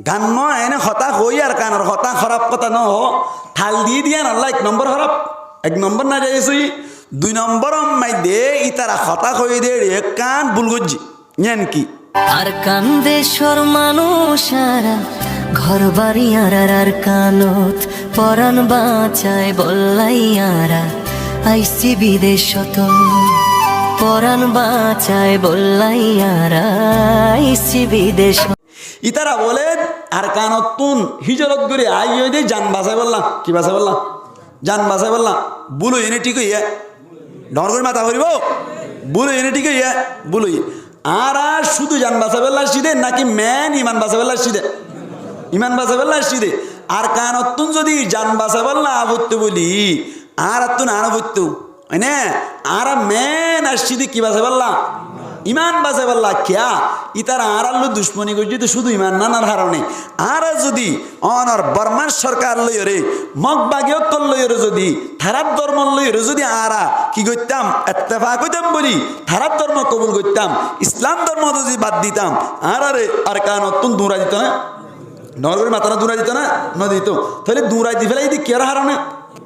গান নয় এনে হতা হই আর কানের হতা খারাপ কথা ন থাল দিয়ে দিয়ে আল্লাহ 1 নম্বর খারাপ 1 নম্বর না যাইছি 2 নম্বর মাই দে ইতারা হতা হই দে কান বুলগজি ইয়ান কি আর কান্দেশ্বর মানুষারা ঘর বাড়ি আর কানত পরাণ বাঁচায় বল্লাইয়ারা আইসি বিদেশত পরাণ বাঁচায় বল্লাইয়ারা আইসি বিদেশ ইতারা বলে আর কানতুন হিজরত করে আইয়ে দে জান বাঁচাই বললাম কি বাঁচাই বললাম জান বাঁচাই বললাম বুলো এনে ঠিক ইয়া ডর করে মাথা করিব বুলো এনে ঠিক ইয়া বুলো আর শুধু জান বাঁচাই বললা সিদে নাকি ম্যান ইমান বাঁচাই বললা সিদে ইমান বাঁচাই বললা সিদে আর কানতুন যদি জান বাঁচাই বললা আবত্য বলি আর তুন আনবত্য না আর ম্যান আর সিদে কি বাঁচাই বললা ইমান বাঁচাই বললা ক্যা ইতারা আর আল্লু দুশ্মনী করছি তো শুধু ইমান নানার হারণে আর যদি অনর বর্মার সরকার লইরে মগবাগিয়কল লইরে যদি থারাপ ধর্ম লইরে যদি আরা কি করতাম ইত্তেফাক হইতাম বলি থারাপ ধর্ম কবুল করতাম ইসলাম ধর্ম যদি বাদ দিতাম আর আরে আর কান অত্যন্ত দূরা দিত না নগর মাতানা দূরা দিত না দিত তাহলে দূরা দি ফেলাই দি কের হারণে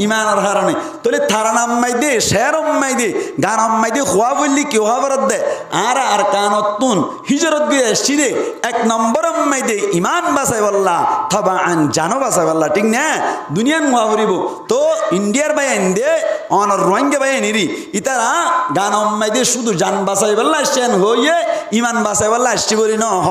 ইমানের হারণে তাহলে থারান আম্মাই দে শের আম্মাই দে গান আম্মাই দে খোয়া বললি কেউ হওয়ার দে আর কানতুন হিজরত গিয়ে এসছি দে 1 নম্বর আম্মাই দে ইমান বাসাই বললা থবা আন জানো বাসাই বললা ঠিক না দুনিয়ান হওয়া করিব তো ইন্ডিয়ার বাইন দে অনর রোহিঙ্গা বাইন নিরি ইতারা গান আম্মাই দে শুধু জান বাসাই বললা সেন হইয়ে ইমান বাসাই বললা আসছি বলি ন হ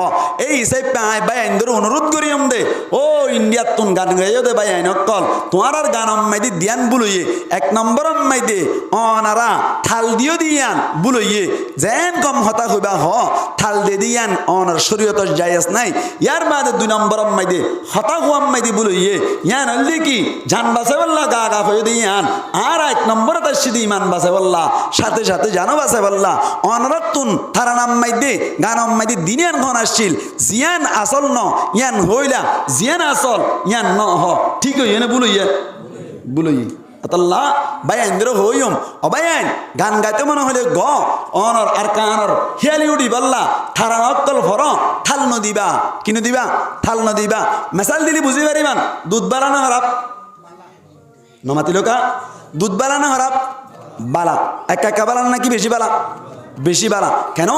এই হিসাব বাইন ধরে অনুরোধ করি দে ও ইন্ডিয়ার তুন গান গাইও দে বাইন অকল তোমার আর গান আম্মাই দে দিয়ান বুলইয়ে 1 নম্বর আম্মাই দে অনারা থাল দিও দিয়ান বুলইয়ে যেন কম হতা হইবা হ থাল দে দিয়ান অনার শরীয়ত জায়েজ নাই ইয়ার বাদে 2 নম্বর আম্মাই দে হতা হু আম্মাই দে বুলইয়ে ইয়ান হল্লি কি জান বাঁচাই বললা গা গা হয়ে দিয়ান আর 1 নম্বর তার সিধি ইমান বাঁচাই বললা সাথে সাথে জানো বাঁচাই বললা অনরতুন থারান আম্মাই দে গান আম্মাই দে দিনিয়ান ঘন আসছিল জিয়ান আসল ন ইয়ান হইলা জিয়ান আসল ইয়ান ন হ ঠিক হইয়ে না বুলইয়ে বুলই আতাল্লাহ বায়ান ধরে হইম অবায়ান গান গাইতে মনে হলে গ অনর আর কানর হিয়ালি উড়ি বললা থারা অক্কল ভর থাল নদিবা কিনে দিবা থাল নদিবা মেসাল দিলি বুঝি পারিবান দুধ বাড়ানো হরাপ নমাতিলকা দুধ বাড়ানো হরাপ বালা একা বালান নাকি বেশি বালা বেশি বালা কেন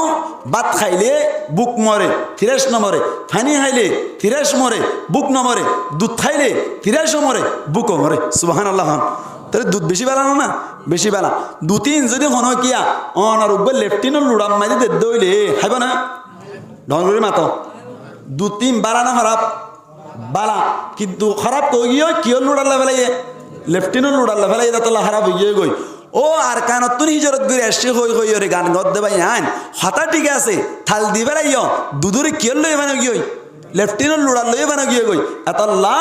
ভাত খাইলে বুক মরে থিরেশ নমরে ফানি খাইলে থিরেশ মরে বুক নমরে দুধ খাইলে থিরেশ মরে বুকও মরে সুবহানাল্লাহ তাহলে দুধ বেশি বালানো না বেশি বালা 2-3 যদি হন কিয়া অনার উব্বে লেফটিনো লুড়াম মাঝে দে দইলে খাইব না ডঙ্গরি মাতো 2-3 বালানো খারাপ বালা কিন্তু খারাপ কই গিয়ে কিয় লুড়ালে ফেলাই লেফটিনো লুড়ালে ফেলাই তাতলা খারাপ হয়ে গই ও আর কানতুন হিজরত করে আসছে হই হই ওরে গান গদ দেবাই আইন হতা ঠিক আছে থাল দিবে রাইও দুদুরে কিয় লই বানো গিয়ে লেফটিনো লুড়া লই বানো গিয়ে গই এতল্লা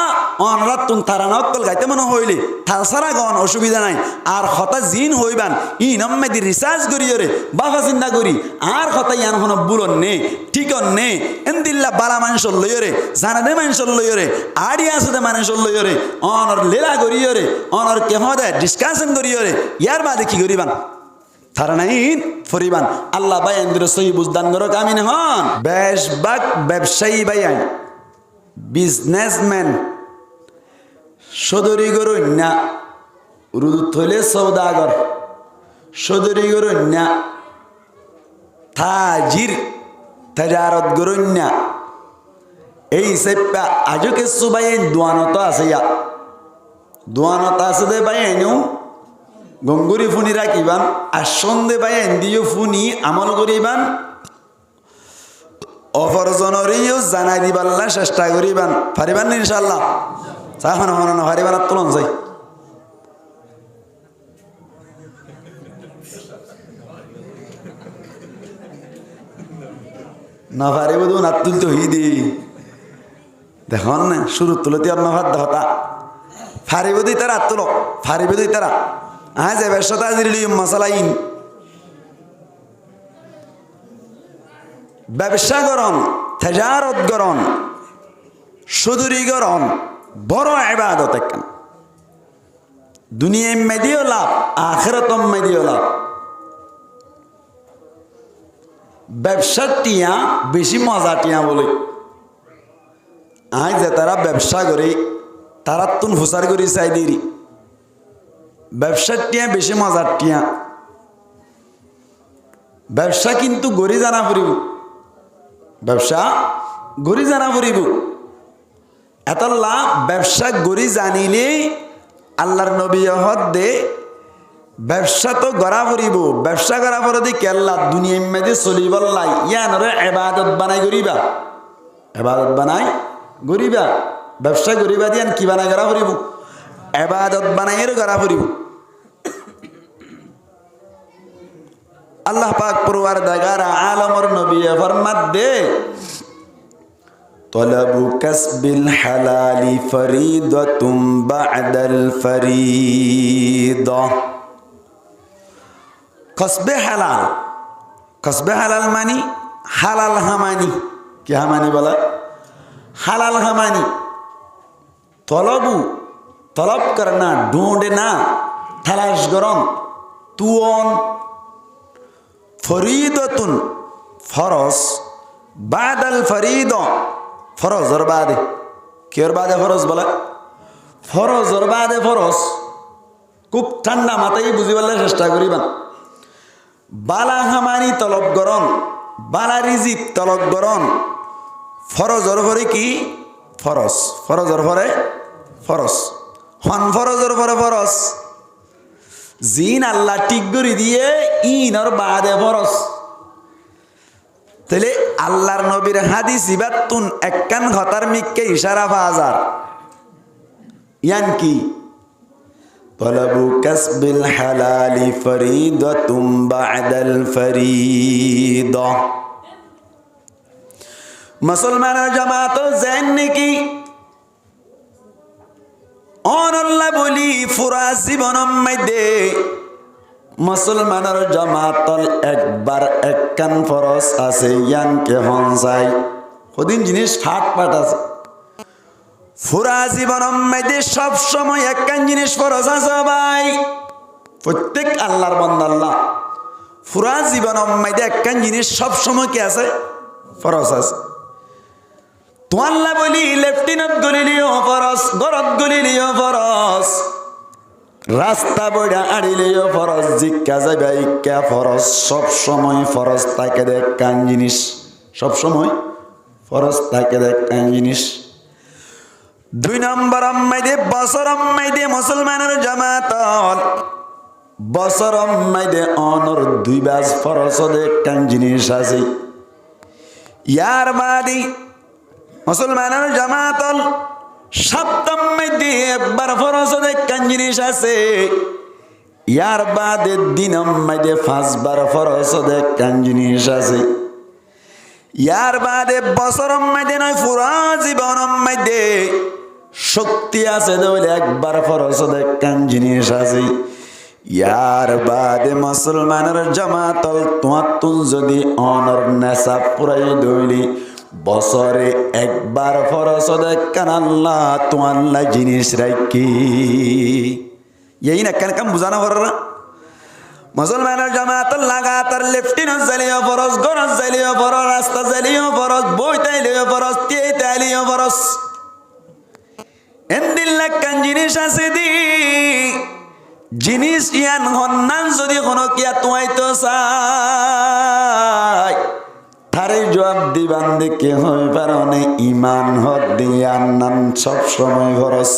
অনরাত তুন তারা নকল গাইতে মনে হইলে থাল সারা গন অসুবিধা নাই আর হতা জিন হইবান ই নম্মে দি রিসার্চ করি ওরে বাফা চিন্তা করি আর হতা ইয়ান হন বুলন নে ঠিকন নে এন্দিল্লা বালা মানুষ লই ওরে জানা দে মানুষ লই ওরে আড়ি আছে দে মানুষ লই ওরে অনর লীলা করি ওরে অনর কেমদে ডিসকাশন করি ওরে ইয়ার বাদে কি করিবান থারানাইন ফরিবান আল্লাহ বায়ান দির সহি বুঝদান করো কামিন হন বেশবাক ব্যবসায়ী বায়ান বিজনেসম্যান সদরি গরুন্যা রুদুত হইলে সৌদাগর সদরি গরুন্যা তাজির তাজারত গরুন্যা এই সেপ্পা আজও কিছু বায়ান দোয়ানত আছে ইয়া দোয়ানত আছে দে বায়ানও গঙ্গুরি ফুনি রাখিবান আর সন্ধে বাইন দিও ফুনি আমল করিবান অপরজনরিও জানাই দিবাল্লা চেষ্টা করিবান পারিবান ইনশাআল্লাহ চাহন হন না পারিবান তুলন যাই না পারিব তো না তুলতে হই দি দেখুন না শুরু তুলতে আর না ভাত হতা ফারিব দি তারা তুলো ফারিব দি তারা আজ ব্যবসাটা দিলি মশালাইন ব্যবসা গরম তেজারত গরম সুদুরি গরম বড় ইবাদত একখান দুনিয়ায় মেদিও লাভ আখিরাতম মেদিও লাভ ব্যবসা টিয়া বেশি মজা টিয়া বলে আই যে তারা ব্যবসা করে তারা তুন ফুসার করি চাই দিরি ব্যবসার টিয়া বেশি মজার টিয়া ব্যবসা কিন্তু গড়ি জানা ফুরিব ব্যবসা গড়ি জানা ফুরিব এতল্লা ব্যবসা গড়ি জানিলে আল্লাহর নবী হদ দে ব্যবসা তো গড়া ফুরিব ব্যবসা করা পরে দি কেল্লা দুনিয়া মেয়েদে চলিবল্লাই ইয়ানরে এবাদত বানাই গরিবা এবাদত বানাই গরিবা ব্যবসা গরিবা দিয়ান কি বানাই গড়া ফুরিব এবাদত বানাইয়ের গড়া ফুরিব আল্লাহ পাক পরওয়ারদিগার আলমর নবী ফরমাত দে তলবু কাসবিল হালালি ফরিদাতুম বা'দাল ফরিদা কসবে হালাল মানি হালাল হামানি কি হামানি বলা হালাল হামানি তলব করনা ঢूंढना तलाश गरम तुओन फरीदतुन फरस बादल फरीद फरजर बादे केर बादे फरस बोला फरजर बादे फरस खूब ठंडा माথায় বুঝি বললে চেষ্টা করিবান বালা হামানি তলব গরম বালা রিজিক তলব গরম ফরজর পরে কি ফরস ফরজর পরে ফরস হন ফরজর পরে ফরস জিন আল্লাহ ঠিক করে দিয়ে ইনর বাদে ফরস তাহলে আল্লাহর নবীর হাদিস ইবাতুন একখান ঘটার মিককে ইশারা বাজার ইয়ান কি তলবু কাসবিল হালালি ফরিদাতুম বা'দাল ফরিদা মুসলমানের জামাত জান নাকি অনল্লাহ বলি পুরা জীবনের মধ্যে মুসলমানের জামাতল একবার একখান ফরজ আছে ইয়ানকে হনসাই কদিন জিনিস ফাট পাট আছে পুরা জীবনের মধ্যে সব সময় একখান জিনিস ফরজ আছে ভাই প্রত্যেক আল্লাহর বান্দা আল্লাহ পুরা জীবনের মধ্যে একখান জিনিস সব সময় কি আছে ফরজ আছে তো আল্লাহ বলি লেফটিনেন্ট গলিলিও ফরজ গরত গলিলিও ফরজ রাস্তা বইডা আড়িলিও ফরজ জিজ্ঞা যাবে ইকা ফরজ সব সময় ফরজ থাকে দেখান জিনিস সব সময় ফরজ থাকে দেখান জিনিস দুই নম্বর আম্মাইদে বছর আম্মাইদে মুসলমানের জামাত বছর আম্মাইদে অনর দুই বাজ ফরজ দেখান জিনিস আছে ইয়ার বাদি মুসলমানের জামাতল সপ্তম মধ্যে একবার ফরজ দেখান জিনিস আছে ইয়ার বাদে দিনম মধ্যে পাঁচবার ফরজ দেখান জিনিস আছে ইয়ার বাদে বছরম মধ্যে নয় পুরা জীবনম মধ্যে শক্তি আছে বলে একবার ফরজ দেখান জিনিস আছে ইয়ার বাদে মুসলমানের জামাতল তোমার যদি অনর নেশা পুরাই দইলি বছরে একবার ফরজ দেখান আল্লাহ তো আল্লাহ জিনিস রাখি এই না কেন কাম বুঝানো ফররা মুসলমানের জামাত লাগাতার লেফটিনেন্ট জালিও ফরজ গরজ জালিও ফরজ রাস্তা জালিও ফরজ বই তাইলিও ফরজ তেই তাইলিও ফরজ এন্দিল্লা কান জিনিস আছে দি জিনিস ইয়ান হন্নান যদি কোনো কিয়া তুয়াইতো চাই তারে জবাব দিবান দেখে হই পারনে ইমান হদ দিয়ান নাম সব সময় ফরজ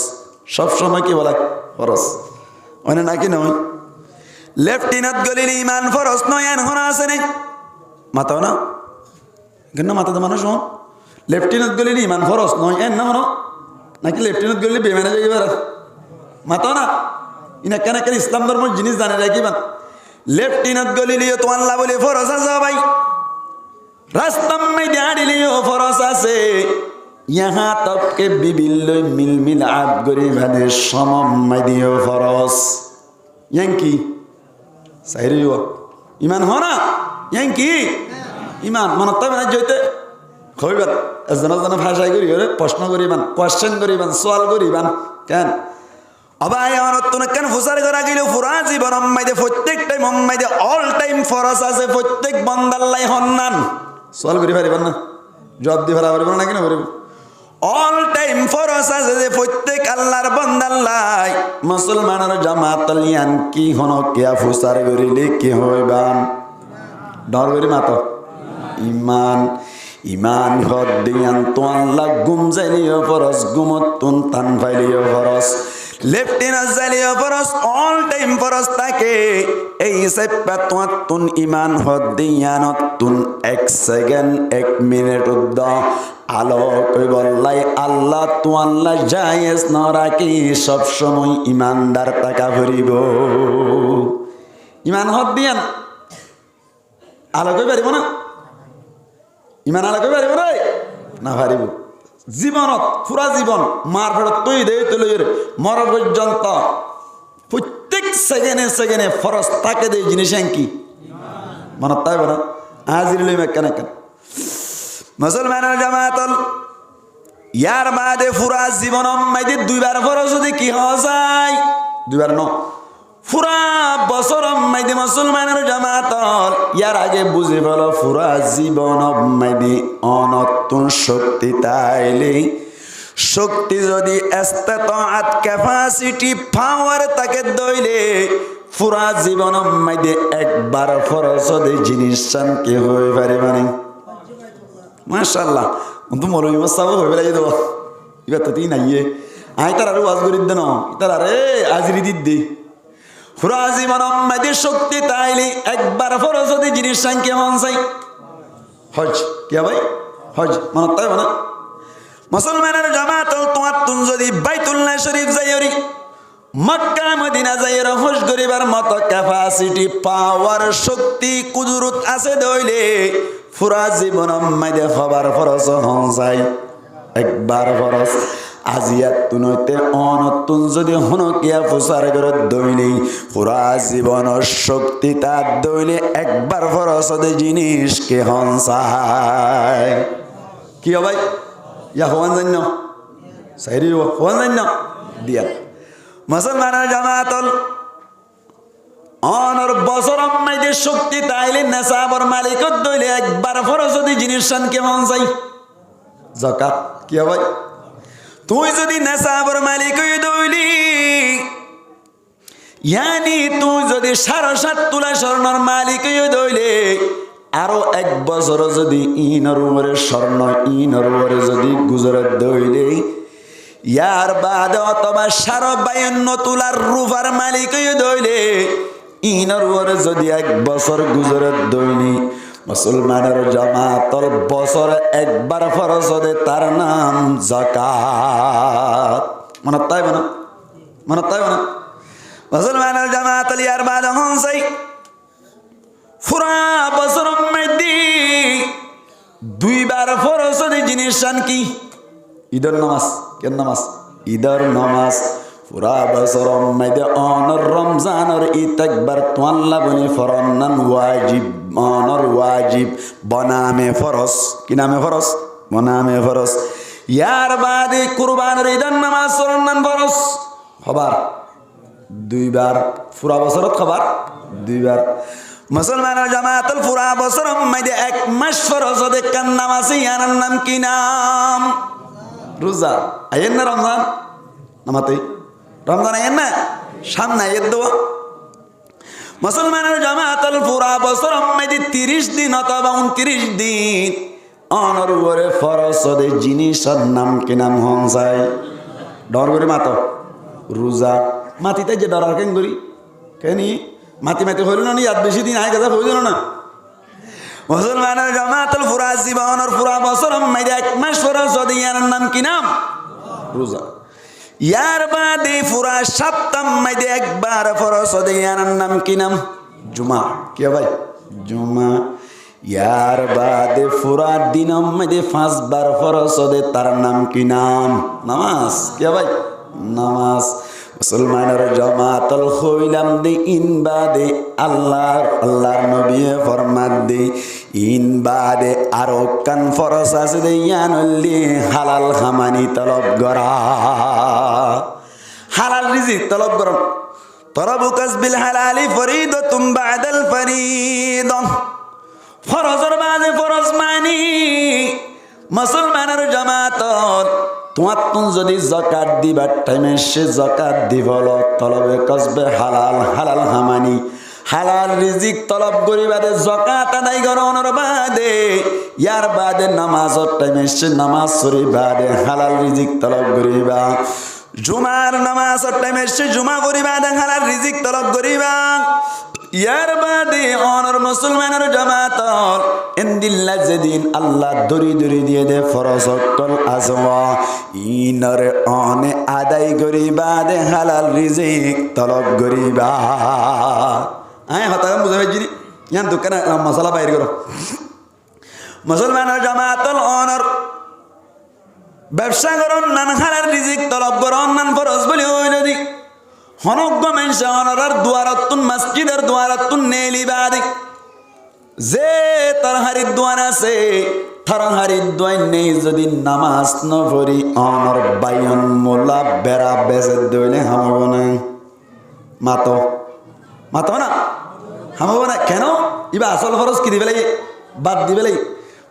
সব সময় কি বলা ফরজ মানে নাকি নয় লেফটিনেন্ট গলির ইমান ফরজ নয় এন হনা আছে নেই মাতাও না কেন মাতাতে মানুষ হন লেফটিনেন্ট গলির ইমান ফরজ নয় এন না হনো নাকি লেফটিনেন্ট গলির বেমানে যাই এবার মাতাও না ইনা কেন কেন ইসলাম ধর্মের জিনিস জানে রাখিবান লেফটিনেন্ট গলিলিও তো আল্লাহ বলে ফরজ আছে ভাই रास्ता में दाड़िलियो फरस आसे यहाँ तक के बिबिल्लो मिल मिल आप गरीबाने समम में दियो फरस यंकी सही हो ईमान हो ना यंकी ईमान मन तब ना जोते कोई बात जना भाषा करी हो रे प्रश्न गरीबान क्वेश्चन गरीबान सवाल गरीबान क्या अब आये और तो न क्या फुसार करा के लो फुराजी बनम में दे फुट्टेक टाइम हम में दे ऑल टाइम फरस आसे फुट्टेक बंदल्लाई हन्नान सवाल करी पारिबान ना जवाब दी पारा पारिबान ना कि ना पारिब অল টাইম ফরজ আছে যে প্রত্যেক আল্লাহর বান্দাল্লাই মুসলমানের জামাতল ইয়ান কি হন কিয়া ফুসার করিলে কি হইবান ডর করি মাতো ইমান ইমান হদ দিয়ান তো আল্লাহ গুম যাইলিও ফরজ গুমতুন তান ফাইলিও ফরজ লেফটেন্যান্ট যাইলিও ফরজ অল টাইম ফরজ থাকে এই সেপাতুন ইমান হদ দিয়ানতুন 1 সেকেন্ড 1 মিনিট উদ্দ আলো কই বললাই আল্লাহ তো আল্লাহ জায়েজ না রাখি সব সময় ইমানদার টাকা ভরিব ইমান হদ দিয়ান আলো কই পারিব না ইমান আলো কই পারিব রে না পারিব জীবনত পুরা জীবন মার ফেরত তুই দে তুই মর পর্যন্ত প্রত্যেক সেকেন্ডে সেকেন্ডে ফরজ তাকে দে জিনিস কি মনে তাই বলা হাজির লই মেকান কেন মুসলমানের জামাতল ইয়ার বাদে পুরা জীবন মাইদে দুইবার ফরজ যদি কি হওয়া যায় দুইবার ন পুরা বছর মাইদে মুসলমানের জামাতল ইয়ার আগে বুঝে বলো পুরা জীবন মাইদে অনতুন শক্তি তাইলে শক্তি যদি ইস্তাতাআত ক্যাপাসিটি পাওয়ার তাকে দইলে পুরা জীবন মাইদে একবার ফরজ দে জিনিস চান কি হই পারে মানে মাশাআল্লাহ তো মৌলভী মাসাব হয়ে বেলা দেব এবার তো তুই নাইয়ে আই তার আরো ওয়াজ করি দেন তার আরে আজরি দিদ দে পুরা জীবন মাইদে শক্তি তাইলে একবার ফরজ দে জিনিস চান কি হন চাই হজ কি ভাই হজ মানে তাই না মুসলমানের জামাত তোমার তুন যদি বাইতুল্লাহ শরীফ যাইরি মক্কা মদিনা যাইর হজ করিবার মত ক্যাপাসিটি পাওয়ার শক্তি কুদরত আছে দইলে পুরা জীবন মাইদে হবার ফরজ হন যায় একবার ফরজ আজিয়াত তুনতে অনতুন যদি হনকিয়া প্রচার করে দইলে পুরা জীবনের শক্তি তার দইলে একবার ফরজ দে জিনিস কে হন যায় কি ভাই ইয়া হওয়ান জান্য সাইরি হওয়ান জান্য দিয়া মুসলমানের জামাতল অনর বছর মাইদে শক্তি তাইলে নেশাবর মালিকত দইলে একবার ফরজ যদি জিনিস শান কেমন যাই যাকাত কি ভাই তুই যদি নেশাবর মালিক দইলি ইয়ানি তুই যদি 7.5 তোলা স্বর্ণর মালিক দইলে আরো 1 বছর যদি ইনর উপরে স্বর্ণ ইনর উপরে যদি গুজরাত দইলে ইয়ার বাদ অথবা 52 তোলার রূপার মালিক দইলে ইনর উপরে যদি 1 বছর গুজরাত দইনি মুসলমানের জামাতল বছর একবার ফরজ দে তার নাম যাকাত মনে তাই না মনে তাই না মুসলমানের জামাতল ইয়ার বাদ হন চাই পুরা বছর মধ্যে দুইবার ফরজ দে জিনিস শান কি ঈদের নামাজ কেন নামাজ ঈদের নামাজ পুরা বছর মধ্যে অনর রমজানের ঈদ একবার তোয়াল্লা বনি ফরনান ওয়াজিব অনর ওয়াজিব বনামে ফরজ কি নামে ফরজ বনামে ফরজ ইয়ার বাদে কুরবানের ঈদের নামাজ ফরনান ফরজ খবর দুইবার পুরা বছরত খবর দুইবার মুসলমানের জামাতুল পুরা বছর মধ্যে 1 মাস ফরজ দে কান নামাজ ইয়ার নাম কি নাম রোজা আয়েন না রমজান নামাতে রমজান আয়েন না সামনে আয়ের দোয়া মুসলমানের জামাতুল পুরা বছর মধ্যে 30 দিন অথবা 29 দিন অনর উপরে ফরজ দে জিনিসের নাম কি নাম হন যায় ডর করে মাতো রোজা মাটিতে যে ডরার কেন করি কেন মাটি মাটি হইল না ইয়াদ বেশি দিন আগে কথা হইল না মুসলমানের জামাতুল পুরা জীবনের পুরা বছর মধ্যে 1 মাস ফরজ দে ইয়ার নাম কি নাম রোজা ইয়ার বাদে পুরা সপ্তাহ মধ্যে একবার ফরজ দে ইয়ার নাম কি নাম জুমা কি ভাই জুমা ইয়ার বাদে পুরা দিন মধ্যে 5 বার ফরজ দে তার নাম কি নাম নামাজ কি ভাই নামাজ মুসলমানের জামাতল হইলাম দে ইন বাদে আল্লাহর নবী ফরমান দে ইন বাদে আরো কান ফরজ আছে দে ইয়ানলি হালাল খামানি তলব করা হালাল রিজিক তলব করা তলবু কাসবিল হালালি ফরিদাতুম বাদাল ফরিদা ফরজের বাদে ফরজ মানি মুসলমানের জামাত তোমার তুন যদি জাকাত দিবার টাইমে সে জাকাত দিবল তলবে কসবে হালাল হালাল হামানি হালাল রিজিক তলব করিবাদে জাকাত আদায় করনের বাদে ইয়ার বাদে নামাজের টাইমে সে নামাজ পড়ি বাদে হালাল রিজিক তলব করিবা জুমার নামাজের টাইমে সে জুমা করিবা দে হালাল রিজিক তলব করিবা ইয়ার বাদে অনর মুসলমানের জামাত ইনদিল্লা যেদিন আল্লাহ দরি দরি দিয়ে দে ফরজ কল আজওয়া ইনরে অনে আদায় করিবা দে হালাল রিজিক তলব করিবা আয় হতা বুঝা পাইছি ইয়ান দোকানে মশলা বাইর করো মুসলমানের জামাত অনর ব্যবসা করন নান হালাল রিজিক তলব করন নান ফরজ বলি হই নদী হনজ্ঞ মেনসা অনরার দুয়ারতুন মসজিদের দুয়ারতুন নেলিবাদি যে তরহারির দোয়ান আছে তরহারির দোয়ান নেই যদি নামাজ ন পড়ি অনর বায়ন মোলা বেড়া বেজে দইলে হামাবো না মাতো মাতো না হামাবো না কেন ইবা আসল ফরজ কি দিবে লাগে বাদ দিবে লাগে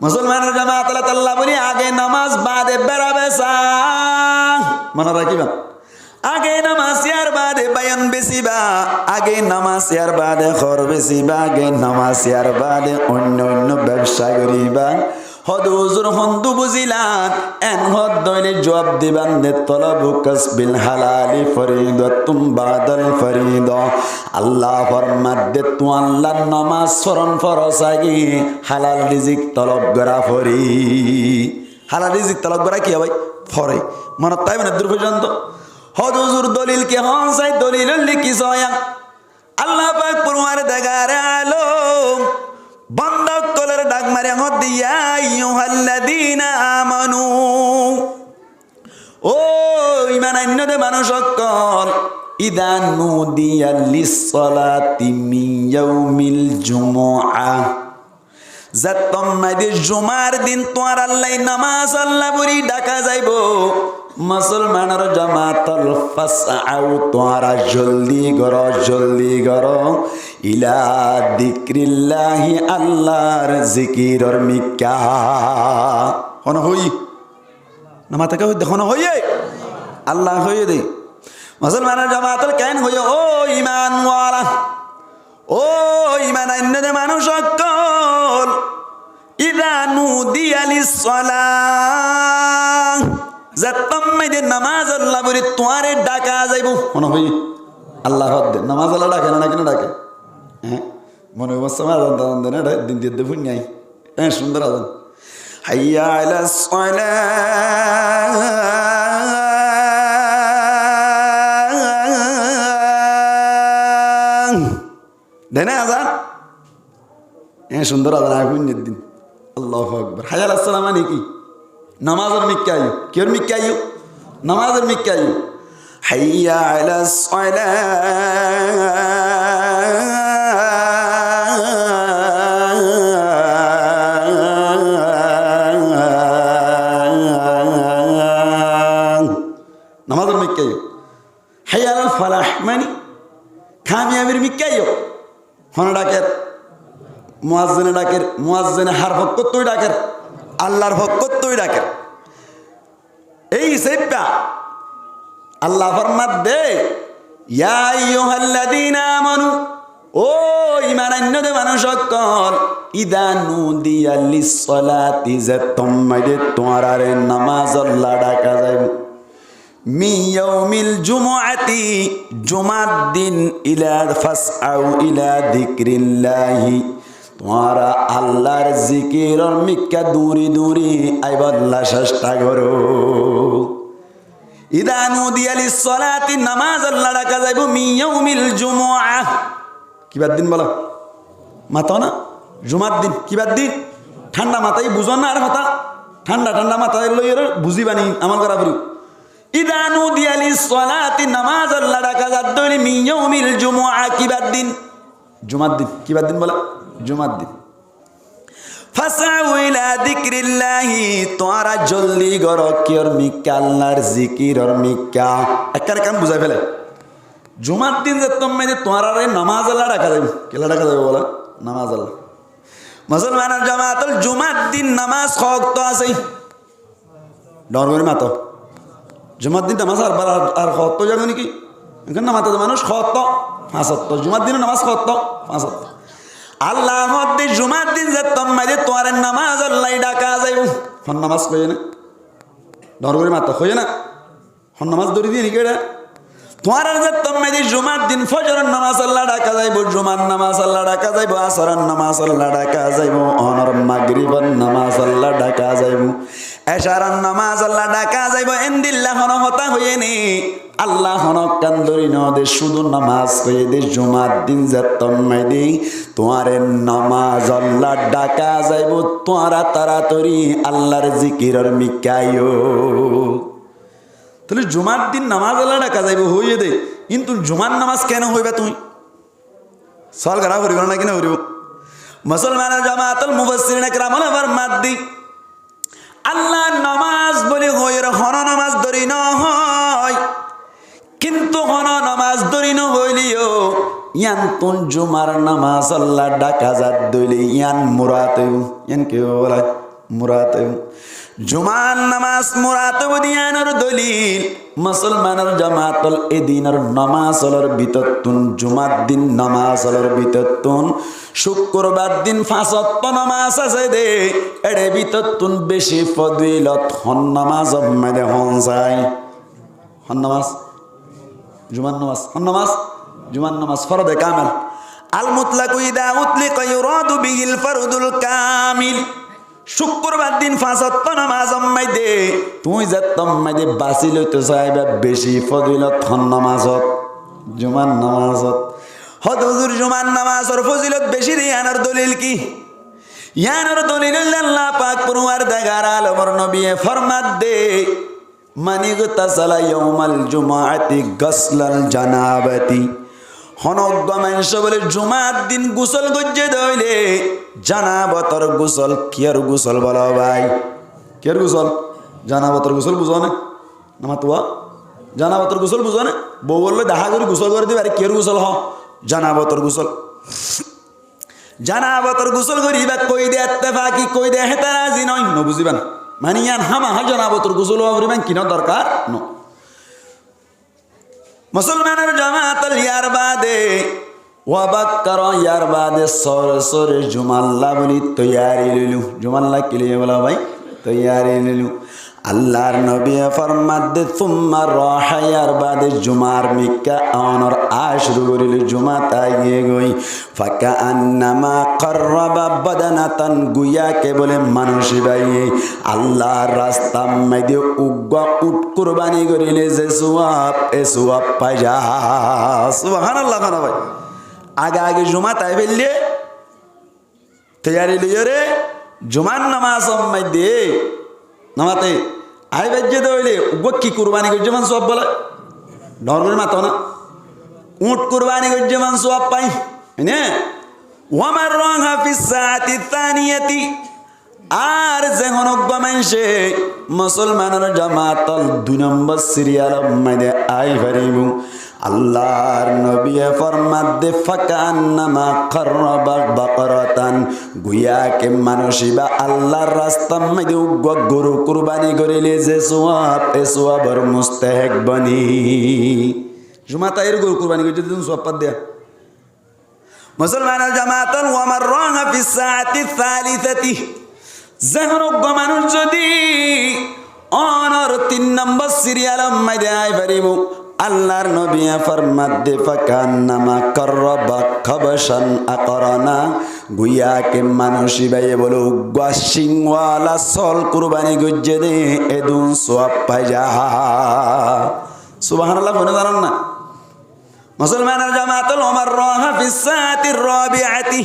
মুসলমানের জামাত আল্লাহ বলি আগে নামাজ বাদে বেড়া বেসা মনে রাখিবা আগে নামাজ ইয়ার বাদে বায়ান বেশিবা আগে নামাজ ইয়ার বাদে খর বেশিবা আগে নামাজ ইয়ার বাদে অন্য অন্য ব্যবসা করিবা হদ হুজুর হন্দু বুঝিলান এন হদ দইলে জবাব দিবান দে তলবু কাসবিল হালালি ফরিদাতুম বাদাল ফরিদ আল্লাহ ফরমাত দে তু আল্লাহ নামাজ ফরন ফরজ আগে হালাল রিজিক তলব করা ফরি হালাল রিজিক তলব করা কি ভাই ফরে মনে তাই মানে দূর পর্যন্ত হজুর দলিল কে হন সাই দলিল লিখি সয়া আল্লাহ পাক পুরমার দেগারে আলো বন্ধক কলের ডাক মারে হদ ইয়া আইয়ুহাল্লাযীনা আমানু ও ঈমান আনদে মানুষ সকল ইদা নুদিয়া লিসসালাতি মিন ইয়াউমিল জুমআ যাতম মাদি জুমার দিন তোর আল্লাহ নামাজ আল্লাহ বরি ডাকা যাইব মুসলমানের জামাতল ফাসআউ তোরা জলদি করো ইলা যিকরিল্লাহি আল্লাহর জিকিরর মিক্কা হন হই নামাজ কা হই দেখো হইয়ে আল্লাহ হইয়ে দে মুসলমানের জামাতল কেন হইয়ে ও ঈমান ওয়ালা ও ঈমান আনদে মানুষ সকল ইদা নুদিয়া লিসসালাহ যাতম মাইদে নামাজ আল্লাহ বলি তোয়ারে ডাকা যাইব মনে হই আল্লাহ দে নামাজ আল্লাহ ডাকে না কেন ডাকে হ্যাঁ মনে হচ্ছে আজান দেন না দিন দিয়ে ভুল নাই হ্যাঁ সুন্দর আজান হাইয়া আলাস সালাহ দেন আজান হ্যাঁ সুন্দর আজান আগুন দিন আল্লাহু আকবার হাইয়া আলাস সালাম মানে কি নামাজের মিক্কা আয়ু কের মিক্কা আয়ু নামাজের মিক্কা আয়ু হাইয়া আলাস সালাহ নামাজের মিক্কা আয়ু হাইয়া আলাল ফালাহ মানে কামিয়াবির মিক্কা আয়ু হন ডাকের মুয়াজ্জিনে হার হক তুই ডাকের আল্লাহর পক্ষ তুই ডাকের এই সেবা আল্লাহ ফরমাত দে ইয়া আইয়ুহাল্লাযীনা আমানু ও ঈমান আনদে মানুষ সকল ইদা নুদিয়া লিসসালাতি যাতম মাইদে তোরারে নামাজ আল্লাহ ডাকা যাইব মি ইয়াউমিল জুমআতি জুমার দিন ইলা ফাসআউ ইলা যিকরিল্লাহি তোমরা আল্লাহর জিকিরর মিক্কা দূরি দূরি আইবাল্লা চেষ্টা করো ইদা নুদিয়া লিসসালাতি নামাজ আল্লাহ ডাকা যাইব মি ইয়াউমিল জুমআ কিবার দিন বলো মাথা না জুমার দিন কিবার দিন ঠান্ডা মাথায় বুঝন না আর কথা ঠান্ডা ঠান্ডা মাথায় লই বুঝিবানি আমার করা বলি ইদা নুদিয়া লিসসালাতি নামাজ আল্লাহ ডাকা যাইব মি ইয়াউমিল জুমআ কিবার দিন জুমার দিন কিবার দিন বলো জুমার দিন ফাসআউ ইলা যিকরিল্লাহি তোরা জলদি করো কিয়র মিক্কা আল্লাহর জিকিরর মিক্কা একবার কাম বুঝাই ফেলে জুমার দিন যে তুমি তোরা রে নামাজ আল্লাহ ডাকা যাবে কেলা ডাকা যাবে বলা নামাজ আল্লাহ মুসলমানের জামাতুল জুমার দিন নামাজ হক তো আছে ডর করে মাতো জুমার দিন নামাজ আর খত যাবো নাকি এখানে না মাতাতে মানুষ খত 75 জুমার দিনে নামাজ খত 75 আল্লাহ জুমার দিন যে তোমাদের তোমার নামাজ আল্লাহ ডাকা যাইব হন নামাজ কয়ে না ডর করে মাতো হয়ে না হন নামাজ ধরে দিয়ে নাকি এটা তোমার যে তোমাদের জুমার দিন ফজরের নামাজ আল্লাহ ডাকা যাইব জুমার নামাজ আল্লাহ ডাকা যাইব আসরের নামাজ আল্লাহ ডাকা যাইব অনর মাগরিবের নামাজ আল্লাহ ডাকা যাইব এশারার নামাজ আল্লাহ ডাকা যাইব এন্দিল্লাহ হন হতা হয়ে নে আল্লাহ হন কান্দরি নদে শুধু নামাজ হয়ে দে জুমার দিন যে তোমাদের তোমার নামাজ আল্লাহ ডাকা যাইব তোরা তাড়াতাড়ি আল্লাহর জিকিরের মিকাইও তাহলে জুমার দিন নামাজ আল্লাহ ডাকা যাইব হইয়ে দে কিন্তু জুমার নামাজ কেন হইবা তুমি সল করা হরিব না কিনা হরিব মুসলমানের জামাতুল মুফাসসিরিন একরাম আবার মাদ্দি আল্লাহ নামাজ বলে হইর হন নামাজ ধরি ন হয় কিন্তু হন নামাজ ধরি ন হইলিও ইয়ান তুন জুমার নামাজ আল্লাহ ডাকা যাত দইলে ইয়ান মুরাতেও ইয়ান কে বলা মুরাতেও জুমার নামাজ মুরাতব দিয়ানোর দলিল মুসলমানের জামাতল এদিনের নামাজের ভিতরতুন জুমার দিন নামাজের ভিতরতুন শুক্রবার দিন 5 ওয়াক্ত নামাজ আছে দে এর ভিতরতুন বেশি ফজিলত হন নামাজ মধ্যে হন যায় হন নামাজ জুমার নামাজ হন নামাজ জুমার নামাজ ফরদে কামেল আল মুতলাকু ইদা উতলিকা ইউরাদু বিহিল ফরদুল কামিল শুক্রবার দিন 5 ওয়াক্ত নামাজ দে তুই যে তোমাদে বাসি লইতে চাইবা বেশি ফজিলত হন নামাজত জুমার নামাজত হদ হুজুর জুমার নামাজের ফজিলত বেশি ইয়ানোর দলিল কি ইয়ানোর দলিল আল্লাহ পাক পরওয়ারদিগার আলমের নবী ফরমাত দে মানি গতাসালা ইয়াউমাল জুমআতি গসলাল জানাবাতি হনজ্ঞ মানুষ বলে জুমার দিন গোসল গজ্জে দইলে জানাবতর গোসল কিয়ার গোসল বলো ভাই কিয়ার গোসল জানাবতর গোসল বুঝো না নামাতুয়া জানাবতর গোসল বুঝো না বউ বললে দেখা করে গোসল করে দিবে আরে কিয়ার গোসল হ জানাবতর গোসল জানাবতর গোসল করিবা কই দে ইত্তেফাকি কই দে হেতা রাজি নয় ন বুঝিবেন মানে ইয়ান হামা হা জানাবতর গোসল হরিবেন কিনা দরকার ন মুসলমানের জামাতাল ইয়ার বাদে ওয়াবাক্কার ইয়ার বাদে সরে সরে জুমাল্লা বলি তৈয়ারি লিলু জুমাল্লা কি লিয়ে বলা ভাই তৈয়ারি লিলু আল্লাহর নবী ফরমাত দে সুম্মা রাহা ইয়ার বাদে জুমার মিক্কা অনর আশরু করিল জুমা তাইয়ে গই ফাকা আন্নামা কররাবা বাদানাতান গুয়া কে বলে মানুষই ভাই আল্লাহর রাস্তা মধ্যে উগ্গা উট কুরবানি করিলে যে সওয়াব এ সওয়াব পাই যা সুবহানাল্লাহ খানা ভাই আগে আগে জুমা তাই ফেললে তৈয়ারি লিয়ে রে জুমার নামাজ মধ্যে নামাতে আই বেজে দইলে উগ্গা কি কুরবানি করছে মান সওয়াব বলে ডর করে মাতো না উট কুরবানি করছে মান সওয়াব পাই না ওয়ামার রাহা ফিস সাআতি তানিয়াতি আর যে হনজ্ঞ মানুষে মুসলমানের জামাতল 2 নম্বর সিরিয়াল মধ্যে আই পারিব আল্লাহর নবী ফরমাত দে ফাকান্নামা কররাবা বাকরাতান গুয়া কে মানুষিবা আল্লাহর রাস্তা মধ্যে গরু কুরবানি করিলে যে সওয়াব এ সওয়াবের মুস্তাহিক বনি জুমা তাইর গরু কুরবানি করতে দিন সওয়াব পাদ দেয়া মুসলমানের জামাতল ওয়ামার রাহা ফিস সাআতি সালিসাতি জাহরজ্ঞ মানুষ যদি অনর 3 নম্বর সিরিয়াল মধ্যে আই পারিব আল্লাহর নবী ফরমাত দে ফাকান্নামা কররাবা কবশান আকরানা গুয়া কে মানুষই ভাই বলো গাসিংওয়ালা সল কুরবানি গজ্জে দে এদুন সওয়াব পাই যা সুবহানাল্লাহ বলে জানেন না মুসলমানের জামাতুল ওমর রাহা ফিস সাআতির রাবিআতি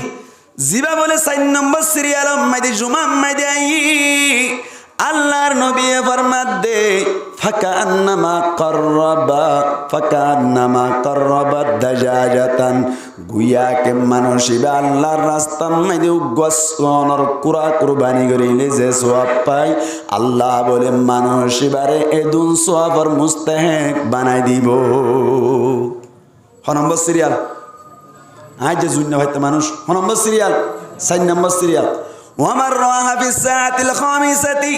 জিবা বলে 4 নম্বর সিরিয়াল মধ্যে জুমা মধ্যে আই আল্লাহর নবী ফরমাত দে ফাকান্নামা কররাবা দাজাজাতান গুয়া কে মানুষিবা আল্লাহর রাস্তা মধ্যে গসনর কুরা কুরবানি করিলে যে সওয়াব পায় আল্লাহ বলে মানুষিবারে এদুন সওয়াবের মুস্তাহিক বানাই দিব 6 নম্বর সিরিয়াল আজ যে জুন্না হইতে মানুষ 6 নম্বর সিরিয়াল 4 নম্বর সিরিয়াল ওয়ামার রাহা ফিস সাআতিল খামিসাতি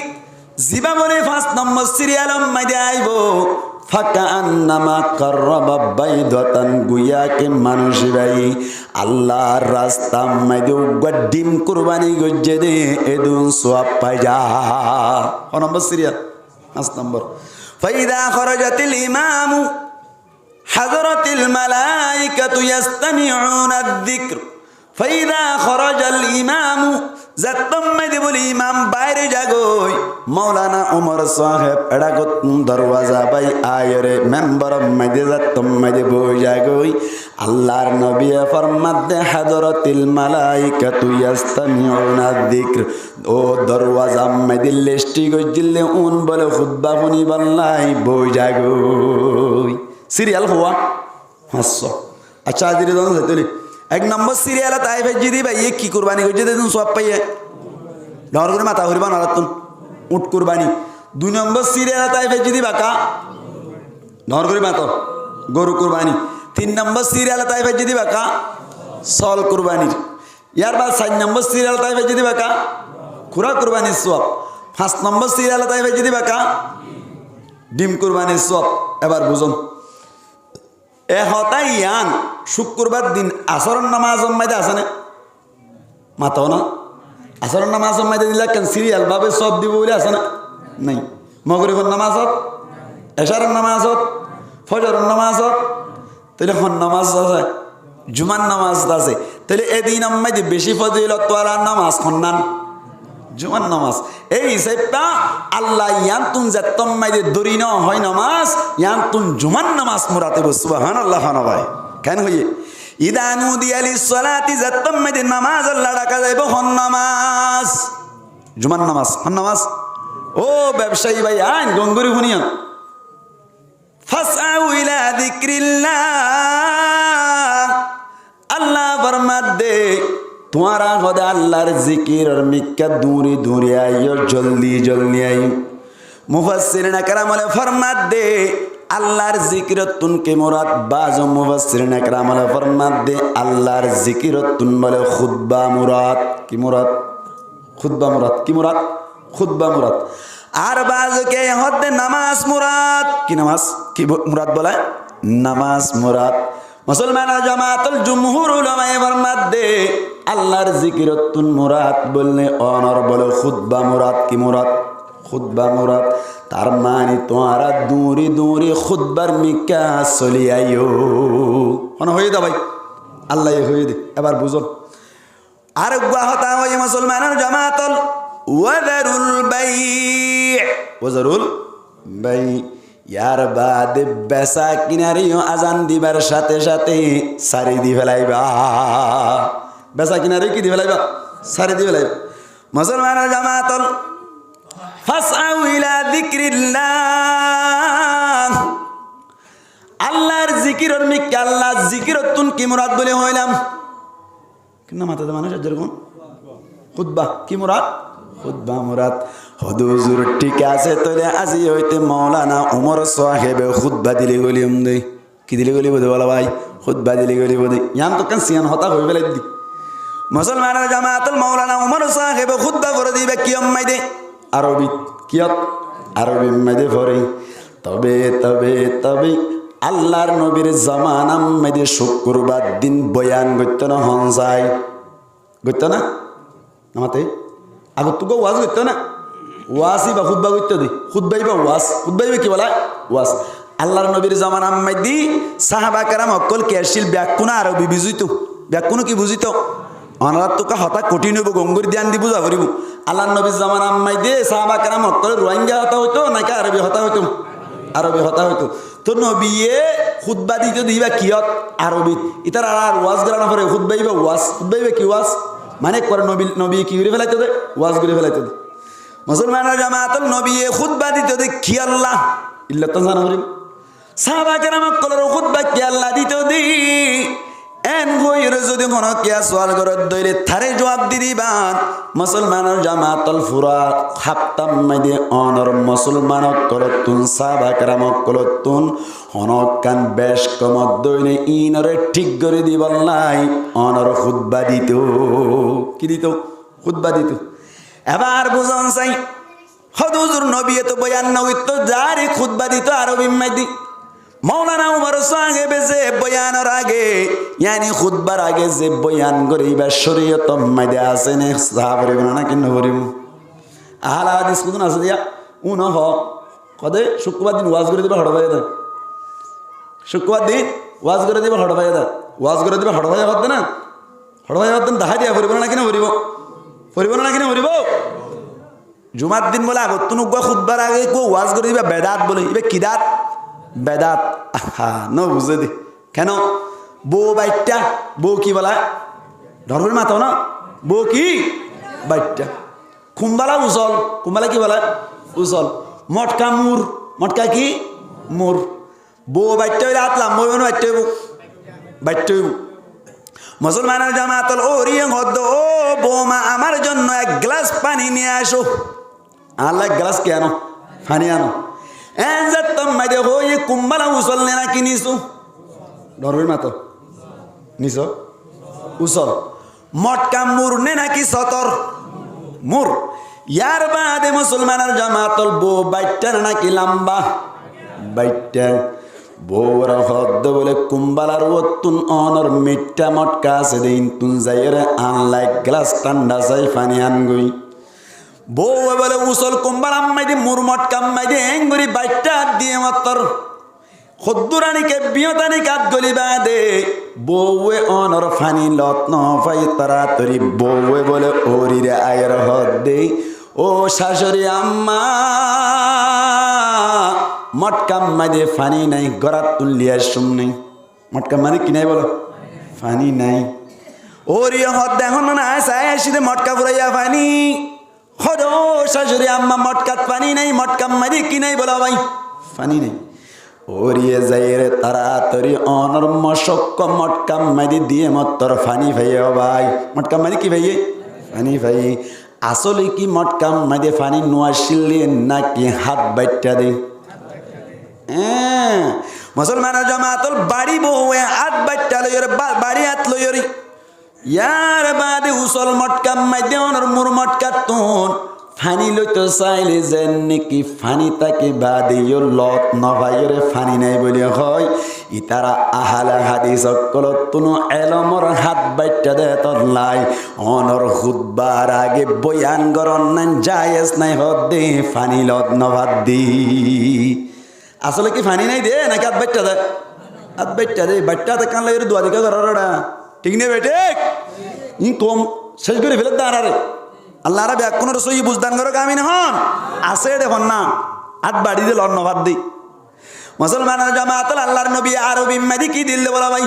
জিবা বলে 5 নম্বর সিরিয়াল মাইদে আইব ফাকান্নামা কাররাবা বাইদাতান গুয়াকে মানুষ ভাই আল্লাহর রাস্তা মাইদে গডিম কুরবানি গজ্জে দে এদুন সওয়াব পাই যা ক নম্বর সিরিয়াল 5 নম্বর ফাইদা খরাজাতিল ইমামু হাযরাতিল মালাইকাতু ইয়াস্তামিউনা আয-যিকর ফাইদা খরাজাল ইমামু যাত্তম মাইদে বলি ইমাম বাইরে যাগই মাওলানা ওমর সাহেব এডাগত দরওয়াজা বাই আয়রে মেম্বার মাইদে যাত্তম মাইদে বই যাগই আল্লাহর নবী ফরমাত দে হাযরাতিল মালাইকাতু ইয়াস্তামিউনা আয-যিকর ও দরওয়াজা মাইদে লেস্টি গজিলে উন বলে খুতবা শুনি বাল্লাই বই যাগই সিরিয়াল হওয়া 500 আচ্ছা দিরে দন যেতলি 1 নম্বর সিরিয়াল তাই ভেজি দি ভাই কি কুরবানি গজে দেন সব পাইয়ে ডর করে মাথা হরিবা নারাতুন উট কুরবানি 2 নম্বর সিরিয়াল তাই ভেজি দি বাকা ডর করে মাথা গরু কুরবানি 3 নম্বর সিরিয়াল তাই ভেজি দি বাকা সল কুরবানি ইয়ার বাদ 4 নম্বর সিরিয়াল তাই ভেজি দি বাকা খুরা কুরবানি সব 5 নম্বর সিরিয়াল তাই ভেজি দি বাকা ডিম কুরবানি সব এবার বুঝুন এ হতাই ইয়ান শুক্রবার দিন আসরের নামাজ মাইদে আছে না মাতাও না আসরের নামাজ মাইদে দিলে কেন সিরিয়াল ভাবে সব দিব বলে আছে না নাই মগরিবের নামাজত এশারের নামাজত ফজরের নামাজত তাহলে হন নামাজ আছে জুমার নামাজ আছে তাহলে এদিন মাইদে বেশি ফজিলত তোয়ালা নামাজ খন্নান জুমার নামাজ এই হিসাবটা আল্লাহ ইয়ান্তুন যাত্তম মাইদে দরি ন হয় নামাজ ইয়ান্তুন জুমার নামাজ মুরাতে সুবহানাল্লাহ ভাই কেন হইয়ে ইদা নুদিয়া লিসসালাতি যাত্তম মাইদে নামাজ আল্লাহ ডাকা যাইব হন নামাজ জুমার নামাজ হন নামাজ ও ব্যবসায়ী ভাই আইন গঙ্গুরি শুনিয়া ফাসআউ ইলা যিকরিল্লাহ আল্লাহ ফরমাত দে तुम्हारा खुद अल्लाहर जिकिर और मिक्का दूरी दूरी आइयो जल्दी जल्दी आइयो मुफस्सिरीन करम वाले फरमात दे अल्लाहर जिकिर तुन के मुराद बाज़ मुफस्सिरीन करम वाले फरमात दे अल्लाहर जिकिर तुन वाले खुतबा मुराद की मुराद खुतबा मुराद की मुराद खुतबा मुराद आर बाज़ के हद नमाज मुराद की नमाज की मुराद बोला है नमाज मुराद मुसलमान जमातुल जुमहुर उलमाए फरमात दे अल्लाहर जिकिरतुन मुराद बोलने ऑनर बोले खुतबा मुराद की मुराद खुतबा मुराद तार मानी तुम्हारा दूरी दूरी खुतबर मिक्का चली आइयो हन হয়ে দা ভাই আল্লাহ হয়ে দে এবার বুঝো আর গুয়া হতা হয় মুসলমানের জামাতুল ওয়াজারুল বাই यार बाद बेसा किनारियों आजान दिबार साथे साथे सारी दी फेलाइबा बेसा किनारे की दी फेलाइबा सारी दी फेलाइबा मुसलमान जमातुल फासआउ इला যিকরিল্লাহ আল্লাহর জিকির और মিক্কা আল্লাহ জিকিরতুন কি মুরাদ বলে হইলাম কিনা মাথাতে মানুষ যেরকম খুতবা কি মুরাদ খুতবা মুরাদ হুজুর ঠিক আছে তোরে আজি হইতে মাওলানা ওমর সাহেব খুতবা দিলি গলিম দে কি দিলি গলি বলে বলা ভাই খুতবা দিলি গলি বলে ইয়াম তো কান সিয়ান হতা হই বেলাই দি মুসলমানের জামাতুল মাওলানা ওমর সাহেব খুতবা করে দিবে কি মাইদে আরবি কিয়ত আরবি মাইদে পড়ে তবে তবে তবে আল্লাহর নবীর জামানা মাইদে শুক্রবার দিন বয়ান করতে না হন যায় করতে না আমাতে আগত তো ওয়াজ করতে না ওয়াসি বা খুতবা করতে দি খুতবাই বা ওয়াজ খুতবাই কি বলা ওয়াজ আল্লাহর নবীর জামানা মাইদি সাহাবা کرام অকল কেশিল ব্যাকুনা আরবি বুঝিতো ব্যাকুনা কি বুঝিতো অনারা তো কা হতা কঠিন হইব গঙ্গুর ধ্যান দি বুঝা করিব আল্লাহর নবীর জামানা মাইদি সাহাবা کرام অকল রোহিঙ্গা হতা হইতো নাকি আরবি হতা হইতো আরবি হতা হইতো তো নবীয়ে খুতবা দিতে দিবা কিয়ত আরবি ইতার আর ওয়াজ গরানা পরে খুতবাই বা ওয়াজ খুতবাই বা কি ওয়াজ মানে করে নবী কি করে ফেলাইতে দে ওয়াজ করে ফেলাইতে দে মুসলমানের জামাতুল নবী খুতবা দিতে দে কি আল্লাহ ইল্লা তো জানা হরিম সাহাবা کرام কলর খুতবা কি আল্লাহ দিতে দি এন গয়রে যদি কোন কিয়া সওয়াল করে দইরে থারে জবাব দি দিবান মুসলমানের জামাতুল ফুরা হাপ্তাম মাইদে অনর মুসলমানক কলতুন সাহাবা کرام কলতুন হনকান বেশ কমত দইনে ইনরে ঠিক করে দিবাল্লাই অনর খুতবা দিত কি দিত খুতবা দিত এবার বুঝন চাই হুজুর নবী তো বয়ান নগিত জারি খুতবা দিত আরবি মাইদি মৌলানা উমর সাহেব যে বয়ানের আগে ইয়ানি খুতবার আগে যে বয়ান করে এবার শরীয়ত মাইদে আছে নে সাহাবরি না কিন্ন করিব আহলা হাদিস কোন আছে দিয়া উন হ কদে শুক্রবার দিন ওয়াজ করে দিবা হড়বাই দা শুক্রবার দিন ওয়াজ করে দিবা হড়বাই দা ওয়াজ করে দিবা হড়বাই হতে না হড়বাই হতে দেখা দিয়া করিব না কিনা করিব না কিনা করিব জুমার দিন বলে আগতুন খুতবার আগে কো ওয়াজ করে দিবা বেদাত বলে ইবে কিদাত বেদাত আহা ন বুঝে দি কেন বউ বাইটটা বউ কি বলা ধর্মের মাথাও না বউ কি বাইটটা কুম্বালা উজল কুম্বালা কি বলা উজল মটকা মুর মটকা কি মুর বউ বাইটটা হইলে আতলাম বউ বাইটটা হইব বাইটটা হইব মুসলমানের জামাতল ও রিয়ং হদ্দ ও বৌমা আমার জন্য এক গ্লাস পানি নিয়ে আসো আল্লাহ গ্লাস কে আনো পানি আনো মাইদে হই কুম্বালা উসল নে নাকি নিছু ধরবেন মাতো নিছ উসল মটকা মুর নে নাকি সতর মুর ইয়ার বাদে মুসলমানের জামাতল বউ বাইটটা নাকি লম্বা বাইটটা বউরা হদ্দ বলে কুম্বালার ওতুন অনর মিট্টা মটকা আছে দিন তুন যাইরে আনলাই গ্লাস ঠান্ডা চাই পানি আনগই বউ বলে উসল কুম্বাল আম্মাই দি মুর মটকাম্মাই দি এঙ্গুরি বাইটটা দিয়ে মতর খদ্দুরানিকে বিয়তানি কাত গলি বাদে বউয়ে অনর ফানি লত ন পাই তাড়াতাড়ি বউয়ে বলে ওরিরে আয়ের হদ দে ও শাশুড়ি আম্মা মটকাম্মাই দি ফানি নাই গরাত তুলিয়া শুম নাই মটকাম্মাই কি নাই বলো ফানি নাই ওরিয়ে হদ দেখো না আসায় আসিতে মটকা ফুরাইয়া ফানি হদো শাশুড়ি আম্মা মটকাত পানি নাই মটকা মারি কি নাই বলা ভাই পানি নেই ওরিয়ে যাই রে তাড়াতাড়ি অনর মশক্ক মটকা মারি দিয়ে মত্তর ফানি ভাইয়ে ভাই মটকা মারি কি ভাইয়ে ফানি ভাই আসলে কি মটকা মারি ফানি নোয়াশিলে নাকি হাত বাইটটা দে মুসলমানের জামাতল বাড়ি বউয়ে হাত বাইটটা লইরে বাড়ি হাত লইরি ইয়ার বাদে উসল মটকা মাইদে অনর মুর মটকা তুন ফানি লইতো চাইলে যেন নাকি ফানি তাকে বাদে লত নভাইরে ফানি নাই বলি হয় ইতারা আহালা হাদিস অকলত তুনো এলমর হাত বাইটটা দে তলাই অনর খুতবার আগে বয়ান গরন নান জায়েজ নাই হদ দে ফানি লত নভাদ দি আসলে কি ফানি নাই দে নাকি হাত বাইটটা দে বাইটটা তে কান লাগে দোয়া দিকে গররডা ঠিক নেই বেটে ই কম শেষ করে ফেলে দাঁড়ারে আল্লাহ রা ব্যাকুণের সই বুঝদান করো কামিন হন আসে দেখুন না হাত বাড়ি দিয়ে লড় ভাত দি মুসলমানের জামাতল আল্লাহর নবী আরবি মাদি কি দিল্লে বলা ভাই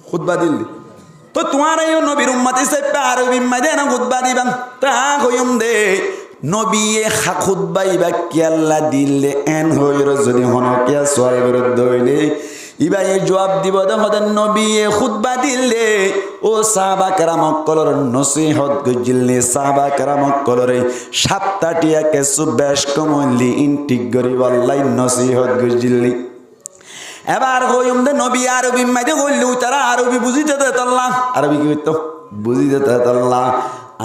খুতবা দিল্লি তো তোমার এই নবীর উম্মতি সেপে আরবি মাদে না খুতবা দিবান তা কইম দে নবী খুতবা ইবা কি আল্লাহ দিল্লে এন হইর যদি হনকিয়া সোয়াল বিরুদ্ধ হইলে ইবা এই জবাব দিব দেখেন নবী খুতবা দিলে ও সাহাবা কেরামক কলর নসিহত গজিলে সাহাবা কেরামক কলরে সাতটাটিয়া কেসু বেশ কমলি ইনটিক গরি বল্লাই নসিহত গজিলি এবার কইম দে নবী আরবি মাঝে কইলে তারা আরবি বুঝিতে দেতল্লা আরবি কি হইতো বুঝিতে দেতল্লা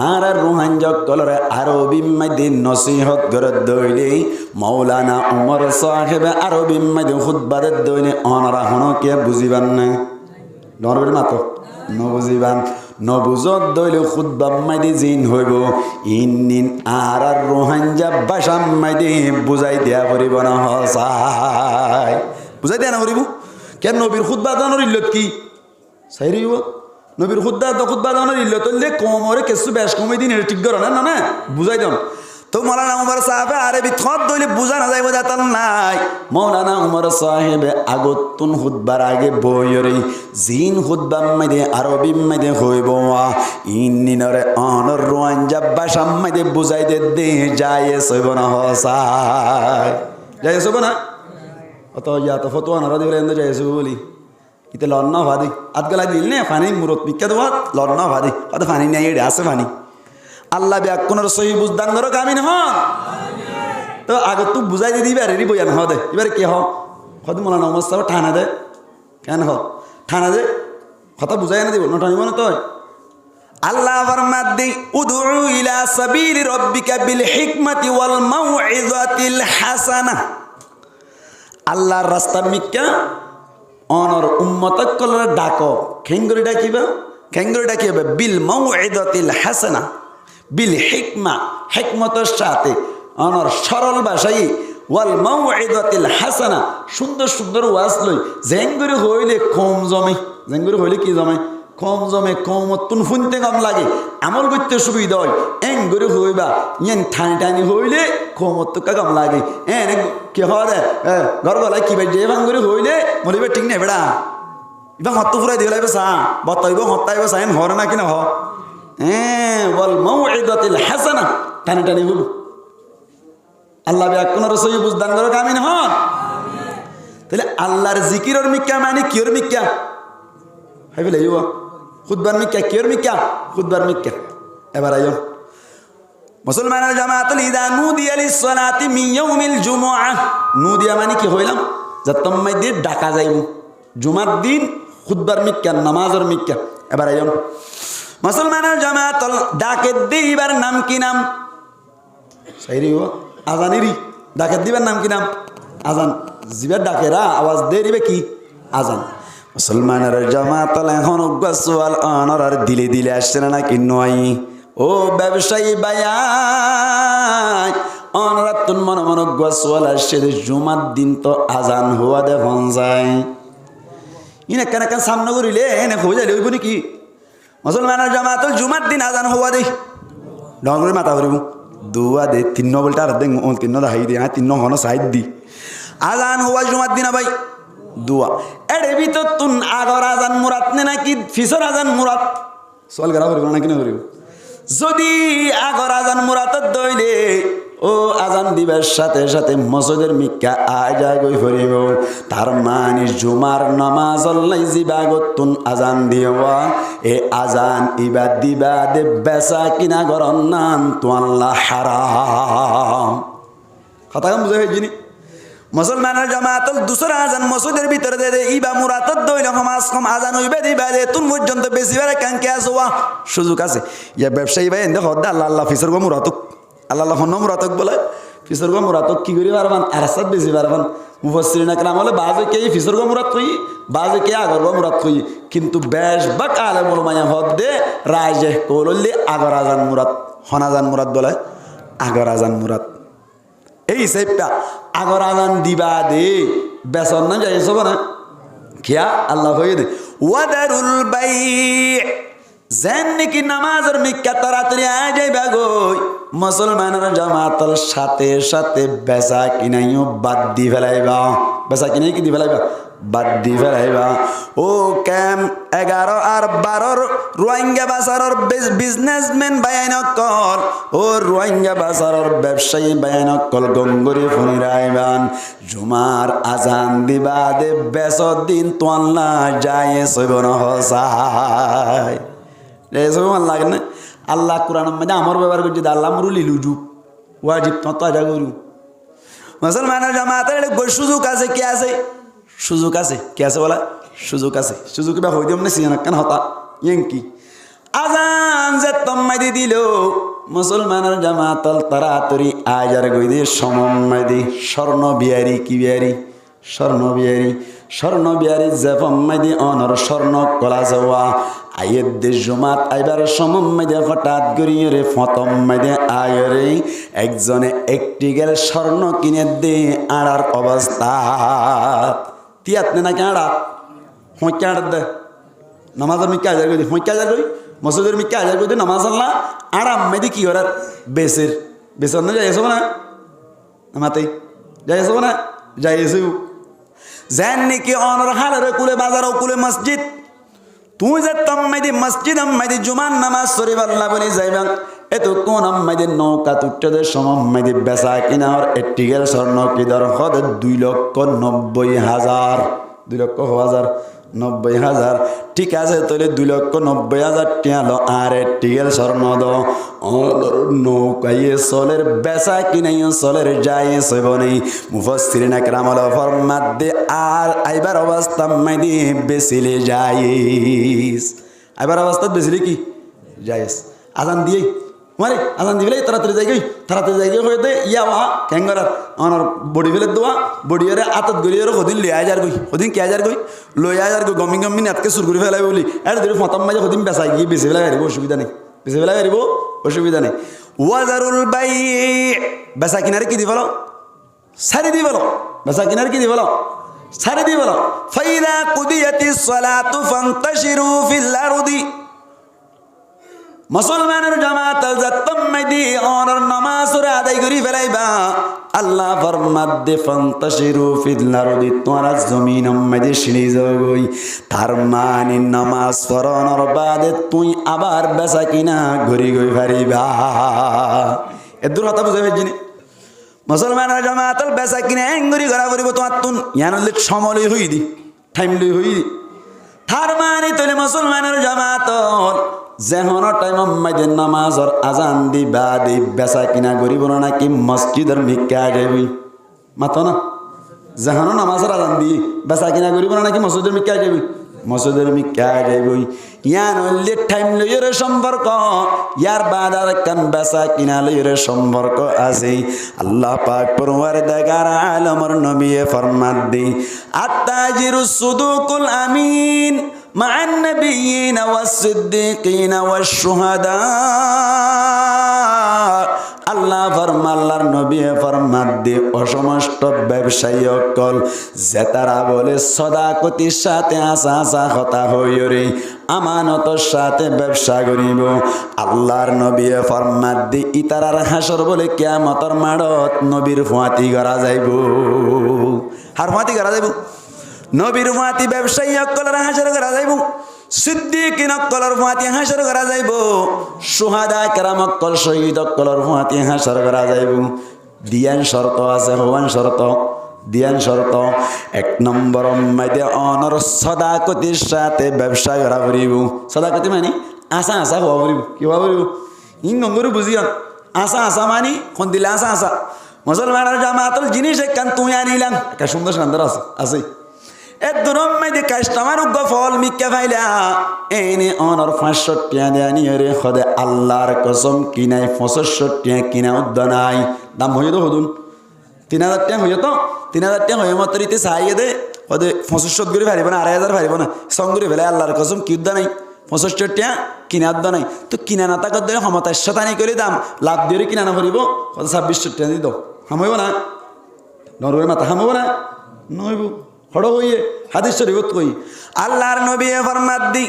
আর রুহাঞ্জক কলরে আরবি মাঝে নসিহত করে দইলে মৌলানা উমর সাহেব আরবি মাঝে খুতবা দইলে অনরা হনকে বুঝিবান না নরবের মাতো নবুঝিবান নবুজত দইলে খুতবা মাঝে জিন হইব ইন আর রুহাঞ্জা বাসাম মাঝে বুঝাই দিয়া পড়িব না হসাই বুঝাই দিয়া না পড়িব কেন নবীর খুতবা দানোর ইল্লত কি সাইরিব নবীর খুদ্া দানোর ইল্লত কমরে কিছু বেশ কমে দিন ঠিক করো না না বুঝাই দাম তো মৌলানা উমর সাহেবে আরবি থত দইলে বুঝা না যাইব যাতাল নাই মৌলানা উমর সাহেবে আগতুন খুতবার আগে বইরে জিন খুতবা মাইদে আরবি মাইদে হইব ইন্নিনরে অনর রোয়াঞ্জা বাসাম মাইদে বুঝাই দে যায় সইব না হসাই যায় সইব না অত ইয়া তো ফতোয়া না দিলে এন্দ যায় বলি ইতে লন্না ভাদি আদগলা দিল নে ফানি মুরত বিখ্যাত লন্না ভাদি কত ফানি নাই এটা আছে ফানি আল্লাহ ব্যাকুণের সহি বুঝদান করো কামিন হন তো আগে তুই বুঝাই দিয়ে দিবে রেডি বইয়ান হ দে এবারে কে হদ মৌলানা উমর সাহেব ঠানা দে কেন ঠানা দে কথা বুঝাই না দিব না টানিব না তই আল্লাহ ফরমাতে উদউ ইলা সাবিলি রাব্বিকা বিল হিকমাতি ওয়াল মাউইযাতিল হাসানাহ আল্লাহর রাস্তার মিক্কা অনর উম্মতক কলরে ডাকো খেঙ্গরি ডাকিবা বিল মাউইযাতিল হাসানাহ বিল হিকমা হিকমতের সাথে অনর সরল ভাষায় ওয়াল মাউইযাতিল হাসানাহ সুন্দর সুন্দর ওয়াজ লই জেঙ্গরি হইলে কম জমে জেঙ্গরি হইলে কি জমে কম জমে কমতুন শুনতে কম লাগে আমল করতে সুবিধা হয় এন করে হইবা ইয়েন ঠানি টানি হইলে কমত কম লাগে এন কি হয় ঘর গলায় কি বাই যে ভাঙ করে হইলে মরিবে ঠিক নেই বেড়া ইবা হত ফুরাই দিয়ে লাগবে সা বতাইব হতাইব সা এন হরে না কিনা হ বল মাউইযাতিল হাসানাহ টানি টানি হইব আল্লাহ ব্যাক কোন রসই বুঝদান করো কামিন হন তাহলে আল্লাহর জিকিরের মিক্কা মানে কিয়র মিক্কা হাইবে লাইবা খুতবার মিক্কা কিয়র মিক্কা খুতবার মিক্কা এবার আইও মুসলমানের জামাতুল ইদা নুদিয়া লিসসালাতি মিন ইয়াউমিল জুমআহ নুদিয়া মানে কি হইলাম যে তোমাই দিয়ে ডাকা যাইব জুমার দিন খুতবার মিক্কা নামাজের মিক্কা এবার আইও মুসলমানের জামাতুল ডাকে দিবার নাম কি নাম সাইরি হো আজানেরই ডাকে দিবার নাম কি নাম আজান জিবার ডাকেরা আওয়াজ দেরিবে কি আজান মুসলমানের জামাতাল এখন গোসওয়াল অনর দিলে দিলে আসছে না কি নয় ও ব্যবসায়ী ভাইয়াই অনর তুন মন মন গোসওয়াল আসছে জুমার দিন তো আজান হওয়া দেখুন যায় ইনে কেন কেন সামনে করিলে এনে হয়ে যাইলে হইব নাকি মুসলমানের জামাতাল জুমার দিন আজান হওয়া দেই ডঙ্গরে মাথা করিব দুয়া দে তিন বলটা আর দেখ তিন হাই দে হ্যাঁ তিন হন সাইড দি আজান হওয়া জুমার দিন ভাই দুয়া এর ভিতর তুন আগর আজান মুরাদ নে নাকি ফিসর আজান মুরাদ সওয়াল করা করিব নাকি না করিব যদি আগর আজান মুরাদ দইলে ও আজান দিবার সাথে সাথে মসজিদের মিক্কা আজা গই ফরিব তার মানে জুমার নামাজ আল্লাহ জিবাগতুন আজান দিওয়া এ আজান ইবাদ দিবাদে বেচা কিনা গরন নাম তো আল্লাহ হারাম কথা কম বুঝে হয়েছিনি মুসলমানের জামাতুল দুসরা আজান মসজিদের ভিতরে দে ইবা মুরাদত দইলে সমাজ কম আজান হইবে দিবা দে তুন পর্যন্ত বেশি বারে কাঙ্কে আসোয়া সুযোগ আছে ইয়া ব্যবসায়ী ভাই এনে হদ্দা আল্লাহ আল্লাহ ফিসর গো মুরাতক আল্লাহ আল্লাহ হন মুরাতক বলে ফিসর গো মুরাতক কি করি পারবান আর রাস্তাত বেশি পারবান মুফাসসিরিন আকরাম বলে বাজে কে ফিসর গো মুরাদ কই বাজে কে আগর গো মুরাদ কই কিন্তু বেশ বাক আলেম উলামা হদ্দে রাজে কললি আগর আজান মুরাদ হন আজান মুরাদ বলে আগর আজান মুরাদ এই সাইপটা আগর আজান দিবা দে বেসন না যাই সব না কিয়া আল্লাহ হয়ে দে ওয়াদারুল বাই যেন নাকি নামাজের মিক্কা তাড়াতাড়ি আ যাইবা গই মুসলমানের জামাতের সাথে সাথে বেচা কিনাইও বাদ দি ফেলাইবা বেচা কিনাই কি দি ফেলাইবা বাদ দি ফেলাইবা ও ক্যাম 11 আর 12 রোহিঙ্গা বাজারের বিজনেসম্যান বায়ানকল ও রোহিঙ্গা বাজারের ব্যবসায়ী বায়ানকল গঙ্গরি ফুনিরাইবান জুমার আজান দিবা দে বেচর দিন তো আল্লাহ যায় সইবন হসাই এসব ভাল লাগে না আল্লাহ কোরআন মধ্যে আমার ব্যবহার করছি আল্লাহ মরুলি লুজু ওয়াজিব তো আজা করু মুসলমানের জামাতের সুযোগ আছে কি আছে সুযোগ আছে কি আছে বলা সুযোগ আছে সুযোগ বা হইতে মানে সিয়ানা কেন হতা ইয়েন কি আজান যে তম্মাই দি দিল মুসলমানের জামাতল তাড়াতাড়ি আজার গই দিয়ে সমম্মাই দি স্বর্ণ বিহারি কি বিহারি স্বর্ণ বিহারি যে পম্মাই দি অনর স্বর্ণ কলা যাওয়া আয়ের দে জমাত আইবার সমম্মাই দে হঠাৎ গড়িয়ে রে ফতম্মাই দে আয়রে একজনে একটি গেল স্বর্ণ কিনে দে আড়ার অবস্থা তিয়াত নে নাকি আড়া হইকে আড়ার দে নামাজের মিক্কা আজার করি হইকে আজার করি মসজিদের মিক্কা আজার করি নামাজ আল্লাহ আড়াম মেদি কি করার বেসের না যাই এসব না মাতে যাই এসব না যাই এসেও যেন নাকি অনর হালের কুলে বাজার কুলে মসজিদ তুই যে তম্মাইদি মসজিদ আম্মাইদি জুমান নামাজ শরীফ আল্লাহ বলি যাইবা এত কোন আম্মাইদি নৌকা তুট্টদের সমম্মাইদি বেচা কিনার এটিগের স্বর্ণ কি দর হদ 2,90,000 2,90,000 ঠিক আছে তাহলে 2,90,000 টিয়ালো আর এটিগের স্বর্ণ দ নৌকাইয়ে চলের বেচা কিনাইও চলের যায় সইবনি মুফাসসিরিন আকরাম আল ফরমাত দে আর আইবার অবস্থা মাইদি বেচিলে যাইস আইবার অবস্থা বেচিলে কি জায়েজ আজান দিয়ে মারে আজান দিলে তাড়াতাড়ি যাই হয়ে দে ইয়া ওয়া ক্যাঙ্গারার আমার বডি ফেলে দোয়া বডি এর আতত গলিয়ে সদিন লই আজার গই সদিন কে আজার গই লই আজার গই গমি নাতকে সুর করে ফেলাই বলি আর ধরে ফতম মাঝে সদিন বেচাই গিয়ে বেশি ফেলাই হারিব অসুবিধা নেই বেশি ফেলাই হারিব অসুবিধা নেই ওয়াজারুল বাই বেচা কিনারে কি দি বলো সারি দি বলো বেচা কিনারে কি দি বলো সারি দি বলো ফাইদা কুদিয়াতিস সালাতু ফান্তাশিরু ফিল আরদি মুসলমানের জামাত যাত্তম মাইদি অনর নামাজ আদায় করি ফেলাইবা আল্লাহ ফরমাত দে ফান্তাশিরু ফিল আরদি তোরা জমিন মাইদি সিঁড়ি যাগই তার মানে নামাজ পড়ানোর বাদে তুই আবার বেচা কিনা ঘুরি গই পারিবা এদুর কথা বুঝাই পাইছিনি মুসলমানের জামাতল বেচা কিনা এঙ্গুরি ঘরা করিব তোমার তুন ইয়ানলে সমলই হই দি টাইম লই হই দি তার মানে তোলে মুসলমানের জামাতল যেহন টাইম মাইদের নামাজর আজান দিবা দি বেচা কিনা করিব নাকি মসজিদের মিক্কা যাবি মাতো না যেহন নামাজর আজান দি বেচা কিনা করিব নাকি মসজিদের মিক্কা যাবি মসজিদের মিক্কা যাবই ইয়ান হইলে টাইম লইয়ের সম্পর্ক ইয়ার বাদার কান বেচা কিনা লইয়ের সম্পর্ক আছে আল্লাহ পাক পরওয়ারদিগার আলমের নবী ফরমান দি আত্তাজিরুস সুদুকুল আমিন মা'আন নাবিয়িনা ওয়াস সিদ্দিকিনা ওয়াস শুহাদা আল্লাহ ফরমাল্লার নবী ফরমান দি অসমস্ত ব্যবসায়ী অকল যে তারা বলে সদাকতির সাথে আসা কথা হইরে আমানতর সাথে ব্যবসা করিব আল্লাহর নবী ফরমান দি ইতারার হাসর বলে কিয়ামতের মাড়ত নবীর ফুয়াতি করা যাইব আর ফুয়াতি করা যাইব নবীর ফুয়াতি ব্যবসায়ী অকলের হাসর করা যাইব সিদ্দিকিন অকলের ফুয়াতি হাসর করা যাইব শুহাদা কেরাম অকল শহীদ অকলের ফুয়াতি হাসর করা যাইব দিয়ান শর্ত আছে হওয়ান শর্ত দিয়ান শর্ত এক নম্বর মাইদে অনর সদাকতির সাথে ব্যবসা করা করিব সদাকতি মানে আসা হওয়া করিব কি হওয়া করিব ইঙ্গঙ্গরু বুঝিয়ন আসা মানি কোন দিলে আসা মুসলমানের জামাতল জিনিস একখান তুমি আনিলাম একটা সুন্দর সুন্দর আছে এদুরম মাইদে কাস্টমার উগ্র ফল মিক্কা ফাইলা এনে অনর 500 টাকা দেয়া নিয়ে রে খদে আল্লাহর কসম কিনাই 65 টাকা কিনা উদ্দ নাই দাম হইয়ে তো হদুন 3000 টাকা হইয়ে তো 3000 টাকা হয়ে মাত্রিতে চাইয়ে দে খদে 65 করে পারিব না 2500 পারিব না সঙ্গুরে ফেলে আল্লাহর কসম কি উদ্দ নাই 65 টাকা কিনা উদ্দ নাই তো কিনা না তাকত ধরে ক্ষমতার শতানি করে দাম লাভ দিয়ে কিনা না করিব খদে 26 টাকা দি দাও হামইব না নরওয়ে মাথা হামইব না নইব হড় হইয়ে হাদিস শরীফত কই আল্লাহর নবী ফরমাত দি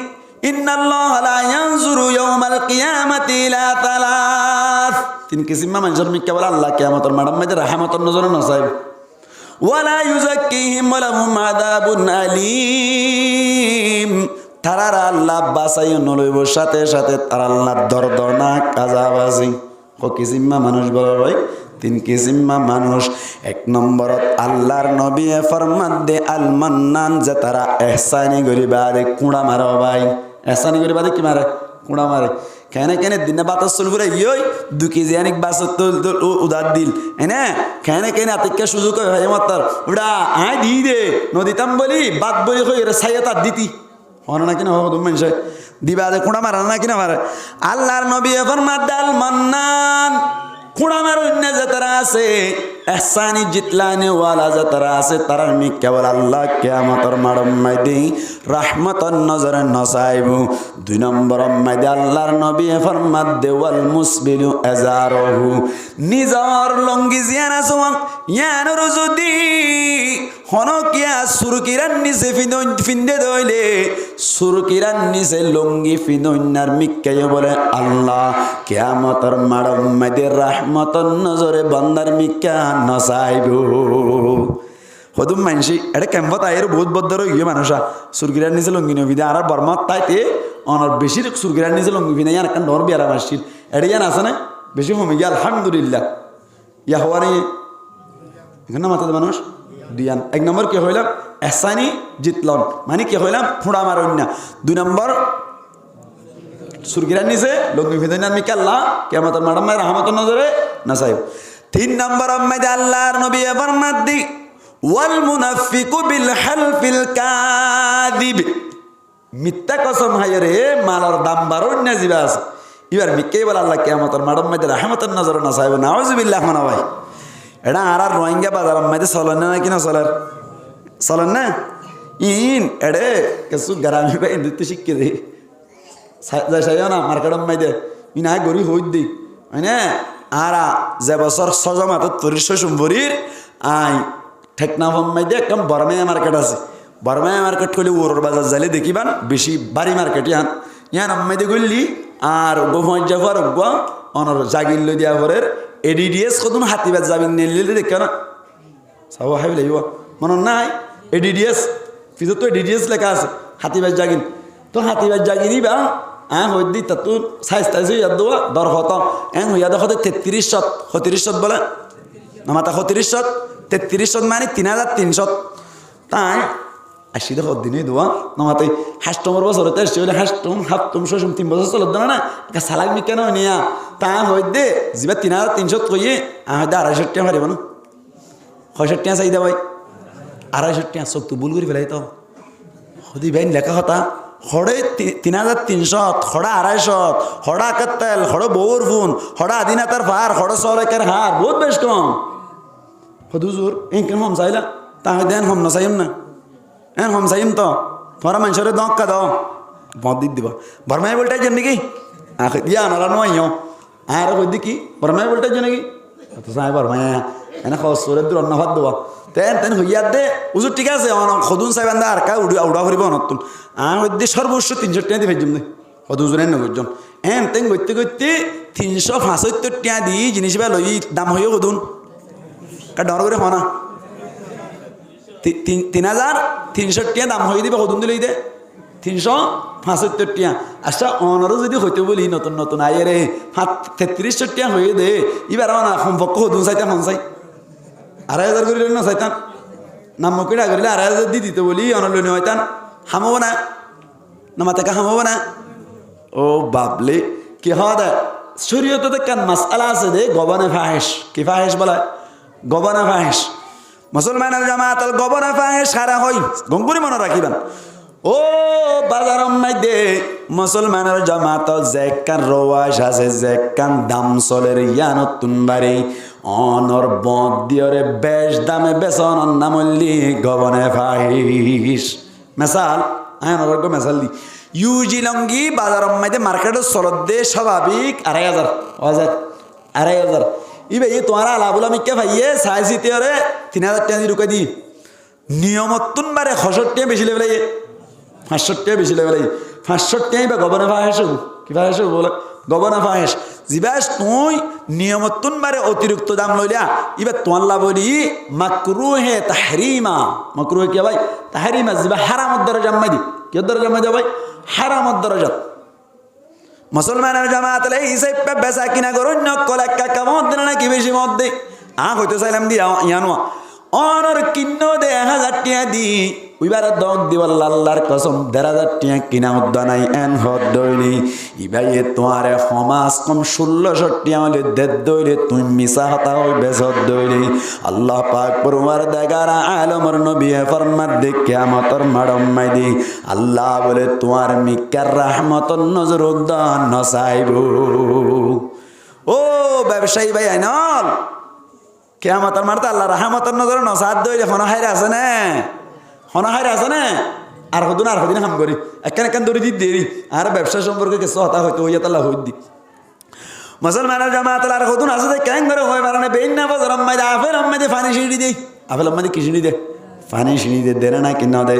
ইন্নাল্লাহা লা ইয়ানজুরু ইয়াউমাল কিয়ামাতি ইলা তালাত তিন কিসিমা মানুষের মিক্কা বলে আল্লাহ কিয়ামতের মাডাম মাঝে রাহমাতের নজরে নসাইব ওয়ালা ইউযাক্কিহিম ওয়া লাহুম আযাবুন আলীম তারা আল্লাহ বাসাই নলইব সাথে সাথে তার আল্লাহ দর্দনাক আযাব আছে ও কিসিমা মানুষ বলে ভাই তিন কিসিমা মানুষ এক নম্বরত আল্লাহর নবী ফরমান দে আল মান্নান যে তারা এহসানি করিবা রে কুড়া মারো ভাই এহসানি করিবা দে কি মারে কুড়া মারে কেন দিনে বাতাস চল করে ইয়ই 2 কেজি আনিক বাস উদার দিল এনে কেন আতিকে সুযোগ ভাই মাতার ওটা আয় দি দে নদীতাম বলি বাদ বলি কই রে সাইয়াতা দিতি হন না কিনা হো তুমি মানুষ দিবা দে কুড়া মারা না কিনা মারে আল্লাহর নবী ফরমান দে আল মান্নান কুড়ামার অন্য যে তারা আছে এহসানি জিতলানি ওয়ালা যে তারা আছে তারার মি কেবল আল্লাহ কিয়ামতের মাড়ম মাইদি রাহমাতন নজরে নসাইব 2 নম্বর মাইদি আল্লাহর নবী ফরমাত দে ওয়াল মুসবিলু আজারহু নিজর লঙ্গি জিয়ান আসওয়াং ইয়ানর যদি হনকিয়া সুরকিরান নিচে ফিন্দে দইলে সুরকিরান নিচে লঙ্গি ফিনন্নার মিক্কায় বলে আল্লাহ কিয়ামতের মাড়ম মাইদি রাহমাতন নজরে বান্দার মিক্কা নসাইব হদুম মানসি এটা ক্যাম্পত আয়ের বহুত বদ্ধর হয়ে গিয়ে মানুষা সুরকিরার নিচে লঙ্গি নবিদে আর বর্মত তাইতে অনর বেশি সুরকিরার নিচে লঙ্গি ফিনে ইয়ান একটা ডর বিয়ারা মাসির এটা ইয়ান আছে না বেশি কমে গিয়ে আলহামদুলিল্লাহ ইয়া হওয়ার এখানে মাথাতে মানুষ দিয়ান এক নম্বর কি হইলাম এহসানি জিতলন মানে কি হইলাম ফুড়া মারণ না 2 নম্বর সুরকিরার নিচে লঙ্গি ফিনে আমি আল্লাহ কিয়ামতের মাড়ম মাই রাহমাতের নজরে নসাইব 3 নম্বর আম্মাইদে আল্লাহর নবী ফরমাত দি ওয়াল মুনাফিকু বিল হালফিল কাযিব মিথ্যা কসম হায়রে মালর দাম বারণ না জিবা আছে এবার মিকেই বলে আল্লাহ কিয়ামতের মাডম মাইতে রাহমাতের নজর না চাইব নাউজুবিল্লাহ মানা ভাই এটা আর রোহিঙ্গা বাজার মাইতে চলেন না কিনা চলেন চলেন না ইন এডে কিছু গ্রামী ভাই নৃত্য শিখে দিই যাই না মার্কেটম মাইতে ইনা গরি হই দিই মানে আর যে বছর সজমাত তরিশ সম্বরীর আই ঠেকনা মাইতে একদম বরমাইয়া মার্কেট আছে বরমাইয়া মার্কেট করলে ওর বাজার যাইলে দেখিবান বেশি বাড়ি মার্কেট ইয়ান ইয়ান আম্মাইতে গলি আর গোমাই যাবার গা অনর জাগিল দিয়া পরের এডিডিএস কতন হাতিবাদ যাবিন নেলে দেখে না চাব হাই লাগিব মনত নাই এডিডিএস ফিজত তো এডিডিএস লেখা আছে হাতিবাদ জাগিন তো হাতিবাদ জাগিনি বা হই দি তাতো সাইজ তাইজ ইয়াদ দেওয়া দর হত হইয়া দেখো 33 বলে নামাতা 33 মানে 3300 তাই আসি দেখো দিনে দোয়া নামাতে হাস্টমর বছর তেরছি বলে হাস্টম হাপ্তম শোষম 3 বছর চলত না না সালাক মি কেন নিয়া তা হই দে যা 3300 কইয়ে হয়তো 250 টাকা পারিব না 65 টাকা চাই দে ভাই 250 টাকা চোখ তো ভুল করে ফেলাই তো হদি ভাই লেখা কথা হড়ে 3300 হড়া 250 হড়া কাত্তাল হড়ো বউর ফোন হড়া আদিনাতার ফার হড়ো সরকার হার বহুত বেশ কম হদুজুর ইনকাম হম চাইলা তা দেন হম না চাইম না হম চাইম তো তোমার মানুষের দক্কা দাও মত দি দিব বরমাই বলটাই জন্য কি ইয়া আনারা নয় আর কই দি কি বরমাই বলটাই জন্য কি তো সাই বরমাই এনে খসরে দূর অন্য ভাত দেওয়া তেন হইয়া দে উজুর ঠিক আছে সদুন চাইবান্ধা আর কা উড়া ফুরিব নতুন আর হইতে সর্বোচ্চ 300 টাকা দিয়ে ভেজম দে সদুজনে নগরজন তেন করতে করতে 375 টাকা দি জিনিস বা লই দাম হইও সদুন কা ডর করে হনা 3300 টাকা দাম হয়ে দিবে সদুন দিলেই দে 375 টাকা আচ্ছা অনারও যদি হইতে বলি নতুন নতুন আইয়ে রে 3300 টাকা হয়ে দে এবার না সম্পর্ক সদুন চাইতে হন চাই 2,000 করে না চাইতাম নামকে ডাকলে 2,000 দি দিতে বলি অনলনি হইতাম হামাবো না মাতাকে হামাবো না ও বাবলে কি হয় শরীয়তে কান মাসআলা আছে দে গবনে ফাহিশ কি ফাহিশ বলা গবনে ফাহিশ মুসলমানের জামাতাল গবনে ফাহিশ সারা হই গঙ্গুরি মনে রাখিবেন ও বাজারম মাইদে মুসলমানের জামাত জেকান রওয়াজ আছে জেকান দাম চলের ইয়া নতুন বাড়ি অনর বদ দিয়রে বেশ দামে বেচন নামল্লি গবনে ফাহিশ মেসাল আয়নগর মেসাল দি ইউজি লঙ্গি বাজারম মাইদে মার্কেটে চলত দে স্বাভাবিক 2,500 ইবে এই তোমার আলাবুল আমি কে ভাইয়ে চাইছিতে 3,000 টাকা দি ঢুকাই দি নিয়মতুন বারে 65 টাকা বেশি লেবে 500 টাকা বেশি লেবে 500 টাকাই বা গবনে ফাহিশ কি ফাহিশ বলে গবনে ফাহিশ জিবাস তুই নিয়মতুন বারে অতিরিক্ত দাম লইলা এবার তোয়াল্লা বলি মাকরুহে তাহরিমা মাকরুহে কি ভাই তাহরিমা জিবা হারামত দরজা মাইদি কি দরজা মাইদি ভাই হারামত দরজা মুসলমানের জামাত লে হিসাব বেচা কিনা করুন নকল একা কামত দেন না কি বেশি মত দে হইতে চাইলাম দি ইয়ানো অনর কিন্ন দে 1,000 টাকা দি ওইবার দগ দিবল আল্লাহর কসম 1,000 টাকা কিনা উদ্দানাই এন হদ দইলি ইবাই তোয়ারে সমাজ কম 1,600 টাকা হলে দেদ দইলে তুই মিছা হতা হই বেজত দইলি আল্লাহ পাক পরওয়ার দেগারা আলমর নবী ফরমাত দে কিয়ামতর মাডম মাইদি আল্লাহ বলে তোমার মিকার রহমতন নজর উদ্দান নসাইবু ও ব্যবসায়ী ভাই আইনল কিয়ামতর মারতে আল্লাহ রহমতর নজর নসাদ দইলে হনহাইরে আছে না হনহাইরে আছে না আর হদিন হাম করি একান দৌড়ি দি দেরি আর ব্যবসা সম্পর্কে কিছু হতা হয়তো হইয়া তাল্লাহ হই দি মুসলমানের জামাত আর হদুন আছে যে কেন করে হয় বারণে বেইন না বাজার আম্মাই আফেল আম্মাই ফানি সিঁড়ি দেই আফেল আম্মাই কি সিঁড়ি দে ফানি সিঁড়ি দে দেনা না কিনা দে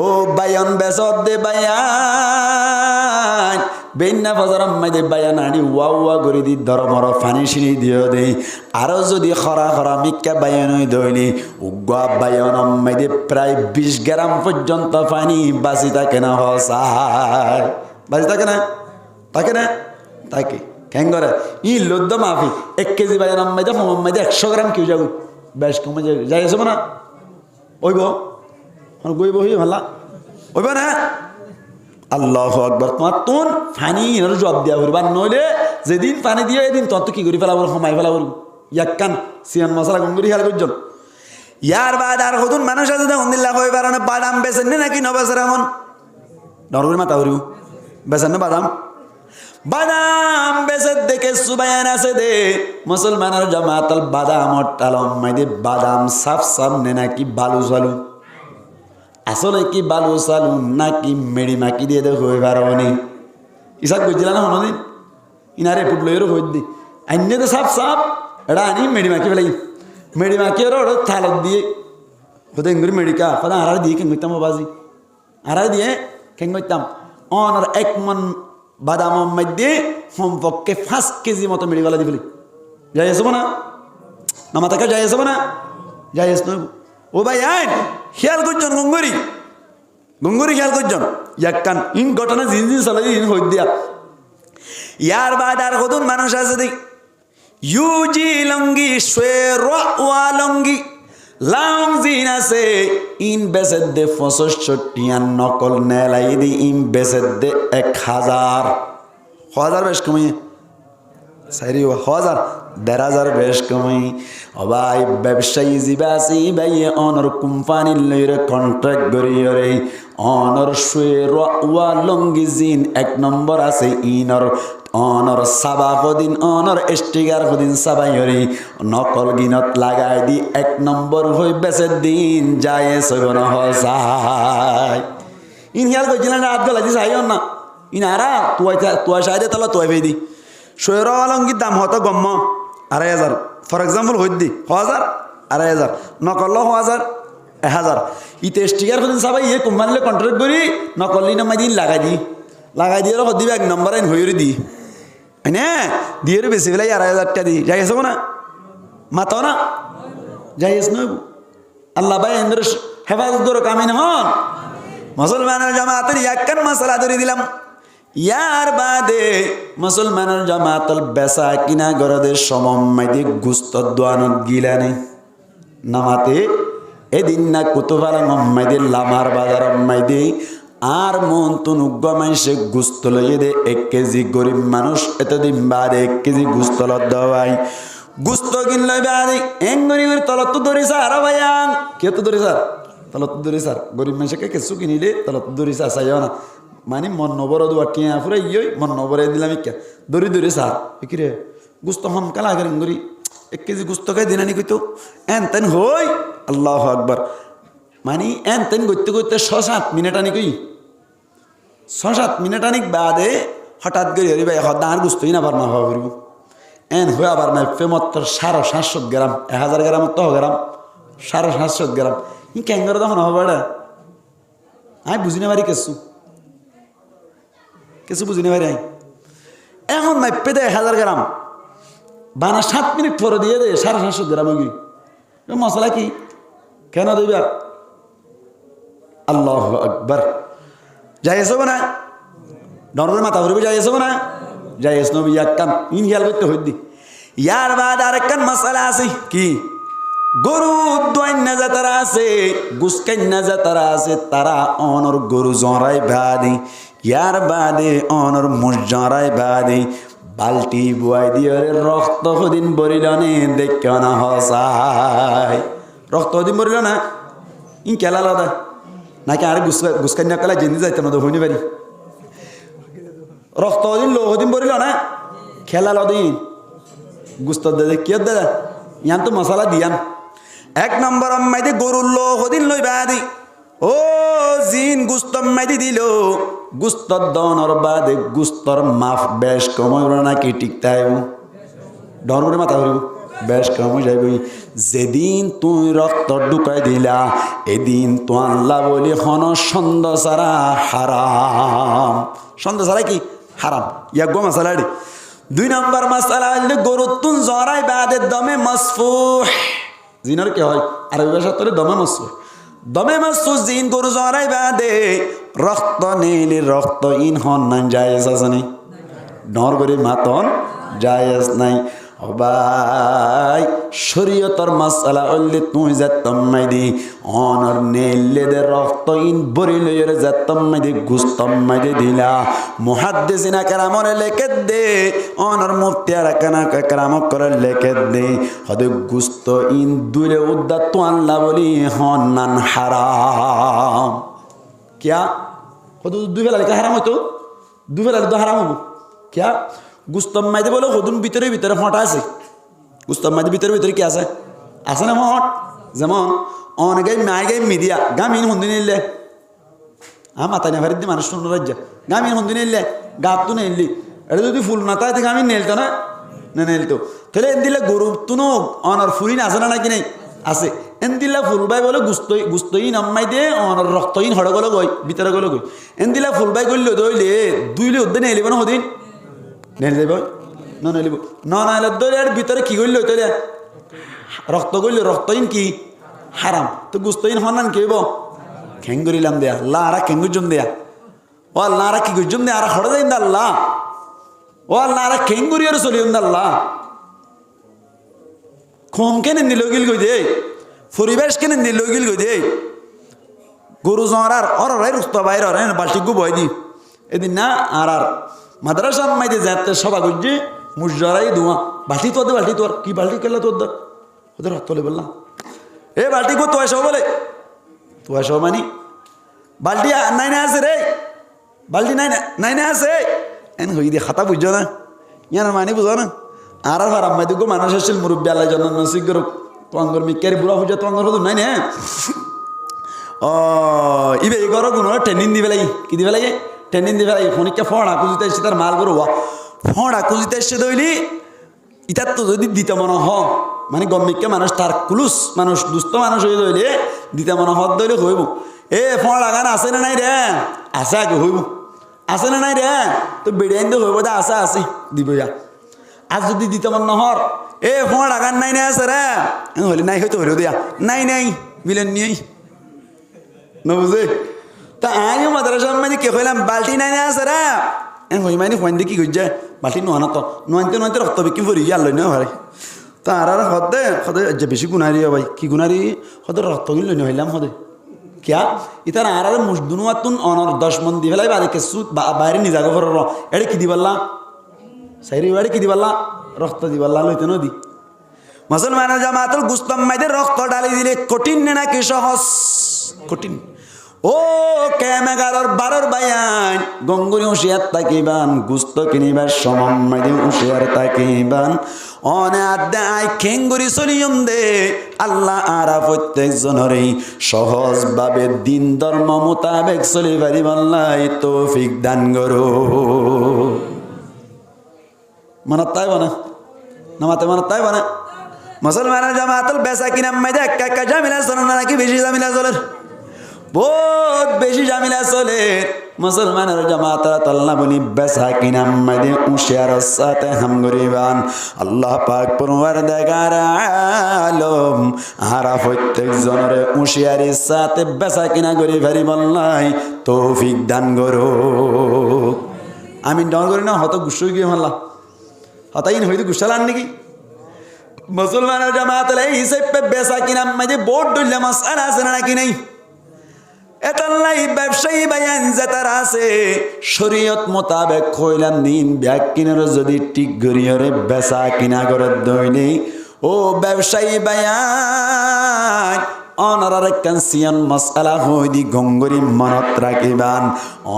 ও বায়ন বেসত দে বায়ান বেইন না বাজার আম্মাই দে বায়ান আনি ওয়া করে দি ধর্মর ফানি সিঁড়ি দিও দে আরো যদি খরা মিক্কা বায়ান হই দইলি উগা বায়ান আম্মাই দে প্রায় 20 গ্রাম পর্যন্ত পানি বাঁচি থাকে না হসায় বাঁচি থাকে না তাকে কেন করে ই লদ্দ মাফি 1 কেজি বায়ান আম্মাই দে 100 গ্রাম কিউ যাবো বেশ কমে যাই আছে না ওইব গইব হই ভালা ওইব না আল্লাহু আকবার তোমার তুন পানি এর জবাব দিয়া করবা নইলে যেদিন পানি দিয়ে এদিন তত কি করি ফেলা সময় ফেলা করব ইয়াক্কান সিয়ান মশলা গঙ্গুরি খেয়াল করজন ইয়ার বাদ আর হদুন মানুষ আছে আলহামদুলিল্লাহ হই বারানে বাদাম বেচেন নাকি নবেচের এমন ডরগুরি মাথা করিব বেচেন না বাদাম বাদাম বেসে দেখে সুবায়ান আছে দে মুসলমানের জামাতাল বাদাম টালম মাইদে বাদাম সাফ সাফ নে নাকি বালু চালু আসলে কি বালু চালু নাকি মেড়ি মাকি দিয়ে দেখো এবার অনেক ইসাক বুঝছিলাম না হনদিন ইনারে পুটলইয়েরও হই দি আইনে তো সাফ সাফ এটা আনি মেড়ি মাকি ফেলাই মেড়ি মাকি ওরা থালত দিয়ে হতে করে মেডিকা কথা আড়াই দিয়ে কেন করতাম বাজি আড়াই দিয়ে কেন করতাম অনার 1 মন বাদামের মধ্যে সম্পর্কে 5 কেজি মতো মেডিকাল দিয়ে ফেলি যাই আসবো না নামাতাকে যাই আসবো না যাই আস ও ভাই আইন খেয়াল করছেন গঙ্গুরি খেয়াল করছেন ইয়াকান ইন ঘটনা জিন চলে ইন হই দিয়া ইয়ার বাদ আর কতজন মানুষ আছে দেখ ইউজি লঙ্গি ওয়া লঙ্গি লং জিন আছে ইন বেসেদ দে 65 নকল নেলাই দি ইন বেসেদ দে 1000 বেশ কমিয়ে সাইরি 1000 বেশ কমাই অবাই ব্যবসায়ী জীবাসি বাইয়ে অনর কোম্পানি লইরে কন্ট্রাক্ট করিয়রে অনর শুয়ের ওয়া লঙ্গি জিন 1 নম্বর আছে ইনর অনর সাবা হদিন অনর স্টিকার হদিন সাবাইয়রে নকল গিনত লাগাই দি 1 নম্বর হই বেসে দিন যায় সবন হসাই ইন হিয়াল কইছিলেন রাত গলা দি সাইও না ইনারা তুই সাইদে তলা তুই বেদি শোয়ের অলঙ্গির দাম হতো গম্ম 2500 ফর এক্সাম্পল হই দি 1000 2500 নকল 1000 1000 ইতে স্টিকার হদিন সাবাই ইয়ে কোম্পানিলে কন্ট্রাক্ট করি নকলি নামাই দিন লাগাই দিয়ে রক দিবে 1 নম্বর আইন হইরে দি আইনে দিয়ে বেশি বেলা 2500 টাকা দি যাই আসবো না মাতো না যাই আস নয় আল্লাহ ভাই ইন্দ্র হেফাজত করে কামিন হন মুসলমানের জামাতের ইয়াক্কান মাসালা ধরে দিলাম ইয়ার বাদে মুসলমানের জামাতল বেসা কিনা গরদের সমম্মাইদি গুস্ত দোয়ানত গিলানে নামাতে এদিন না কুতুবালা মম্মাইদি লামার বাজার মাইদি আর মন তুনুগ্গ মানুষে গুস্ত লইয়ে দে 1 কেজি গরিব মানুষ এতদিন বাদে 1 কেজি গুস্ত দেওয়াই গুস্ত কিন লই বাদে গরিবের তলত ধরি স্যার ভাইয়াং কে তো ধরি স্যার তলত ধরি স্যার গরিব মানুষকে কিছু কিনিলে তলত ধরি স্যার চাইও না মানে মন নবর দুয়া টিয়া ফুরে ইয়ে মন নবরে দিলাম ইকা দরি স্যার কিরে গুস্ত হমকাল আগের গরি 1 কেজি গুস্ত খাই দিনানি কইতো এন তেন হই আল্লাহু আকবার মানে এন তেন করতে 6-7 মিনিট আনি কই 6-7 মিনিট আনিক বাদে হঠাৎ করে হরি ভাই হদার গুস্তই না বারমা হওয়া করিব এন হয়ে আবার মাইফে মাত্র 750 গ্রাম 1000 গ্রাম তো গ্রাম 750 গ্রাম ই কেন করে তখন হবে এটা আমি বুঝি না পারি কিছু বুঝি না পারি এখন মাইফে দেয় 1000 গ্রাম বানা 7 মিনিট পরে দিয়ে দে 750 গ্রাম গিয়ে মশলা কি কেন দিবা আল্লাহু আকবার যাই আসবো না নরদের মাথা ভরবে যাই আসবো না যাই আস নবী একখান ইন খেয়াল করতে হইদি ইয়ার বাদ আরেকখান মশলা আছে কি গরু দোয়ান্না যা তারা আছে গুসকান্না যা তারা আছে তারা অনর গরু জড়াই বাদি ইয়ার বাদে অনর মুষ জড়াই বাদি বালতি বুয়াই দিয়ে রক্ত হদিন বরিল নে দেখ না হসাই রক্ত হদিন বরিল না ইন কেলা লাদা নাকি আর গুসকান্না কালা জেনে যাইতাম না হইনি পারি রক্ত দিন লো দিন বলিল না খেলা লদিন গুস্ত দে কি দাদা ইয়ান তো মশলা দিয়ান 1 নম্বর আম্মাইদি গরুর লো হদিন লই বাদি ও জিন গুস্ত আম্মাইদি দিল গুস্ত দনর বাদে গুস্তর মাফ বেশ কমই নাকি টিকতাই ডর মাথা হইব বেশ কম যাইব যেদিন তুই রক্ত ঢুকাই দিলা এদিন তো আল্লাহ বলি হন সন্দ সারা হারাম সন্দ সারা কি হারাম ইয়া গো মশালা 2 নম্বর মশালা হইলে গরু তুন জরাই বাদে দমে মসফুহ জিনর কি হয় আরবি ভাষা তোরে দমে মসফুহ জিন গরু জরাই বাদে রক্ত নেইলে রক্ত ইন হন না জায়েজ আছে নাই ডর করে মাতন জায়েজ নাই ভাই শরীয়তর মাসালা হইলে তুই যেতাম মাইদি অনর নেলে দে রক্ত ইন বরিলে যেতাম মাইদি গুস্তম মাইদি দিলা মুহাদ্দিসিনা কেরামরে লেখে দে অনর মুফতিয়ারা কানা কেরামক করে লেখে দে হদে গুস্ত ইন দুলে উদ্দা তো আল্লাহ বলি হন নান হারাম কিয়া হদে দুই বেলা লেখা হারাম হতো দুই বেলা তো হারাম হবো কিয়া গুস্তম মাইদে বলে হদুন ভিতরে ভিতরে ফটা আছে গুস্তম মাইদে ভিতরে ভিতরে কি আছে না ফট যেমন অনেকে মাই গাই মিডিয়া গামিন হন্দি নিলে মাথায় না ফারিদি মানুষ শুনে রাজ্য গামিন হন্দি নিলে গাত তো নেলি এটা যদি ফুল না তাই গামিন নেলতো না নেলতো তাহলে এন দিলে গরু তুনো অনর ফুরিন আছে না নাকি নেই আছে এন দিলা ফুলবাই বলে গুস্তইন আম্মাই দে অনর রক্তহীন হড় গলো গই ভিতরে গলো গই এন দিলা ফুলবাই করলে দইলে দুইলে ওদ্দে নেলিব না হদিন নেল যাইব নেলিব নাইলে দইলে আর ভিতরে কি করলে তাহলে রক্ত করলে রক্তহীন কি হারাম তো গুস্তহীন হনান কি হইব খেঙ্গুরিলাম দেয়া আল্লাহ আর খেঙ্গুজম দেয়া ও আল্লাহ আর কি গুজম দেয়া আর হড় যাই আল্লাহ ও আল্লাহ আর খেঙ্গুরি আর চলিম আল্লাহ খোম কেনে নিলগিল গই দে পরিবেশ কেনে নিলগিল গই দে গরু জরার অরাই রুস্ত বাইর অরাই বালটি গু বয় দি এদিন না আর মাদ্রাসা মাইতে যাতে সবা গুজি মুজরাই দুয়া বালটি তোর কি বালটি কেলা তোর ওদের হাত তোলে বললাম এ বালটি গো তোয়াশো বলে তোয়াশো মানি বালটি নাই না আছে রে বালটি নাই না আছে এন হই দিয়ে খাতা বুঝছো না ইয়ার মানি বুঝো না আর আম্মাই দুগো মানুষ আসছিল মুরব্বী আল্লাহ জন্য নসিব করুক তোমার মিকের বুড়া পূজা তোমার হতো নাই না ও ইবে ঘর গুণ ট্রেনিং দিবে লাগে কি দিবে লাগে ট্রেনিং দিবে লাগে ফোনিকা ফড়া খুঁজিতে এসছে তার মাল করো ফড়া খুঁজিতে এসছে দইলি ইতার তো যদি দিতে মনে হ মানে গম্মিককে মানুষ তার কুলুস মানুষ দুস্থ মানুষ হয়ে দইলে দিতে মনে হত দইলে হইব এ ফড়া গান আছে না নাই রে আছে আগে হইব আছে না নাই রে তো বেড়িয়ে আনতে হইব দা আছে দিব যা আজ যদি দিতে মন নহর এ ফোঁড় আগান নাই না আছে রে হলে নাই হয়তো হইল দিয়া নাই বিলেন নিয়ে নবুঝে তা আমিও মাদ্রাসা মানে কে কইলাম বালতি নাই না আছে রে হই মানে ফোন দিয়ে কি করছে বালতি নোয়ানো তো নোয়ানতে রক্ত বিক্রি করি গিয়ে আল্লো নয় তা আর হদে যে বেশি গুণারি ভাই কি গুণারি হদে রক্ত কিনলো নয় হইলাম হদে কিয়া ইতার আর মুসদুন তুন অনর 10 মন দি ফেলাই বাড়িকে সুদ বাইরে নিজাগো ঘর এড়ে কি দিবাল্লা সাইরি বাড়ি কি দিবাল্লা রক্ত দিবাল্লা লইতে নদী মুসলমানের জামাতুল গুস্তম মাইদের রক্ত ডালি দিলে কঠিন নাকি সহজ কঠিন ও কেমেগারর বারর বায়ান গঙ্গুরি হুঁশিয়ার তাকিবান গুস্ত কিনিবার সমম মাইদে হুঁশিয়ার তাকিবান অনে আদায় খেঙ্গুরি চলিয়ম দে আল্লাহ আরা প্রত্যেক জনরেই সহজভাবে দিন ধর্ম মোতাবেক চলি পারি বললাই তৌফিক দান করো মানত তাই বানা নামাতে মানত তাই বানা মুসলমানের জামাতুল বেসা কিনা মাইদে একা জামিলা চলে নাকি বেশি জামিলা চলে বহুত বেশি জামিলা চলে মুসলমানের জামাতারা তাল্লা বলি বেসা কিনা মাইদে উশিয়ার সাথে হাম গরিবান আল্লাহ পাক পরওয়ারদিগার আলম হারা প্রত্যেক জনরে উশিয়ারির সাথে বেসা কিনা গরিবারি বললাই তৌফিক দান করো আমি ডর করি না হত গুসু গিয়ে মারলা হতাইন হইতো গুসালান নাকি মুসলমানের জামাত হিসেবে বেসা কিনা মাঝে বোর্ড ডুললে মাসালা আছে নাকি নেই এটাল্লাই ব্যবসায়ী বায়ান যেতার আছে শরীয়ত মোতাবেক কইলাম দিন ব্যাগ কিনার যদি ঠিক গরিয়রে বেসা কিনা করে দইনি ও ব্যবসায়ী বায়ান অনারার কানসিয়ান মশালা হইদি গঙ্গরি মনত রাখিবান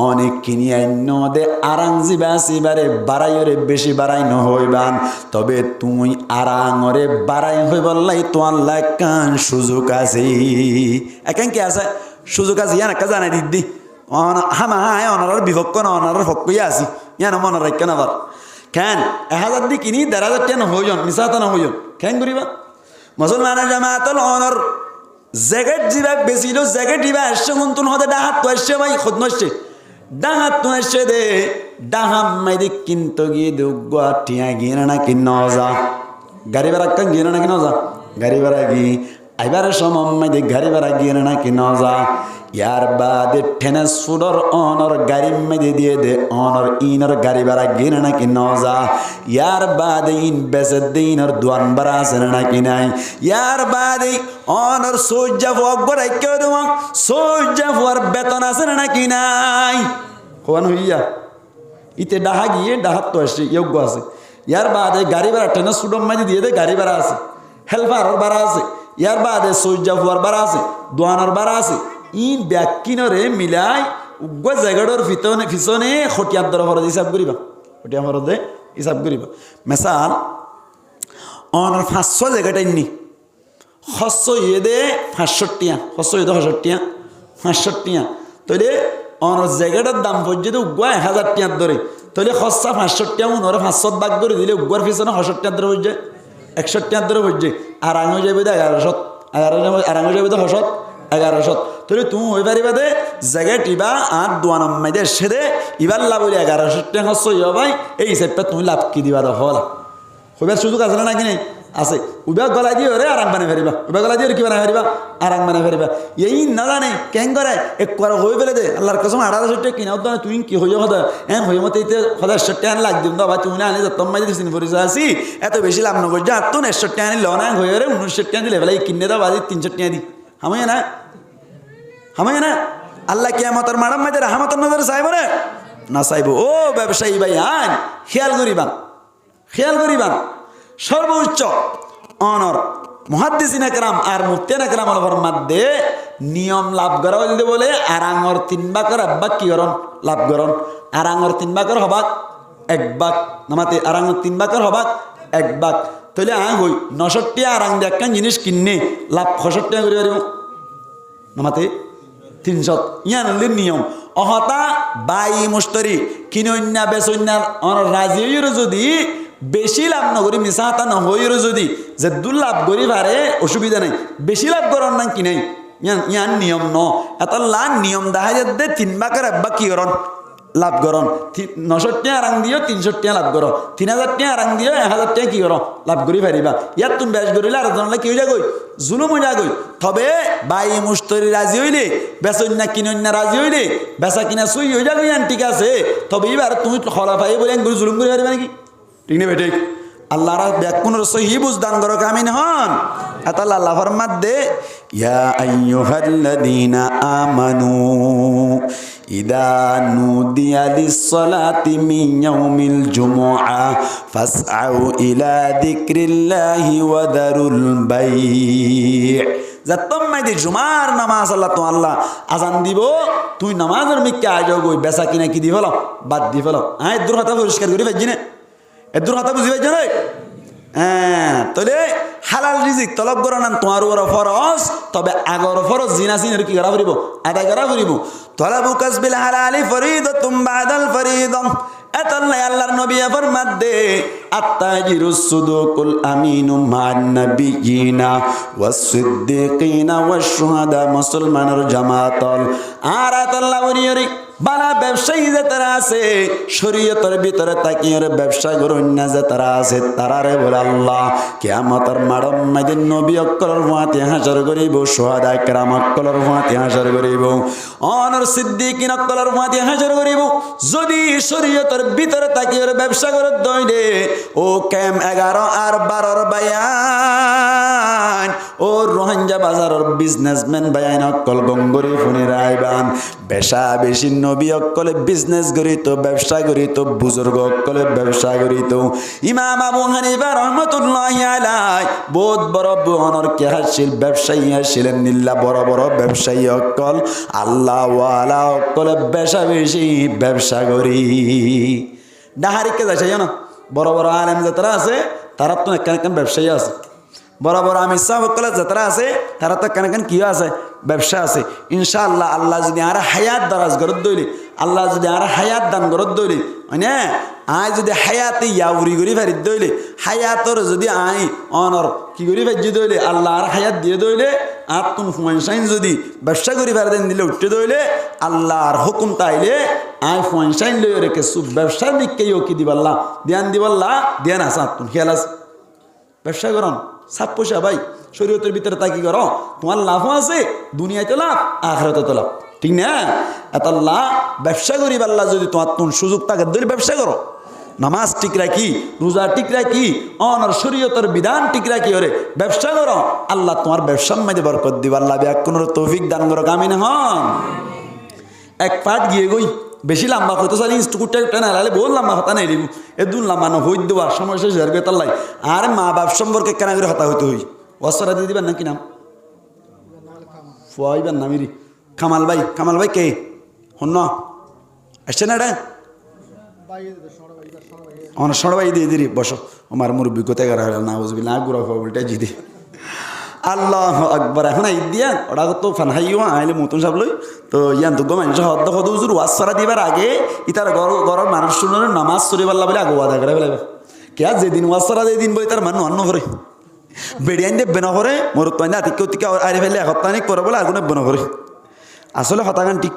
অনেক কিনি আইন দে আরাং জিবাসিবারে বাড়াইরে বেশি বাড়াই নহইবান তবে তুই আরাঙরে বাড়াই হই বললাই তোমার লাগান সুযোগ আছে একান কি আছে সুযোগ আছে ইয়ান একটা জানাই দিদি হামায় অনারার বিভক্ত না অনারার হকই আছি ইয়ান মনে রাখেন আবার কেন 1000 দি কিনি 1500 টাকা হইজন মিসাতা না হইজন কেন করিবা মুসলমানের জামাতুল অনর জ্যাকেট দিবা বেশিল জ্যাকেট দিবা আসছে মন্তন হতে ডাহাত তো আসছে ভাই খোদ নসছে ডাহাত তো আসছে দে ডাহাম মাইদি কিন্তু গিয়ে দুগুয়া টিয়া গিয়ে না কি নজা গাড়ি ভাড়া কান গিয়ে না কি নজা গাড়ি ভাড়া গিয়ে আইবার সময় মাইদি গাড়ি ভাড়া গিয়ে না কি নজা ইয়ার বাদে টেনেস ফুডর অনর গাড়ি মেদে দিয়ে দে অনর ইনর গাড়ি ভাড়া গিয়ে নাকি নজা ইয়ার বাদে ইন বেসে দিনর দুয়ান ভাড়া আছে নাকি নাই ইয়ার বাদে অনর সৌজা ফুয়া গড়াই কেউ দেওয়া সৌজা ফুয়ার বেতন আছে নাকি নাই কোন হইয়া ইতে ডাহা গিয়ে ডাহাত তো আসছে যোগ্য আছে ইয়ার বাদে গাড়ি ভাড়া টেনেস ফুডর মাঝে দিয়ে দে গাড়ি ভাড়া আছে হেল্পারর ভাড়া আছে ইয়ার বাদে সৌজা ফুয়ার ভাড়া আছে দোয়ানোর ভাড়া আছে ইন ব্যাকিনরে মিলাই উগ্র জায়গাটার পিছনে খটিয়ার দর খরচ হিসাব করিবা ওটি আমার হিসাব করিব মেসাল অনার 500 জায়গাটাই নি হস্য ইয়ে দে 500 টিয়া হস্য ইয়ে দে 500 টিয়া তাহলে অনার জায়গাটার দাম পর্যন্ত উগুয়া 1000 টিয়ার ধরে তাহলে খসা 500 টিয়া ওনারা 500 ভাগ করে দিলে উগুয়ার পিছনে 60 টিয়ার ধরে বুঝছে 61 টিয়ার ধরে বুঝছে আর আঙ যাবে 1100 আর আঙ যাবে 1100 তাহলে তুমি হয়ে পারিবা দে জায়গা টিবা আর দোয়ানম মাইদের সেদে ইবার লাভ হইলে 1100 টিয়া খসা ইয়া ভাই এই হিসাবটা তুমি লাভ কি দিবা দা হলা হইবার সুযোগ আছে না নাকি নেই আছে উবা গলা দিয়ে ওরে আরাম বানাই ফেরিবা উবা গলা দিয়ে কি বানাই ফেরিবা আরাম বানাই ফেরিবা এই না জানে কেন করে এক করে হয়ে ফেলে দে আল্লাহর কসম 1800 টাকা কিনাও তো তুই কি হইয়া হদা এন হইয়া মতে ইতে হদা 100 টাকা লাগ দিম দাও তুমি না আনি যত মাই দিছিন পরিচয় আসি এত বেশি লাভ নগর যা তো 100 টাকা আনি লনা হইয়া রে 1900 টাকা দিলে বেলা কিনে দাও বাজি 300 টাকা দি হামায় না আল্লাহ কিয়ামতের মারাম মাইতে রহমতের নজর চাইব রে না চাইব ও ব্যবসায়ী ভাই আন খেয়াল করিবান সর্বোচ্চ অনর মুহাদ্দিসিন একরাম আর মুফতিয়ান একরাম অলভর মধ্যে নিয়ম লাভ করা হইলে বলে আরাঙর 3 ভাগের 1 ভাগ কি করন লাভ করন আরাঙর 3 ভাগের হবাক 1 ভাগ নামাতে আরাঙর 3 ভাগের হবাক 1 ভাগ তাহলে হই 69 টাকা আরাং দিয়ে একটা জিনিস কিনে লাভ 65 টাকা করে পারিব নামাতে 300 ইয়ান নিয়ম অহতা বাই মুশতারি কিনন্যা বেচন্যা রাজি হইর যদি বেশি লাভ নগরী মিশাহাতা নহইর যদি যে দুর্লাভ করি পারে অসুবিধা নাই বেশি লাভ করার না কি নাই ইয়ান নিয়ম ন এত লা নিয়ম দেখা যাতে 3 ভাগের 1 ভাগ কি করন লাভ করন 900 টাকা আরাং দিও 300 টাকা লাভ করো 3000 টাকা আরাং দিও 1000 টাকা কি করো লাভ করি পারিবা ইয়াত তুমি বেশ করিলে আর জনলে কি হয়ে যাগই জুলুম হয়ে যাগই তবে বাই মুশতারি রাজি হইলে বেচন্যা কিনন্যা রাজি হইলে বেচা কিনা সুই হয়ে যাগই ইয়ান ঠিক আছে তবে এবার তুমি খলাফাই বলে জুলুম করে পারিবা নাকি ঠিক না বেঠিক আল্লাহর ব্যাকুনের সহি বুঝদান করো কামিন হন আতাল্লাহ আল্লাহ ফরমাত দে ইয়া আইয়ুহাল্লাযীনা আমানু ইদা নুদিয়া লিস-সালাতি মিন ইয়াউমিল জুমুআ ফাসআউ ইলা যিকরিল্লাহি ওয়া দারুল বাই' যতম মাইদি জুমার নামাজ আল্লাহ তো আল্লাহ আজান দিব তুই নামাজের মিকে আয় যাও গই বেচা কিনা কি দি ফেলো বাদ দি ফেলো আয় দূর কথা পরিষ্কার করে ফেলছি না এদুর কথা বুঝি পাইছ না হ্যাঁ তাহলে হালাল রিজিক তলব করো না তোমার উপর ফরজ তবে আগর ফরজ জিনা সিনের কি করা ফুরিব আদায় করা ফুরিব তলাবু কাসবিল হালালি ফরিদাতুম বাদাল ফরিদাম এতাল্লাহ আল্লাহর নবী ফরমাত দে আত্তাজিরুস সুদুকুল আমিনু মান নাবিয়িনা ওয়াস সিদ্দিকিনা ওয়াশ শুহাদা মুসলমানের জামাতল আর আল্লাহ বলিয়রি বালা ব্যবসায়ী যে তারা আছে শরীয়তের ভিতরে তাকিয়ে ব্যবসা করুন না যে তারা আছে তারারে বলে আল্লাহ কিয়ামতের মাড়ম মাইদিন নবী অক্কলের ভাঁতি হাজার করিব সোহাদা কেরাম অক্কলের ভাঁতি হাজার করিব অনর সিদ্দিকিন অক্কলের ভাঁতি হাজার করিব যদি শরীয়তের ভিতরে তাকিয়ে ব্যবসা করে দইলে ও ক্যাম 11 আর 12 বায়ান ও রোহিঙ্গা বাজারের বিজনেসম্যান বায়ান অক্কল গঙ্গরি ফোনে রাইবান বেশা বেশি নবী অক্কলে বিজনেস করিত ব্যবসা করিত বুজুর্গ অক্কলে ব্যবসা করিত ইমাম আবু হানিফা রাহমাতুল্লাহি আলাইহি বহুত বড় বহনর কেহাশীল ব্যবসায়ী ছিলেন নিল্লা বড় বড় ব্যবসায়ী অক্কল আল্লাহ ওয়ালা অক্কলে বেশা বেশি ব্যবসা করি ডাহারিকে যাচ্ছে জানো বড় বড় আলেম যারা আছে তারা তো একখান ব্যবসায়ী আছে বড় বড় আমির সাহেব অক্কলে যারা আছে তারা তো একখান কি আছে ব্যবসা আছে ইনশাআল্লাহ আল্লাহ যদি আর হায়াত দারাজ গরত দইলি আল্লাহ যদি আর হায়াত দান গরত দইলি মানে আই যদি হায়াতে ইয়াউরি করি ফেরি দইলে হায়াতর যদি আই অনর কি করি ফেজি দইলে আল্লাহ আর হায়াত দিয়ে দইলে আর তুন ফুয়াইন যদি ব্যবসা করি ফের দেন দিলে উঠতে দইলে আল্লাহর হুকুম তাইলে আই ফুয়াইন লই রেখে সব ব্যবসার দিককে কি দিবাল্লাহ ধ্যান আসা তুন খেয়াল আছে ব্যবসা করন সাপ পয়সা ভাই শরীয়তের ভিতরে তাই কি করো তোমার লাভও আছে দুনিয়াতে লাভ আখিরাতে তো লাভ ঠিক না এত আল্লাহ ব্যবসা করি আল্লাহ যদি তোমার তুন সুযোগ থাকে দিলে ব্যবসা করো নামাজ ঠিক রাখি রোজা ঠিক রাখি অনর শরীয়তের বিধান ঠিক রাখি ওরে ব্যবসা করো আল্লাহ তোমার ব্যবসার মধ্যে বরকত দিবা আল্লাহ ব্যাকুনের তৌফিক দান করো আমিন হন এক পাট গিয়ে গই বেশি লম্বা হতো চালি ইনস্টিটিউটটা টেনে হারালে বহু লম্বা হতা নাই রিবু এদুন লম্বা ন হই দেওয়ার সময় শেষ হয়ে গেল তাল্লাই আর মা বাপ সম্পর্কে কেনা করে হতা হইতে হই অসরা দিয়ে দিবেন নাকি নাম ফুয়াইবেন নামিরি কামাল ভাই কে হন আসছে না এটা অনেক সবাই দিয়ে দিরি বসো আমার মুরব্বী কোথায় গেল না বুঝবি না গুড়া খবরটা জিদে আল্লাহ আকবার এখন ঈদ দিয়া ওরা তো ফানহাইও আইলে মতন সব লই তো ইয়ান তো মানুষ হদ্দ হদ হুজুর ওয়াসরা দিবার আগে ইতার ঘরের মানুষ শুনে নামাজ চুরি পারলা বলে আগে ওয়াদা করে ফেলাবে কে যেদিন ওয়াসরা দিন বলে তার মানুষ অন্য করে বেড়িয়ান দেবে না করে মোর তো না তিকে তিকে আরে ফেলে সপ্তাহিক করে বলে আগুনে বেন করে আসলে হতাগান ঠিক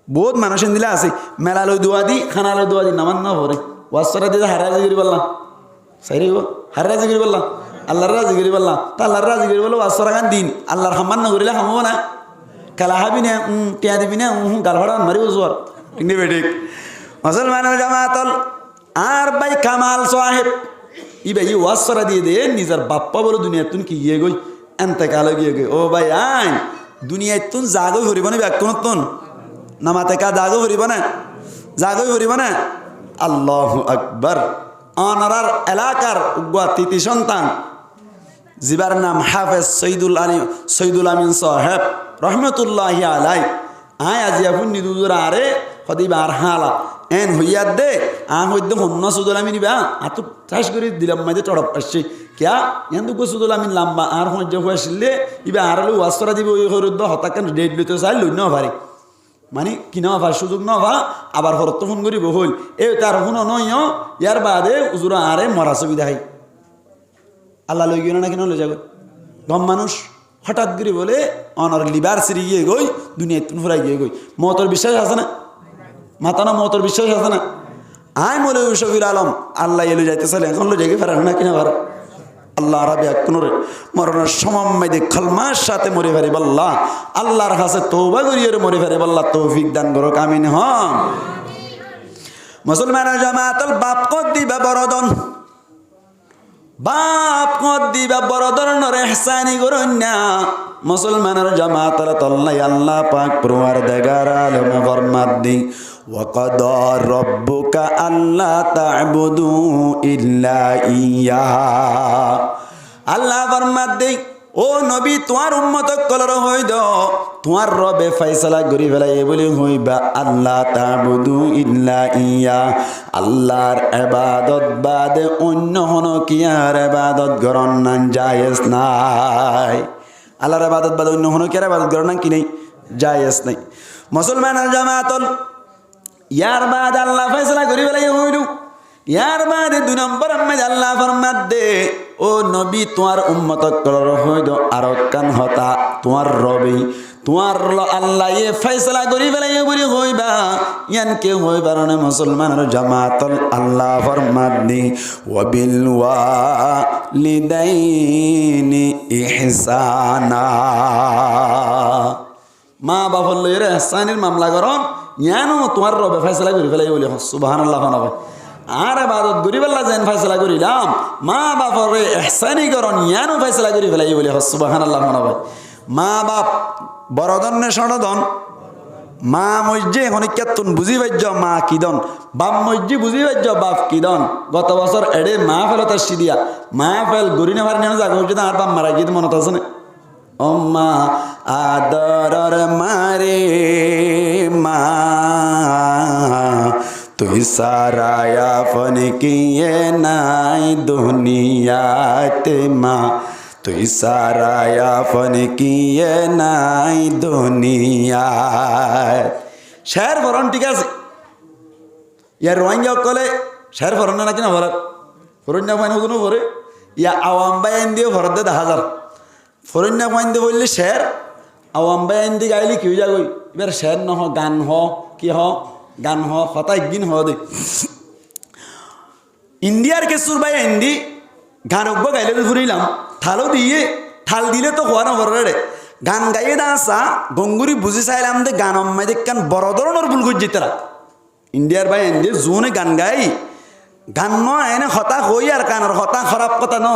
বহুত মানুষ দিলে আছে মেলা লই দোয়া দি খানা লই দোয়া দি নামান না ভরে ওয়াসরা দিয়ে হারাজি করি পারলাম সাইরে হারাজি করি পারলাম আল্লাহর রাজি করি বললাম তা আল্লাহর রাজি করি বললো ওয়াসরা গান দিন আল্লাহর হাম্মান না করিলে হামবো না কালা হাবি না টিয়া দিবি না গাল ভাড়া মারি উজুয়ার ঠিক নেই বেঠিক মুসলমানের জামাতল আর ভাই কামাল সাহেব ই ভাই ওয়াসরা দিয়ে দে নিজের বাপ্পা বলো দুনিয়া তুন কি গিয়ে গই এনতে কালো গিয়ে গই ও ভাই আইন দুনিয়ায় তুন জাগই হরিব না ব্যাকুন তুন নামাতে কা জাগো হরিব না জাগই হরিব না আল্লাহু আকবার অনারার এলাকার উগ্র তিতি সন্তান জিবার নাম হাফেজ সৈদুল আমিন সাহেব রহমতুল্লাহি আলাই আয় আজি আপন নিদুজুর আরে হদিবা আর হালা এন হইয়া দে হইতে হন্য সুদুল আমিন বা আতু চাষ করে দিলাম মাঝে টড়প আসছে কিয়া ইয়ান দুগো সুদুল আমিন লাম্বা আর হজ্জ হয়েছিলে ইবা আর ওয়াসরা দিব ওই হরুদ্দ হতাকান ডেট লইতে চাই লই ন ভারি মানে কিনা ভা সুযোগ ন ভা আবার হরত ফোন করিব হইল এ তার ফোন নয় ইয়ার বাদে উজুরা আরে মরা সুবিধা হয় আল্লাহ লই গিয়ে না কেন লই যাবে গম মানুষ হঠাৎ করে বলে অনর লিবার সিরি গিয়ে গই দুনিয়া ফুরাই গিয়ে গই মতর বিশ্বাস আছে না মাতা না মতর বিশ্বাস আছে না আয় মলে শফির আলম আল্লাহ এলো যাইতেছিল এখন লো জায়গায় ফেরা না কিনা ভাড়া আল্লাহ রাবি কোনরে মরণের সমাম্মাইদে খালমার সাথে মরে ফেরে বল্লাহ আল্লাহর কাছে তওবা করিয়ে মরে ফেরে বল্লাহ তৌফিক দান করো আমিন হম মুসলমানের জামাতল বাপ কত দিবা বরদন বাপ কত দিবা বরদন নরে ইহসানি করুন না মুসলমানের জামাতল তল্লাই আল্লাহ পাক পরওয়ারদিগার আলম ফরমাত দি وقضى ربك ألا تعبدوا إلا إياه আল্লাহ ফরমাত দেই ও নবী তোমার উম্মত কলর হই দ তোমার রবে ফয়সালা করি ফেলাই বলি হইবা আল্লাহ তাবুদু ইল্লা ইয়া আল্লাহর ইবাদত বাদে অন্য হন কি আর ইবাদত করন না জায়েজ নাই আল্লাহর ইবাদত বাদে অন্য হন কি আর ইবাদত করন না কি নাই জায়েজ নাই মুসলমানের জামাতল ইয়ার বাদ আল্লাহ ফয়সালা করি ফেলাই হইলু ইয়ার বাদে 2 নম্বর আম্মাদ আল্লাহ ফরমাত দে ও নবী তোমার উম্মত কলর হই দ আর কান হতা তোমার রবি তোমার আল্লাহ এ ফয়সালা করি ফেলাই বলি হইবা ইয়ান কে হইবার না মুসলমানের জামাতল আল্লাহ ফরমাত দি ওয়াবিল ওয়ালিদাইনি ইহসানা মা বাবার লইরে ইহসানের মামলা করন ইয়ানো তোমার রবে ফয়সালা করি ফেলাই বলি সুবহানাল্লাহ নবে আর ইবাদত করি বল্লা যেন ফয়সালা করিলাম মা বাবার ইহসানি করন ইয়ানো ফয়সালা করি ফেলাই বলি সুবহানাল্লাহ নবে মা বাপ বড়দন্নে সনদন মা মজ্জে হনিকাতুন বুঝি বাজ্য মা কিদন বাপ মজ্জি বুঝি বাজ্য বাপ কিদন গত বছর এডে মা ফেলতা সিদিয়া মা ফেল গরি না পারি না জাগ হইছে আর বাপ মারা গিয়ে মনত আছে না ওম্মা আদরর মারে মা তুই সারায়া ফন কিয়ে নাই দুনিয়াতে মা তুই সারায়া ফন কিয়ে নাই দুনিয়ায় শের ভরণ ঠিক আছে ইয়ার রোহিঙ্গা কলে শের ভরণ না কিনা ভরত ফরণ্যা ফাইন কোনো ভরে ইয়া আওয়াম বাইন দিয়ে ভরত দে 10,000 ফরণ্যা ফাইন দিয়ে বললে শের আওয়াম বাইন দিয়ে গাইলে কি যা গই এবার শের নহ গান হ কি হ গান হ হতা একদিন হ দে ইন্ডিয়ার কেসুর বাই হিন্দি গান উব্ব গাইলে তো ফুরিলাম থালও দিয়ে থাল দিলে তো হওয়া না বড় গান গাইয়ে দা আসা গঙ্গুরি বুঝি চাইলাম দে গান অম্মাই দেখান বড় ধরনের ভুল করছি তারা ইন্ডিয়ার বাই হিন্দি জোনে গান গাই গান নয় এনে হতা হই আর কানের হতা খারাপ কথা ন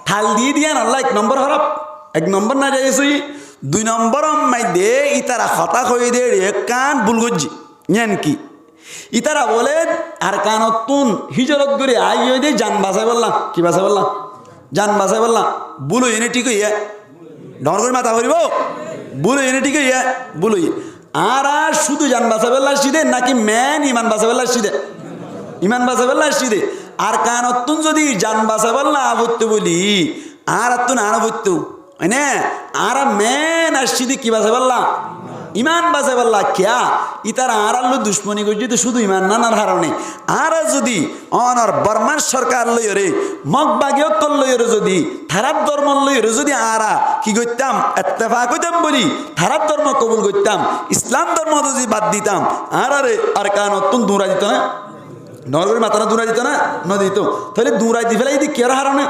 থাল দিয়ে দিয়া নাল্লা 1 নম্বর খারাপ 1 নম্বর না যাইছি 2 নম্বর অম্মাই দে ইতারা হতা হয়ে দে কান ভুল করছি ইয়ান কি ইতারা বলে আর কানতুন হিজরত করে আইয়ে দে জান বাঁচাই বললাম কি বাঁচাই বললাম জান বাঁচাই বললাম বুলো এনে ঠিক ইয়া ডর করে মাথা ভরিব বুলো এনে ঠিক ইয়া বুলো আর শুধু জান বাঁচাই বললাম সিদে নাকি ম্যান ইমান বাঁচাই বললাম সিদে ইমান বাঁচা বললা আসছি দে আর কানতুন যদি জান বাঁচা বললা আবত্য বলি আর তুন আর আবত্য না আর মেন আসছি দি কি বাঁচা বললা ইমান বাঁচা বললা ক্যা ইতার আর আল্লু দুশ্মনী করছি তো শুধু ইমান নানার হারণে আর যদি অনর বর্মার সরকার লইরে মগবাগীয় কল লইরে যদি থারাপ ধর্ম লইরে যদি আরা কি করতাম এত্তেফা করতাম বলি থারাপ ধর্ম কবুল করতাম ইসলাম ধর্ম যদি বাদ দিতাম আর আরে আর কান অত্যন্ত দূরা দিত না নরগরি মাতানা দূরা দিত না নদিত তাহলে দূরাই দি ফেলাই দি কের হারণে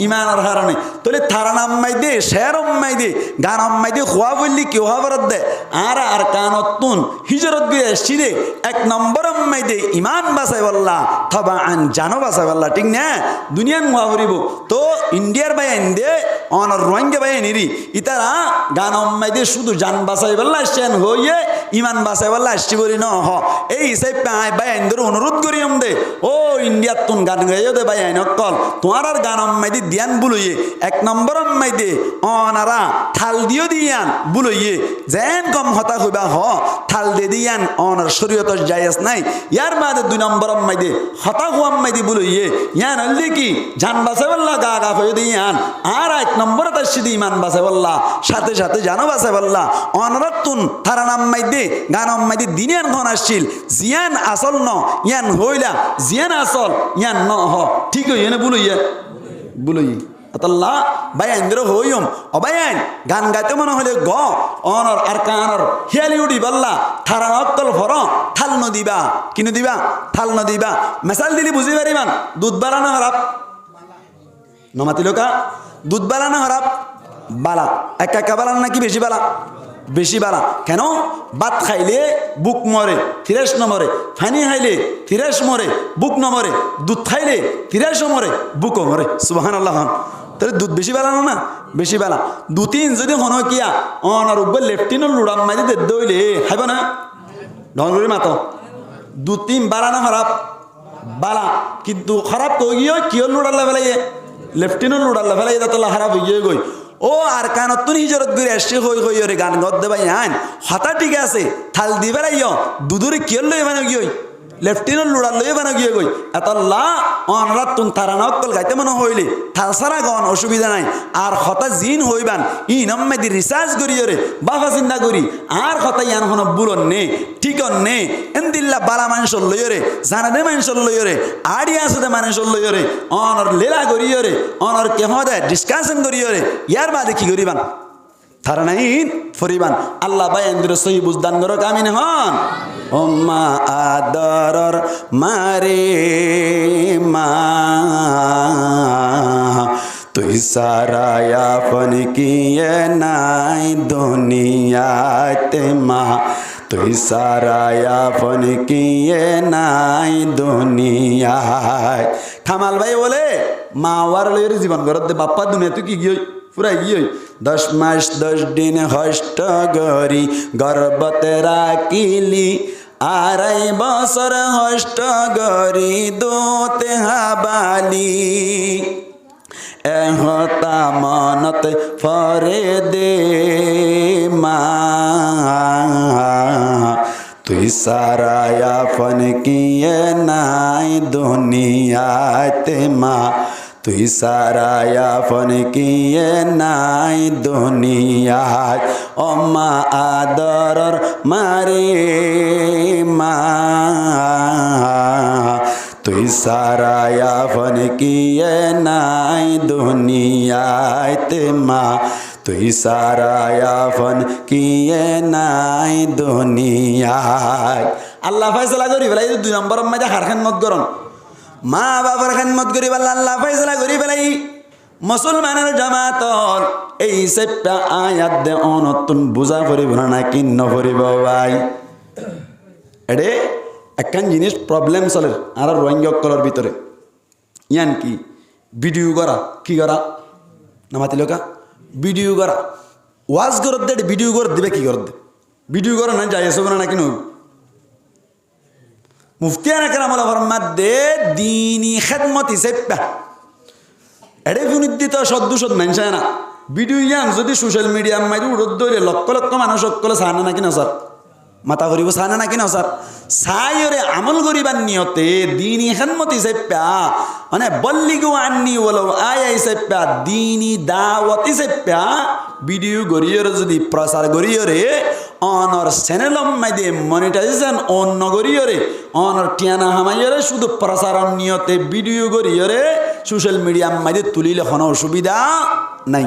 ইমানের হারণে তাহলে থারান আম্মাই দে শের আম্মাই দে গান আম্মাই দে খোয়া বললি কেউ হওয়ার দে আর কানতুন হিজরত গিয়ে এসছি দে এক নম্বর আম্মাই দে ইমান বাসাই বললা থবা আন জানো বাসাই বললা ঠিক না দুনিয়ান হওয়া করিব তো ইন্ডিয়ার বাইন দে অনর রোহিঙ্গা বাইন নিরি ইতারা গান আম্মাই দে শুধু জান বাসাই বললা আসছেন হইয়ে ইমান বাসাই বললা আসছি বলি ন হ এই হিসাব বাইন ধরে অনুরোধ করি দে ও ইন্ডিয়ার তুন গান গাইও দে বাইন অকল তোমার আর গান আম্মাই দে দিয়ান বুলইয়ে এক নম্বর আম্মাই দে অনারা থাল দিও দিয়ান বুলইয়ে যেন কম হতা হইবা হ থাল দে দিয়ান অনার শরীয়ত জায়েজ নাই ইয়ার বাদে দুই নম্বর আম্মাই দে হতা হু আম্মাই দে বুলইয়ে ইয়ান হল্লি কি জান বাসে বললা গা গা হয়ে দিয়ান আর এক নম্বর তার সিদি ইমান বাসে বললা সাথে সাথে জানো বাসে বললা অনরতুন থারান আম্মাই দে গান আম্মাই দে দিনিয়ান ঘন আসছিল জিয়ান আসল ন ইয়ান হইলা জিয়ান আসল ইয়ান ন হ ঠিক হইয়ে না বুলইয়ে বুলই আতাল্লাহ বায়ান ধরে হইম অবায়ান গান গাইতে মনে হলে গ অনর আর কানর হিয়ালি উড়ি বললা থারা অক্কল ভর থাল নদিবা কিনু দিবা থাল নদিবা মেসাল দিলি বুঝি পারিবান দুধ বাড়ানো হরাপ নমাতিল কা দুধ বাড়ানো হরাপ বালা একা একা বালান নাকি বেশি বালা বেশি বালা কেন ভাত খাইলে বুক মরে থিরেশ নমরে ফানি খাইলে থিরেশ মরে বুক নমরে দুধ খাইলে থিরেশ মরে বুকও মরে সুবহানাল্লাহ তাহলে দুধ বেশি বালানো না বেশি বালা দু তিন যদি হন কিয়া অনার উব্বে লেফটিনর লুড়াম মাঝে দে দইলে খাইব না ডঙ্গরি মাতো দু তিন বালানো খারাপ বালা কিন্তু খারাপ কই গিয়ে কিয় লুড়াল্লা ফেলাইয়ে লেফটিনর লুড়াল্লা ফেলাই তাতলা খারাপ হইয়ে গই ও আর কানতুন হিজরত করে আসছে হই হই রে গান গদ দেবাই আন হতা ঠিক আছে থাল দিবে রাইও দুদুরে কিয় লই বানো গিয়ে লেফটিনেন্ট লুড়া লই বানো গিয়ে গই এতল্লা অনরাত তুন তারা নকল গাইতে মনে হইলে থাল সারা গন অসুবিধা নাই আর হতা জিন হইবান ই নম্মে দি রিসার্চ করি রে বাফা চিন্তা করি আর হতা ইয়ান হন বুলন নে ঠিকন নে এন্দিল্লা বালা মানুষ লই রে জানা দে মানুষ লই রে আড়ি আছে দে মানুষ লই রে অনর লীলা করি রে অনর কে হদে ডিসকাশন করি রে ইয়ার বাদে কি করিবান তারা নাই ফরিবান আল্লাহ বায়ান্দির সহি বুঝদান করো কামিন হন ওম্মা আদরর মারে মা তুই সারায়া ফন কিয়ে নাই দুনিয়াতে মা তুই সারায়া ফন কিয়ে নাই দুনিয়ায় কামাল ভাই বলে মা ওয়ার লইয়ের জীবন গরত দে বাপ্পা দুনিয়া তুই কি গিয়ে পুরাই গিয়ে 10 মাস 10 দিন হষ্ট গরি গর্ভতে রাখিলি 2.5 বছর হষ্ট গরি দোতে হাবালি এহতা মনত ফরে দে মা তুই সারায়া ফন কিয়ে নাই দুনিয়াতে মা তুই সারায়া ফন কিয়ে নাই দুনিয়ায় ওম্মা আদরর মারে মা তুই সারায়া ফন কিয়ে নাই দুনিয়াতে মা তুই সারায়া ফন কিয়ে নাই দুনিয়ায় আল্লাহ ফয়সালা করি ফেলাই 2 নম্বর মাঝে হারখান মত করন মা বাবার খেদমত করি বললা আল্লাহ ফয়সালা করি ফেলাই মুসলমানের জামাতল এই সেপ্টা আয়াত দে অনতুন বুঝা পড়িব না কি নপড়িব ভাই এডে একখান জিনিস প্রবলেম চলে আর রোহিঙ্গা কলর ভিতরে ইয়ান কি ভিডিও করা কি করা নামাতিলকা ভিডিও করা ওয়াজ করত দে ভিডিও করে দিবে কি করত দে ভিডিও করা না যাই এসব না কিনো মুফতিয়ান আকরাম ফরমাত দে দিনী খেদমত হিসেবে এডে বিনিদিত সদ্দুসদ মেনশায় না ভিডিও ইয়ান যদি সোশ্যাল মিডিয়ার মাঝে উড়ত ধরে লক্ষ লক্ষ মানুষ সকলে সানে নাকি না স্যার মাতা করিব সানা নাকি না স্যার সাইরে আমল করিবার নিয়তে দিনই খেদমতি সেপ্পা মানে বল্লিগু আন্নি বলো আয় সেপ্পা দিনই দাওয়াতি সেপ্পা ভিডিও গড়িয়রে যদি প্রচার গড়িয়রে অনর চ্যানেলম মাইদে মনিটাইজেশন অন্য গড়িয়রে অনর টিয়ানা হামাইয়রে শুধু প্রচারণ নিয়তে ভিডিও গড়িয়রে সোশ্যাল মিডিয়া মাইদে তুলিলে কোনো অসুবিধা নাই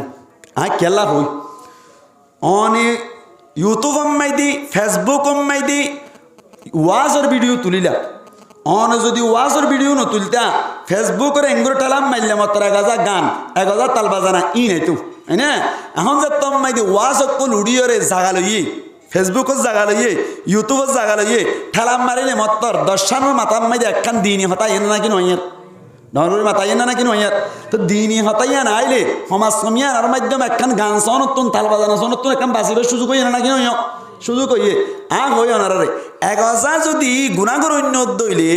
কেলা হই অনে ইউটিউব মাইদি ফেসবুক মাইদি ওয়াজর ভিডিও তুলিলা অন যদি ওয়াজর ভিডিও নতুলতা ফেসবুকের এঙ্গুর টালাম মাইলে মাত্র 1000 গান 1000 তাল বাজানা ই নাই তো হ্যাঁ এখন যে তম মাইদি ওয়াজ অকল উড়িয়রে জাগা লইয়ে ফেসবুকত জাগা লইয়ে ইউটিউবত জাগা লইয়ে ঠেলাম মারিলে মাত্র 10 মাতাম মাইদি একখান দিনই হতা এনে নাকি নয় নরুর মাতাই না নাকি নয় তো দিনই হতাইয়া না আইলে সমাজ কমিয়ার আর মাধ্যমে একখান গান সনতুন তাল বাজানো সনতুন একখান বাঁচিবার সুযোগ হইয়া নাকি নয় সুযোগ হইয়ে হই অনারে 1000 যদি গুণাগর অন্য দইলে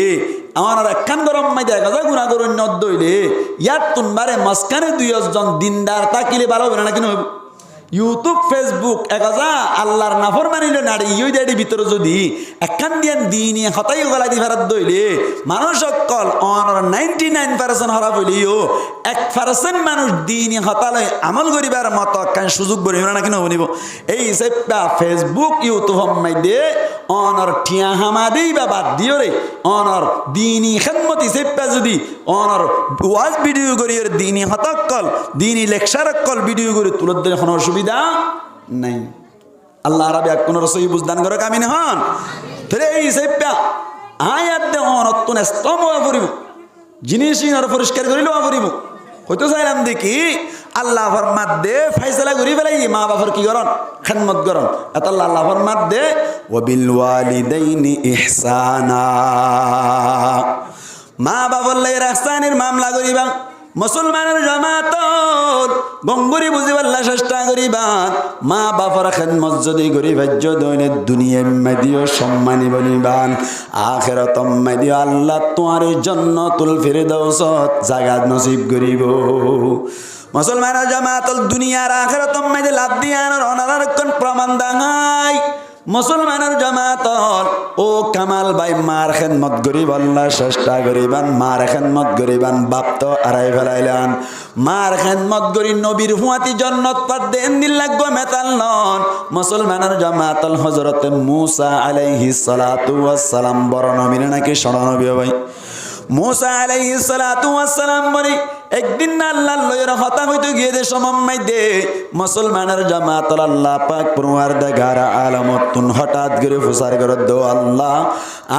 আমার একখান গরম মাইদে 1000 গুণাগর অন্য দইলে ইয়ার তুনবারে মাঝখানে 2 জন দিনদার তাকিলে ভালো হবে না নাকি নয় ইউটিউব ফেসবুক 1000 আল্লাহর নাফরমানিলে নাড়ি ইই দেড়ি ভিতরে যদি একখান দিয়ান দিনই হতাই গলা দি ফেরত দইলে মানুষ অকল অনর 99% হারা বলিও 1% মানুষ দিনই হতালে আমল করিবার মতো একখান সুযোগ বলিব না কেন বলিব এই সেপ্পা ফেসবুক ইউটিউব মাইদে অনর টিয়া হামাদেই বা বাদ দিও রে অনর দিনই খেদমতি সেপ্পা যদি অনর ওয়াজ ভিডিও করিয়ে দিনই হতকল দিনই লেকচার অকল ভিডিও করে তুলে দিলে কোনো অসুবিধা নাই আল্লাহ রাবে কোন রসই বুঝদান করে কামিন হন ধরে এই সেপ্পা আয়াত দে অনত্তন স্তম্ভ করিব জিনিসই আর পরিষ্কার করিল করিব হয়তো চাইলাম দেখি আল্লাহ ফরমাত দে ফাইসলা করি ফেলাই মা বাবার কি করন খেদমত করন এত আল্লাহ ফরমাত দে ওয়াবিল ওয়ালিদাইনি ইহসানা মা বাবার লাই রাস্তানির মামলা করিবা মুসলমানের জামাত গঙ্গুরি বুঝিবাল্লা চেষ্টা করিবা মা বাবার খেদমত যদি করি ভাজ্য দৈনে দুনিয়া মাদিও সম্মানী বনিবান আখিরাত মাদিও আল্লাহ তোমার জান্নাতুল ফিরদাউসত জায়গা নসিব করিব মুসলমানের জামাতল দুনিয়ার আখিরাত মাইদে লাভ দিয়ানোর অনার কোন প্রমাণ দাঙাই মুসলমানের জামাতল ও কামাল ভাই মার খেদমত করিব আল্লাহ চেষ্টা করিবান মার খেদমত করিবান বাপ তো আড়াই ফেলাইলান মার খেদমত করি নবীর হুয়াতি জান্নাত পাত দেন দিল লাগবে মেতাল নন মুসলমানের জামাতল হযরতে মূসা আলাইহিস সালাতু ওয়াস সালাম বড় নবী নাকি সড় নবী ভাই মূসা আলাইহিস সালাতু ওয়াস সালাম বলি একদিন আল্লাহর লয়ের হতা হইতে গিয়ে দে সমম্মাই দে মুসলমানের জামাত আল্লাহ পাক পরওয়ারদিগার আলামতুন হঠাৎ করে ফুসার করে দো আল্লাহ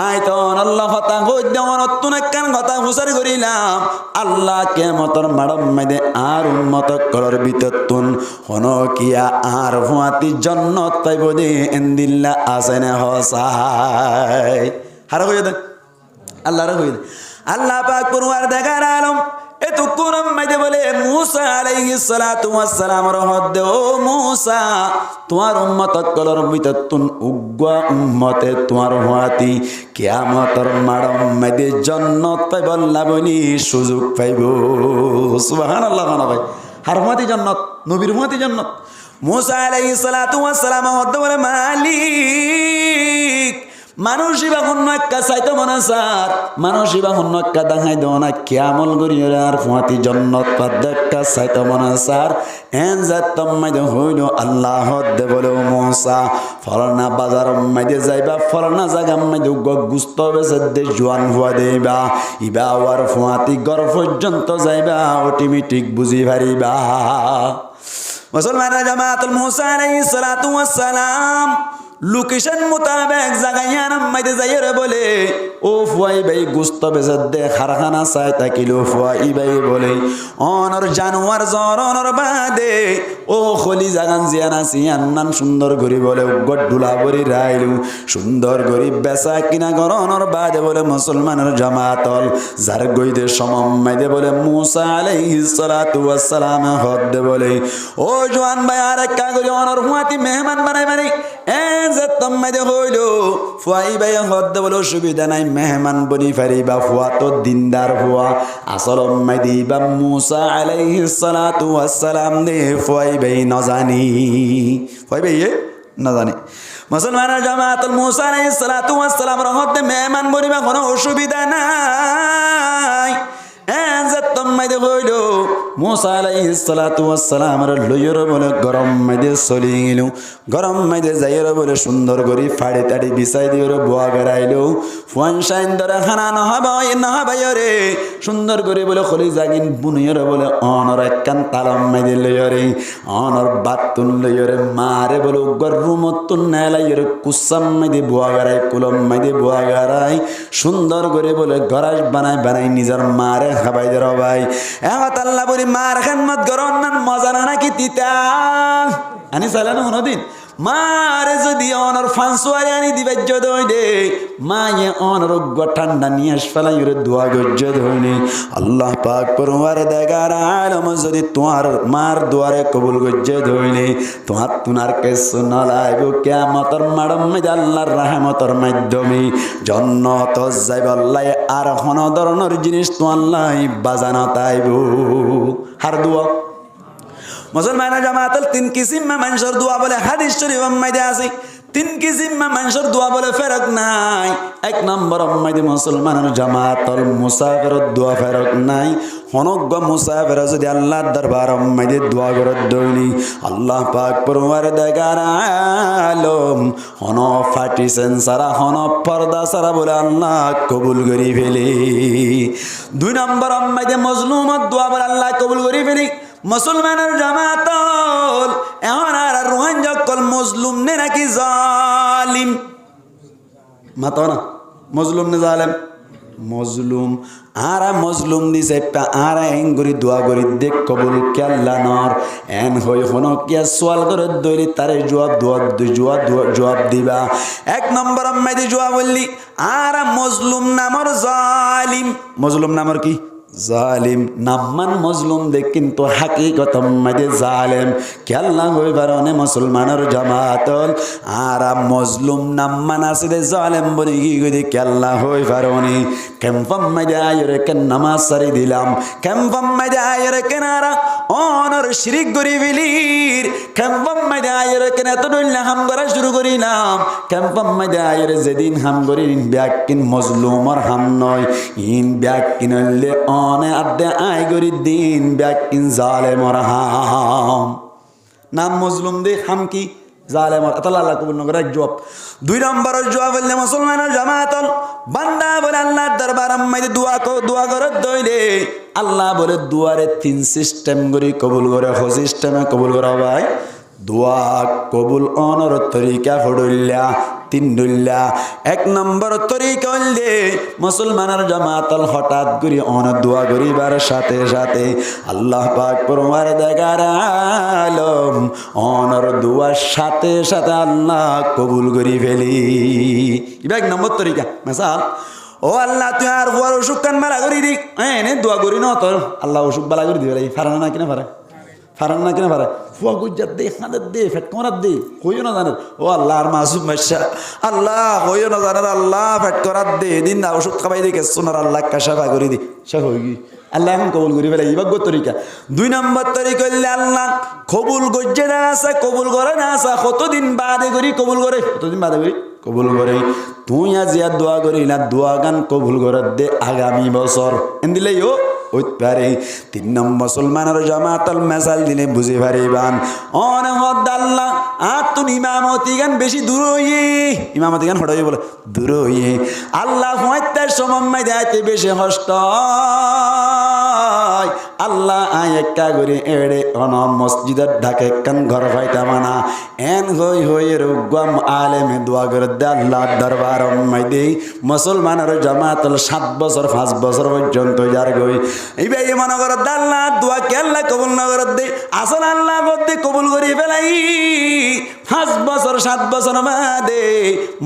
আইতন আল্লাহ হতা হই দেওয়ার নতুন একখান কথা ফুসার করিলাম আল্লাহ কিয়ামতের মাড়ম মাইদে আর উম্মত কলর বিততুন হন কিয়া আর হুয়াতি জান্নাত পাইব দে ইনদিল্লাহ আসেনা হসাই হারা হই দে আল্লাহ রা হই দে আল্লাহ পাক পরওয়ারদিগার আলম এতো কোরআন মাইদে বলে মূসা আলাইহিস সালাতু ওয়াস সালাম রহমত দে ও মূসা তোমার উম্মত কলর মিতাতুন উগ্গা উম্মতে তোমার হাতি কিয়ামতের মাড়ম মাইদে জান্নাত পাইব আল্লাহ বলি সুযোগ পাইব সুবহানাল্লাহ না ভাই হারমাতি জান্নাত নবীর হুয়াতি জান্নাত মূসা আলাইহিস সালাতু ওয়াস সালাম হদ বলে মালিক মানুষই বা হন্যক্কা চাইতো মনে স্যার মানুষই বা হন্যক্কা দেখাই দেও না কেমন গরিয়রে আর ফুয়াতি জন্নত পাদ্যাক্কা চাইতো মনে স্যার এন যাতম মাইদে হইল আল্লাহ দে বলে মূসা ফলনা বাজার মাইদে যাইবা ফলনা জায়গা মাইদে গুস্ত বেছে দে জোয়ান হুয়া দেবা ইবা আর ফুয়াতি গড় পর্যন্ত যাইবা অটোমেটিক বুঝি পারিবা মুসলমানের জামাতুল মূসা আলাইহিস সালাতু ওয়াস সালাম লোকেশন মোতাবেক জাগাইয়ান মাইতে যাইরে বলে ও ফুয়াই ভাই গুস্ত বেজত দে খারখানা চাই তাকিলো ফুয়াই ভাই বলে অনর জানোয়ার জরনর বাদে ও খলি জাগান জিয়ান আসিয়ান নান সুন্দর গরি বলে গড্ডুলা বরি রাইলু সুন্দর গরি বেচা কিনা গরনর বাদে বলে মুসলমানের জামাতল যার গইদে সমম মাইদে বলে মূসা আলাইহিস সালাতু ওয়াস সালাম হদ বলে ও জওয়ান ভাই আরেক কাগরি অনর হুয়াতি মেহমান বানাই মানে যেতম মাইদে হইল ফুয়াই ভাই হদ বলে সুবিধা নাই মেহমান বনি ফারিবা ফুয়া তো দিনদার ফুয়া আসল মাইদি বা মূসা আলাইহিস সালাতু ওয়াস সালাম দে ফুয়াই ভাই না জানি ফুয়াই ভাই না জানি মুসলমানের জামাতুল মুসা আলাইহিস সালাতু ওয়াস সালাম রহমতে মেহমান বনিবা কোনো অসুবিধা নাই যে তোমাইদে হইল মুসা আলাইহিস সালাতু ওয়াস সালামের লইয়র বলে গরম মাইদে চলি গেল গরম মাইদে যাইর বলে সুন্দর করে ফাড়ি তাড়ি বিছাই দিওর বুয়া গড়াইলো ফুয়ান শাইন ধরে খানা নহবাই রে সুন্দর করে বলে খলি জাগিন বুনিয়র বলে অনর একখান তালম মাইদে লইয়রে অনর বাতুন লইয়রে মারে বলে গরুমতুন নেলাইয়র কুসাম মাইদে বুয়া গড়াই কুলম মাইদে বুয়া গড়াই সুন্দর করে বলে গরাস বানাই নিজের মারে খাবাই দে ভাই এমত আল্লাহ বলি মার খেদমত গরম না মজা না নাকি তিতা আনি চাইলে না কোনোদিন মারে যদি অনর ফাঁসুয়ারি আনি দিবে দই দে মায়ে অনর ঠান্ডা নিয়ে ফেলাই দোয়া গজ্জ ধইনি আল্লাহ পাক পরওয়ার দেগার আলম যদি তোমার মার দুয়ারে কবুল গজ্জ ধইনি তোমার তুনার কেস নলাইব কিয়ামতের মাড়ম মে আল্লাহর রহমতের মাধ্যমে জান্নাত যাইব আল্লাহ আর কোন ধরনের জিনিস তো আল্লাহ বাজানা তাইব হার দুয়া মুসলমান জামাতের 3 কিসিম মানুষের দোয়া বলে হাদিস শরীফ মধ্যে আছে 3 কিসিম মানুষের দোয়া বলে ফেরক নাই 1 নম্বর মধ্যে মুসলমানের জামাতের মুসাফিরের দোয়া ফেরক নাই হনগ্য মুসাফির যদি আল্লাহর দরবার মধ্যে দোয়া করে দইনি আল্লাহ পাক পরওয়ার দেগার আলম হন ফাটিছেন সারা হন পর্দা সারা বলে আল্লাহ কবুল করি ফেলি 2 নম্বর মধ্যে মজলুমের দোয়া বলে আল্লাহ কবুল করি ফেলি মুসলমানের জামাতল এখন আর রোহান যকল মজলুম নে নাকি জালিম মাতো না মজলুম নে জালেম মজলুম আরা মজলুম দিছে আরা এঙ্গুরি দোয়া করি দেখ কবুল কেল্লা নর এন হই হন কিয়া সোয়াল করে দইলি তারে জবাব দিবা 1 নম্বর আম্মাইদি জবাব বললি আরা মজলুম নামর জালিম মজলুম নামর কি জালিম নামান মজলুম দেখ কিন্তু হাকিকত মধ্যে জালেম কেল্লা হই বারনে মুসলমানের জামাতল আর মজলুম নামান আছে দে জালেম বলি কি গদি কেল্লা হই বারনি কেমফম মধ্যে আয়রে কেন নামাজ সারি দিলাম কেমফম মধ্যে আয়রে কেনারা অনর শিরিক গরি বিলির কেমফম মধ্যে আয়রে কেন এত দইলা হাম করা শুরু করিলাম কেমফম মধ্যে আয়রে যেদিন হাম করি ব্যাকিন মজলুমর হাম নয় ইন ব্যাকিনলে অনে আদে আই গরি দিন ব্যাকিন জালেমর হাম নাম মজলুম দে হাম কি জালেমর আল্লাহ কবুল নগর এক জবাব 2 নম্বর জবাব বললে মুসলমানের জামাতল বান্দা বলে আল্লাহর দরবার মধ্যে দোয়া করে দইলে আল্লাহ বলে দুয়ারে 3 সিস্টেম গরি কবুল করে হ সিস্টেমে কবুল করা ভাই দোয়া কবুল অনর তরিকা হড়ুল্লা 3 দুল্লা 1 নম্বর তরিকা হইলে মুসলমানের জামাতল হঠাৎ করে অন দোয়া করিবার সাথে সাথে আল্লাহ পাক পরওয়ার দেগার আলম অনর দোয়ার সাথে সাথে আল্লাহ কবুল করি ফেলি ইবা 1 নম্বর তরিকা মিসাল ও আল্লাহ তুই আর বড় অসুখ কান বালা করি দি এনে দোয়া করি না তোর আল্লাহ অসুখ বালা করে দিবে ফারানা না কিনা ফারা ফারান না কিনা ফারা ফুয়া গুজাত দে হাদাত দে ফেট করাত দে কইও না জানেন ও আল্লাহর মাসুম বাদশা আল্লাহ কইও না জানেন আল্লাহ ফেট করাত দে দিন না ওষুধ খাবাই দে কে সোনার আল্লাহ কাশাফা করে দি শেষ হই গই আল্লাহ এখন কবুল করি ফেলে ইবাগ তরিকা 2 নম্বর তরিকা হইলে আল্লাহ কবুল গজ্জে না আছে কবুল করে না আছে কতদিন বাদে করি কবুল করে কতদিন বাদে করি কবুল করে তুই আজ ইয়া দোয়া করি না দোয়া গান কবুল করে দে আগামী বছর এন্দিলে ও ওই পারে 3 নম্বর মুসলমানের জামাতল মেসাল দিনে বুঝে পারিবান অন হদ আল্লাহ আর তুই ইমামতি গান বেশি দূর হইয়ে ইমামতি গান হঠাই বলে দূর হইয়ে আল্লাহ হইতে সময় দেয়তে বেশি কষ্ট আল্লাহ আয় একটা করে এড়ে অন মসজিদের ঢাকে কান ঘর পাইতাম না এন হই হই রুগাম আলেমে দোয়া করে দে আল্লাহ দরবার মধ্যে মুসলমানের জামাতল 7 বছর 5 বছর পর্যন্ত যার গই এইবার মনে করো আল্লাহ দোয়া কে আল্লাহ কবুল না করে দে আসল আল্লাহ বলতে কবুল করি ফেলাই 5 বছর 7 বছর বাদে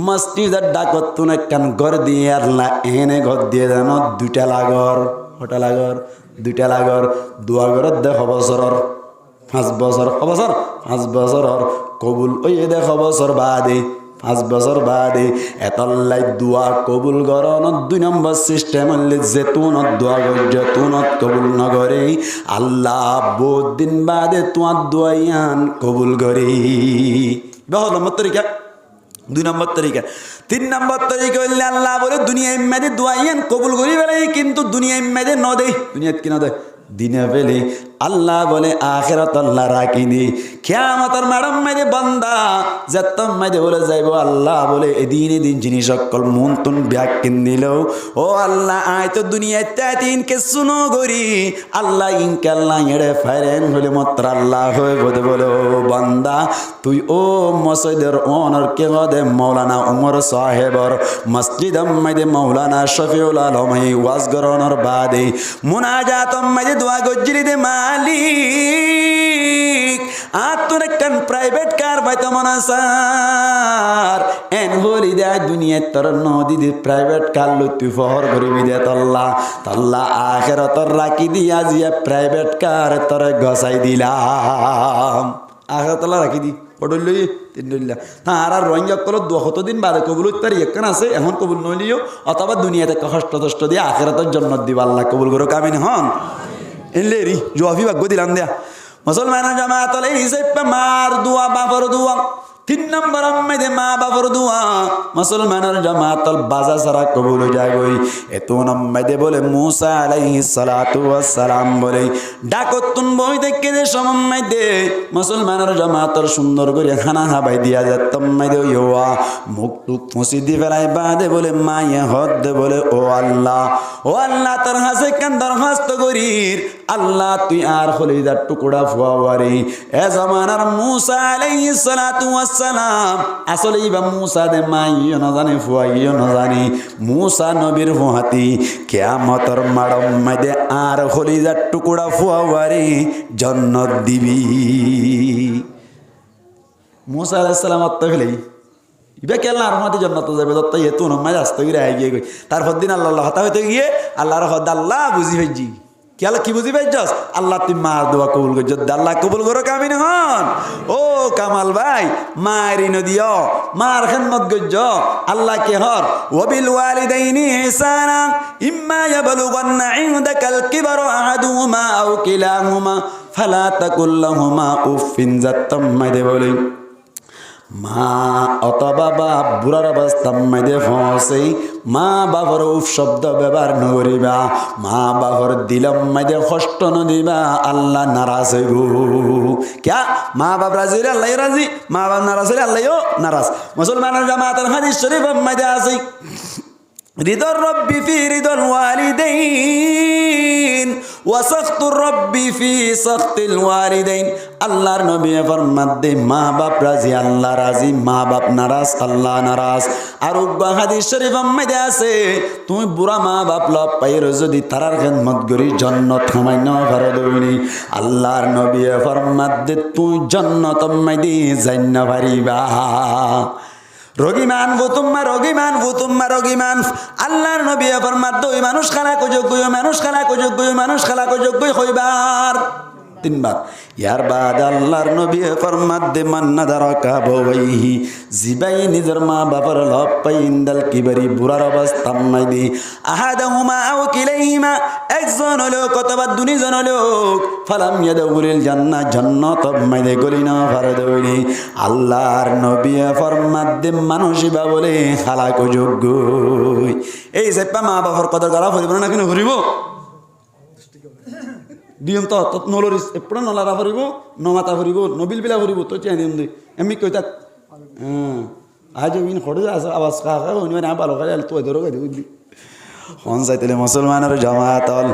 মসজিদের ডাকত তুন কান ঘর দিয়ে আল্লাহ এনে ঘর দিয়ে দেন 2টা লাগর ওটা লাগর 2টা লাগর দোয়া করে দেখ বছর 5 বছর 5 বছর কবুল ওই দেখ বছর বাদে 5 বছর বাদে এতলাই দোয়া কবুল করন 2 নম্বর সিস্টেম হলে যেতুনত দোয়া কর যেতুনত কবুল নগরে আল্লাহ বহুত দিন বাদে তোমার দোয়াইয়ান কবুল করি বহু নম্বর তরিকা 2 নম্বর তরিকা। 3 নম্বর তরিকা হইলে আল্লাহ বলে দুনিয়া ইম্মাদে দোয়াইয়েন কবুল করি বেলাই, কিন্তু দুনিয়া ইম্মাদে ন দেই, দুনিয়াত কি ন দেয় দিনে বেলে আল্লাহ বলে আখিরাত আল্লাহ রাখি দি। কিয়ামতের ম্যাডাম মাইদে বান্দা যেতম মাইদে বলে যাইব আল্লাহ বলে এদিন জিনিস সকল মন তুন ব্যাগ কিন দিল, ও আল্লাহ আয় তো দুনিয়াতে তিনকে শুনো গরি আল্লাহ ইনকে আল্লাহ এড়ে ফাইরেন হলে মাত্র আল্লাহ হয়ে বলে বলে ও বান্দা তুই ও মসজিদের ওনর কে দে মৌলানা উমর সাহেবর মসজিদ মাইদে মৌলানা শফিউল আলম ওয়াজ গরনর বাদে মুনাজাত মাইদে দোয়া গজ্জিরি দে মালিক আতুর একখান প্রাইভেট কার বাইতো মনাসার এন বলি দেয় দুনিয়া তোর নদী দি প্রাইভেট কার লুতুই ফহর করিবি দে তল্লা তল্লা আখিরাতর রাখি দিয়া জিয়া প্রাইভেট কার তোর গসাই দিলাম আখিরাতল্লা রাখি দি পড়লই তিনডল্লা তার আর রোহিঙ্গা কল 200 দিন বাদে কবুল তার একখান আছে এখন কবুল নইলিও অথবা দুনিয়াতে কষ্ট দিয়ে আখিরাতের জন্য দিব আল্লাহ কবুল করো কামিন হন এলেরি জোয়াফি ভাগ্য দিলাম দেয়া মুসলমান জামাত হিসেবে মার দোয়া বাপর দোয়া 3 নম্বর মধ্যে মা বাপর দোয়া মুসলমানের জামাতল বাজা সারা কবুল যায় গই এত নম্বরে বলে মুসা আলাইহিস সালাতু ওয়াস সালাম বলে ডাকতুন বই দেখে যে সমমধ্যে মুসলমানের জামাতল সুন্দর করে খানা খাবাই দিয়া যেতম মধ্যে ইয়া মুখ টুক মসজিদে ফেলাই বাদে বলে মায়ে হদ বলে ও আল্লাহ তোর হাসে কান দরখাস্ত করির আল্লাহ তুই আর খলিদার টুকরা ফুয়াওয়ারি এ জামানার মুসা আলাইহিস সালাতু ওয়াস সালাম আসলে ইবা মুসা দে মাইও না জানে ফুয়াইও না জানি মুসা নবীর ফুয়াতি কিয়ামতের মাড়ম মধ্যে আর খলিদার টুকরা ফুয়াওয়ারি জান্নাত দিবি মুসা আলাইহিস সালাম আত্তাফিলাই ইবা কে আল্লাহর রহমতে জান্নাতে যাবে দত্ত এত নমাজ আসতে গিয়ে গিয়ে গই তারপর দিন আল্লাহ হতা হইতে গিয়ে আল্লাহর হদ আল্লাহ বুঝি ভাইজি কেলা কি বুঝি ভাইজস আল্লাহ তুই মার দোয়া কবুল কর যদি আল্লাহ কবুল করো কামিন হন ও কামাল ভাই মারি নদিও মার খেদমত গজ্জ আল্লাহ কে হর ওয়াবিল ওয়ালিদাইনি ইহসানা ইম্মা ইয়াবলুগান্না ইনদাকাল কিবারু আহাদুহুমা আও কিলাহুমা ফালা তাকুল লাহুমা উফিন জাত্তাম মাইদে বলে মা অথবা বাপ বুড়ার অবস্থা মাইদে ফসেই মা বাবার উফ শব্দ ব্যবহার নকরিবা মা বাবার দিলম মাইদে কষ্ট নদিবা আল্লাহ নারাজ হইব ক্যা মা বাপ রাজি আল্লাহ রাজি মা বাপ নারাজ হইলে আল্লাহও নারাজ মুসলমানের জামাতের হাদিস শরীফ মাইদে আছে রিদর রব্বি ফি রিদল ওয়ালিদাইন ওয়া সাখতুর রব্বি ফি সাখতিল ওয়ালিদাইন আল্লাহর নবী ফরমাতে মা বাপ রাজি আল্লাহ রাজি মা বাপ নারাজ আল্লাহ নারাজ আর উগ্বা হাদিস শরীফ মধ্যে আছে তুমি বুড়া মা বাপ লব পাইর যদি তারার খেদমত করি জান্নাত কামাই না পারো দইনি আল্লাহর নবী ফরমাতে তুই জান্নাত মধ্যে যাইনা পারিবা রোগীমান আল্লাহর নবী ফরমাত ওই মানুষ খালা যোগ্য মানুষ খালা যোগ্য হইবার 3 বার ইয়ার বাদ আল্লাহর নবী ফরমাত দে মান্না দারাকা বওয়াইহি জিবাই নিজের মা বাবার লব পাই ইনদাল কিবারি বুড়ার অবস্থা মাইদি আহাদাহুমা আও কিলাইহিমা একজন লোক অথবা দুইজন লোক ফালাম ইয়াদউলিল জান্নাত মাইদে গলিনা ফারদউলি আল্লাহর নবী ফরমাত দে মানুষই বা বলে খালা যোগ্য এই সেপা মা বাবার কদর করা হইব না কেন হরিব দিম তো নলরিস এপড়া নলারা ভরিব নমাতা ভরিব নবিল বিলা ভরিব তো চেয়ে দিম দে এমনি কইতা আজ ইন খড়ে আছে আওয়াজ খা হইনি না ভালো করে তো ধরো গদি বুদ্ধি হন যাইতেলে মুসলমানের জামাতল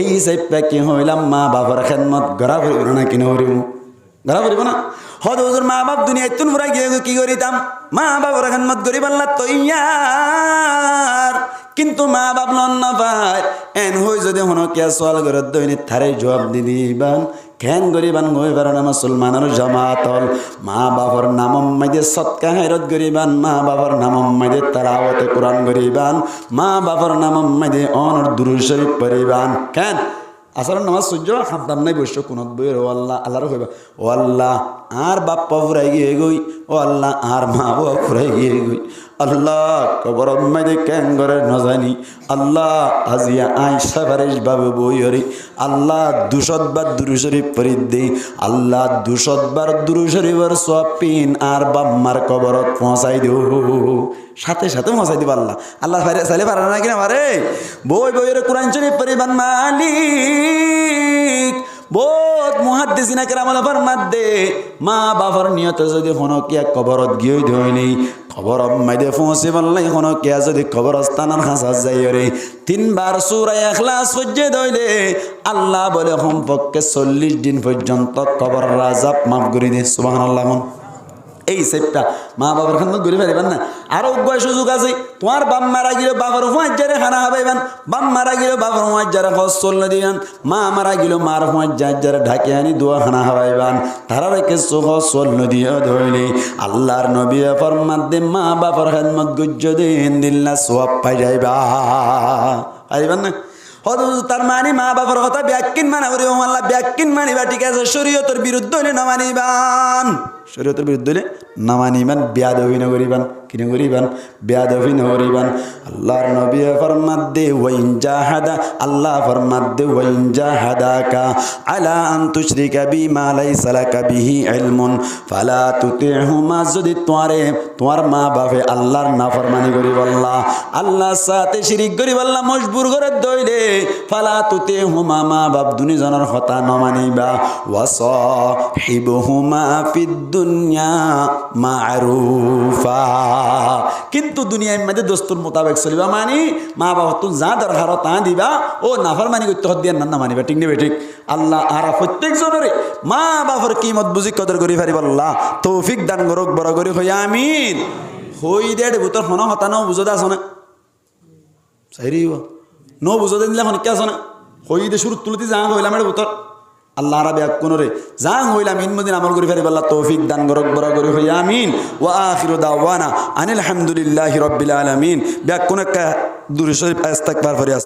এই সেপা কি হইলাম মা বাবার খেদমত গরা ভরিব না কিনে ভরিব গরা ভরিব না হদ হুজুর মা বাপ দুনিয়ায় তুন ভরা গিয়ে কি করিতাম মা বাবার খেদমত গরিব আল্লাহ তৈয়ার কিন্তু মা বাপ লন না পায় এন হই যদি হন কে সওয়াল করে দৈনিক থারে জবাব দি দিবান কেন গরিবান গই পারে না মুসলমানের জামাতল মা বাবার নাম মাইদে সদকা হেরত গরিবান মা বাবার নাম মাইদে তেলাওয়াতে কোরআন গরিবান মা বাবার নাম মাইদে অনর দুরূদ শরীফ পড়িবান কেন আসরের নামাজ সূর্য খাদ্দাম নাই বৈশ্য কোনত বই ও আল্লাহ আল্লাহর কইবা ও আল্লাহ আর বাপ্পা ফুরাই গিয়ে গই ও আল্লাহ আর মা বাবা ফুরাই গিয়ে গই আল্লাহ কবর মাইদে কেন করে নজানি আল্লাহ আজিয়া আইসা ফারিস বাবু বইয়রি আল্লাহ 200 বার দুরূদ শরীফ পড়িদ দে আল্লাহ 200 বার দুরূদ শরীফের সওয়াবিন আর বাম্মার কবরত পৌঁছাই দিও সাথে সাথে পৌঁছাই দিব আল্লাহ আল্লাহ চাইলে পারে না কিনা পারে বই বইয়ের কোরআন শরীফ পড়িবান মালিক বহুত মুহাদ্দিসিনা কেরামল ফরমাদে মা বাবার নিয়ত যদি হনো কিয়া কবরত গিয়ে ধইনি খবর মাইদে পৌঁছে বললাই হনো কিয়া যদি কবরস্থানের খাঁচা যাই রে 3 বার সূরা ইখলাস পড়ে দইলে আল্লাহ বলে কমপক্ষে 40 দিন পর্যন্ত কবর আযাব মাফ করে দে সুবহানাল্লাহ এই সেটটা মা বাবার খান্নত ঘুরে ফেরিবেন না আরো উগ্রয় সুযোগ আছে তোমার বাপ মারা গেল বাবার হুঁয়ার খানা হাবাইবেন বাপ মারা গেল বাবার হুঁয়ার খরচ চল দিবেন মা মারা গেল মার হুঁয়ার ঢাকে আনি দোয়া খানা হাবাইবান তারা রেখে খরচ চল দিয়ে ধরলে আল্লাহর নবী ফরমাত দে মা বাবার খেদমত গুজ্জ দিন দিল্লা সওয়াব পাই যাইবা পাইবেন না হয়তো তার মানে মা বাবার কথা ব্যাকিন মানা করি আল্লাহ ব্যাকিন মানিবা ঠিক আছে শরীয়তের বিরুদ্ধে হলে না মানিবান শরীয়তের বিরুদ্ধে হলে না মানিবান বেয়াদবি না করিবান কিনে করিবান বেয়াদবি না করিবান আল্লাহর নবী ফরমাত দে ওয়াইন জাহাদা আল্লাহ ফরমাত দে ওয়াইন জাহাদাকা আলা আন তুশরিকা বিমা লাইসা লাকা বিহি ইলমুন ফালা তুতিহুমা যদি তোমার মা বাপে আল্লাহর নাফরমানি করি বল্লা আল্লাহর সাথে শিরিক করি বল্লা মজবুর করে দইলে ফালা তুতিহুমা মা বাপ দুনিজনের কথা না মানিবা ওয়াসাহিবহুমা ফিদ দুনিয়া মারুফা কিন্তু দুনিয়ার মধ্যে দস্তুর মোতাবেক চলিবা মানি মা বাবা তুমি যা দরকার তা দিবা ও নাফরমানি করতে হত দিয়া না মানিবা ঠিক নেবে ঠিক আল্লাহ আর প্রত্যেক জনের মা বাবার কিমত বুঝি কদর করি পারিব আল্লাহ তৌফিক দান করুক বড় করি হই আমিন হই দেড় ভিতর হন হতা ন বুঝো দা শোনে সাইরি ন বুঝো দিলে হন কে শোনে হই দে শুরু তুলতে যা হইলাম এর ভিতর আল্লাহ রাবে কোনরে যা হইলাম ইনমদিন আমল করি পারিব আল্লাহ তৌফিক দান করুক বড় করি হই আমিন ওয়া আখিরু দাওয়ানা আনিল হামদুলিল্লাহি রাব্বিল আলামিন ব্যাক কোন একটা দুরূদ শরীফ ইস্তিগফার করি